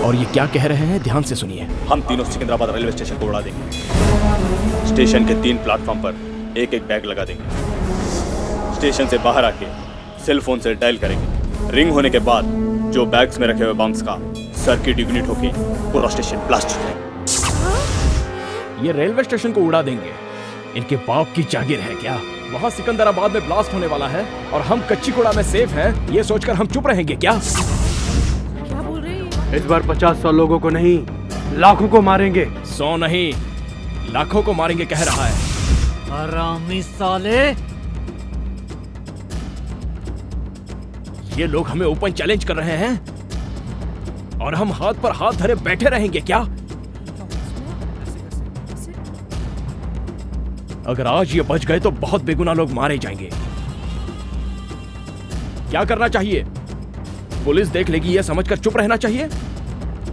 और ये क्या कह रहे हैं, ध्यान से सुनिए। हम तीनों सिकंदराबाद रेलवे स्टेशन को उड़ा देंगे। स्टेशन के 3 प्लेटफॉर्म पर एक एक बैग लगा देंगे। स्टेशन से बाहर आके सेल फोन से डायल करेंगे। रिंग होने के बाद जो बैग्स में रखे हुए बम्स का सर्किट इग्निट होके पूरा स्टेशन ब्लास्ट हो जाएगा। ये रेलवे स्टेशन को उड़ा देंगे, इनके बाप की जागीर है क्या? वहाँ सिकंदराबाद में ब्लास्ट होने वाला है और हम कच्चीगुड़ा में सेफ हैं, ये सोचकर हम चुप रहेंगे क्या? क्या बोल रहे हैं? इस बार 50-100 लोगों को नहीं, लाखों को मारेंगे। 100 नहीं, लाखों को मारेंगे कह रहा है। हरामी साले! ये लोग हमें ओपन चैलेंज कर रहे हैं और हम हाथ पर हाथ धरे बैठे रहेंगे क्या? अगर आज ये बच गए तो बहुत बेगुनाह लोग मारे जाएंगे। क्या करना चाहिए? पुलिस देख लेगी ये समझकर चुप रहना चाहिए?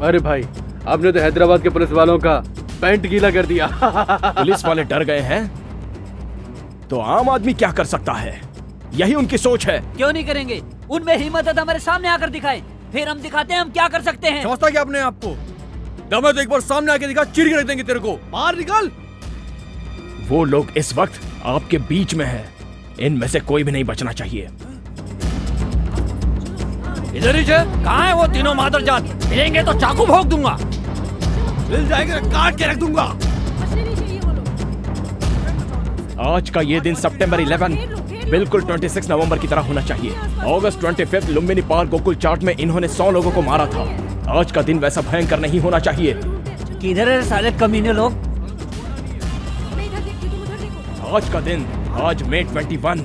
अरे भाई, आपने तो हैदराबाद के पुलिस वालों का पैंट गीला कर दिया। पुलिस वाले डर गए हैं तो आम आदमी क्या कर सकता है? यही उनकी सोच है। क्यों नहीं करेंगे? उनमें हिम्मत है तो हमारे सामने आकर दिखाएं, फिर हम दिखाते हैं हम क्या कर सकते हैं। समझता क्या अपने आप को? दम है तो एक बार सामने आके दिखा, चीर के रख देंगे तेरे को। बाहर निकल। वो लोग इस वक्त आपके बीच में है, इनमें से कोई भी नहीं बचना चाहिए। इधर ही कहाँ है वो तीनों मादरजात? मिलेंगे तो चाकू भोंक दूंगा। मिल जाएंगे काट के रख दूंगा। आज का ये दिन सितंबर 11 बिल्कुल 26 नवंबर की तरह होना चाहिए। अगस्त 25 लुम्बिनी पार्क गोकुल चाट में इन्होंने 100 लोगों को मारा था। आज का दिन वैसा भयंकर नहीं होना चाहिए। किधर है साले कमीने लोग? आज का दिन, आज मई 21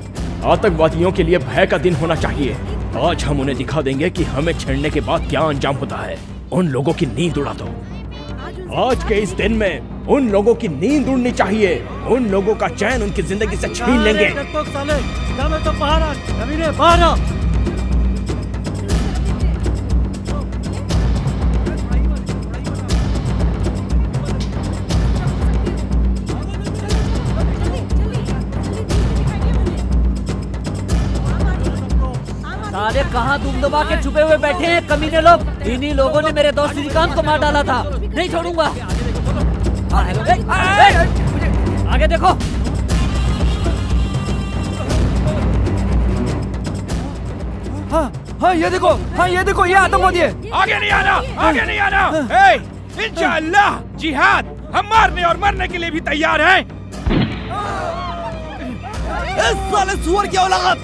आतंकवादियों के लिए भय का दिन होना चाहिए। आज हम उन्हें दिखा देंगे कि हमें छेड़ने के बाद क्या अंजाम होता है। उन लोगों की नींद उड़ा दो। आज के इस दिन में उन लोगों की नींद उड़नी चाहिए। उन लोगों का चैन उनकी जिंदगी से छीन लेंगे। तो बाहर आ, कमीने बाहर आ। साले कहाँ तुम दबा के छुपे हुए बैठे हैं कमीने लोग? इन्हीं लोगों ने मेरे दोस्त श्रीकांत को मार डाला था। नहीं छोड़ूंगा। आगे देखो। हाँ ये देखो, ये आतंकवादी है। आगे नहीं आना, आगे नहीं आना। इंशाअल्लाह जिहाद, हम मारने और मरने के लिए भी तैयार हैं। इस साले सुअर की औलाद!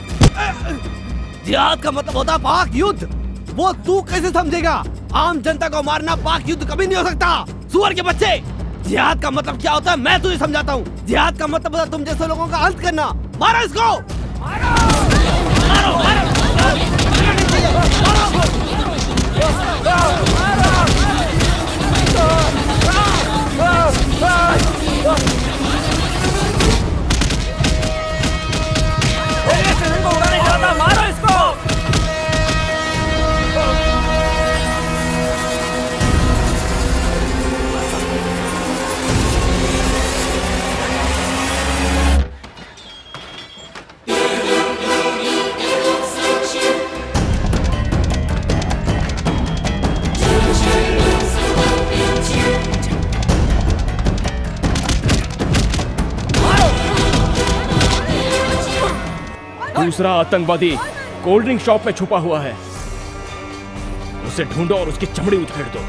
जिहाद का मतलब होता पाक युद्ध। वो तू कैसे समझेगा? आम जनता को मारना पाक युद्ध कभी नहीं हो सकता, सुअर के बच्चे। जिहाद का मतलब क्या होता है मैं तुझे समझाता हूँ। जिहाद का मतलब होता है तुम जैसे लोगों का अंत करना। मारो इसको, मारो इसको। दूसरा आतंकवादी कोल्ड ड्रिंक शॉप में छुपा हुआ है, उसे ढूंढो और उसकी चमड़ी उधेड़ दो।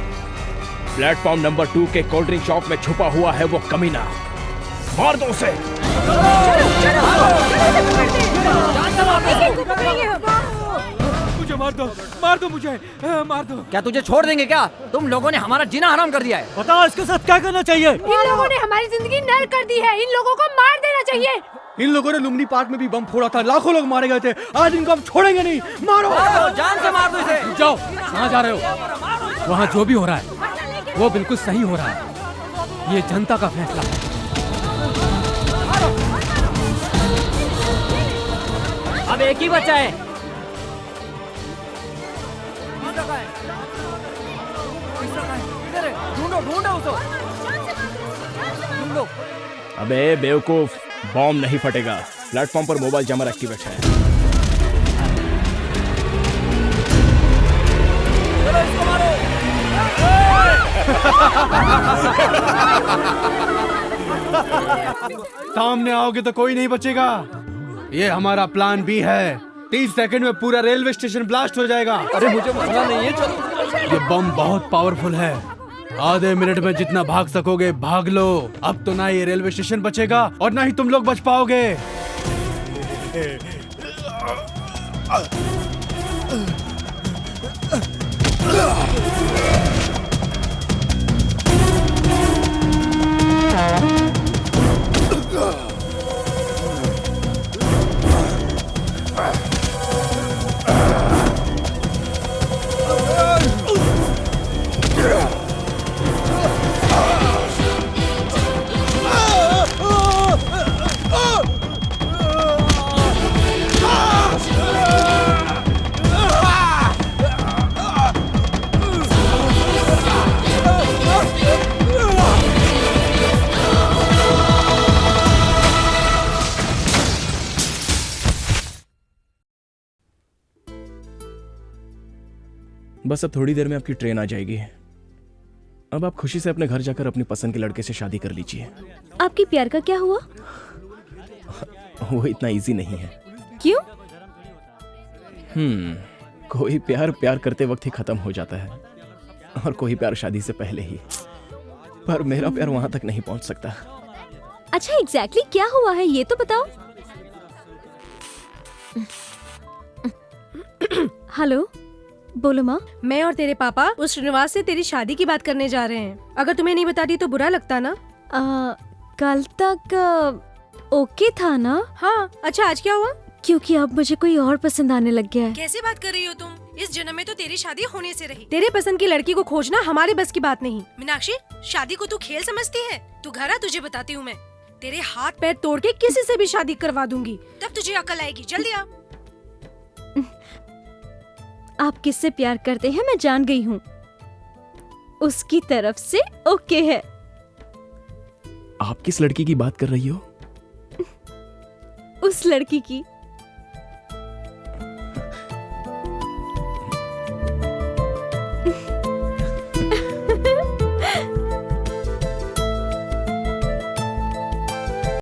प्लेटफॉर्म नंबर 2 के कोल्ड ड्रिंक शॉप में छुपा हुआ है वो कमीना, मार दो उसे। मुझे मार दो मुझे, मार दो। क्या तुझे छोड़ देंगे क्या? तुम लोगों ने हमारा जीना हराम कर दिया है। बताओ इसके साथ क्या करना चाहिए? इन लोगों ने हमारी जिंदगी नर्क कर दी है, इन लोगों को मार देना चाहिए। इन लोगों ने लुम्बिनी पार्क में भी बम फोड़ा था, लाखों लोग मारे गए थे। आज इनको हम छोड़ेंगे नहीं। मारो, जान से मार दो इसे। जाओ, कहाँ जा रहे हो? वहाँ जो भी हो रहा है वो बिल्कुल सही हो रहा है। ये जनता का फैसला है। अब एक ही बचा है। ढूंढो उसको। ढूंढो। अबे बेवकूफ, बॉम्ब नहीं फटेगा। प्लेटफॉर्म पर मोबाइल जमर एक्टिवेट है। चलो इसको मारो। सामने आओगे तो कोई नहीं बचेगा। ये हमारा प्लान भी है। 30 सेकंड में पूरा रेलवे स्टेशन ब्लास्ट हो जाएगा। अरे मुझे मरना नहीं है, चलो। ये बम बहुत पावरफुल है। आधे मिनट में जितना भाग सकोगे भाग लो। अब तो ना ये रेलवे स्टेशन बचेगा और ना ही तुम लोग बच पाओगे। बस अब थोड़ी देर में आपकी ट्रेन आ जाएगी। अब आप खुशी से अपने घर जाकर अपनी पसंद के लड़के से शादी कर लीजिए। आपकी प्यार का क्या हुआ? वो इतना इजी नहीं है। क्यों? कोई प्यार प्यार करते वक्त ही खत्म हो जाता है और कोई प्यार शादी से पहले ही। पर मेरा प्यार वहां तक नहीं पहुंच सकता। अच्छा एग्जैक्टली क्या हुआ है ये तो बताओ। हेलो, बोलो माँ। मैं और तेरे पापा उस श्रीनिवास से तेरी शादी की बात करने जा रहे हैं। अगर तुम्हें नहीं बताती तो बुरा लगता ना? कल तक ओके था ना? हाँ। अच्छा आज क्या हुआ? क्योंकि अब मुझे कोई और पसंद आने लग गया है। कैसे बात कर रही हो तुम? इस जन्म में तो तेरी शादी होने से रही। तेरे पसंद की लड़की को खोजना हमारे बस की बात नहीं। मीनाक्षी, शादी को तू खेल समझती है? तू घर आ, तुझे बताती हूँ मैं। तेरे हाथ पैर तोड़ के किसी से भी शादी करवा दूंगी, तब तुझे अकल आएगी। जल्दी आ। आप किससे प्यार करते हैं मैं जान गई हूँ। उसकी तरफ से ओके है। आप किस लड़की की बात कर रही हो? उस लड़की की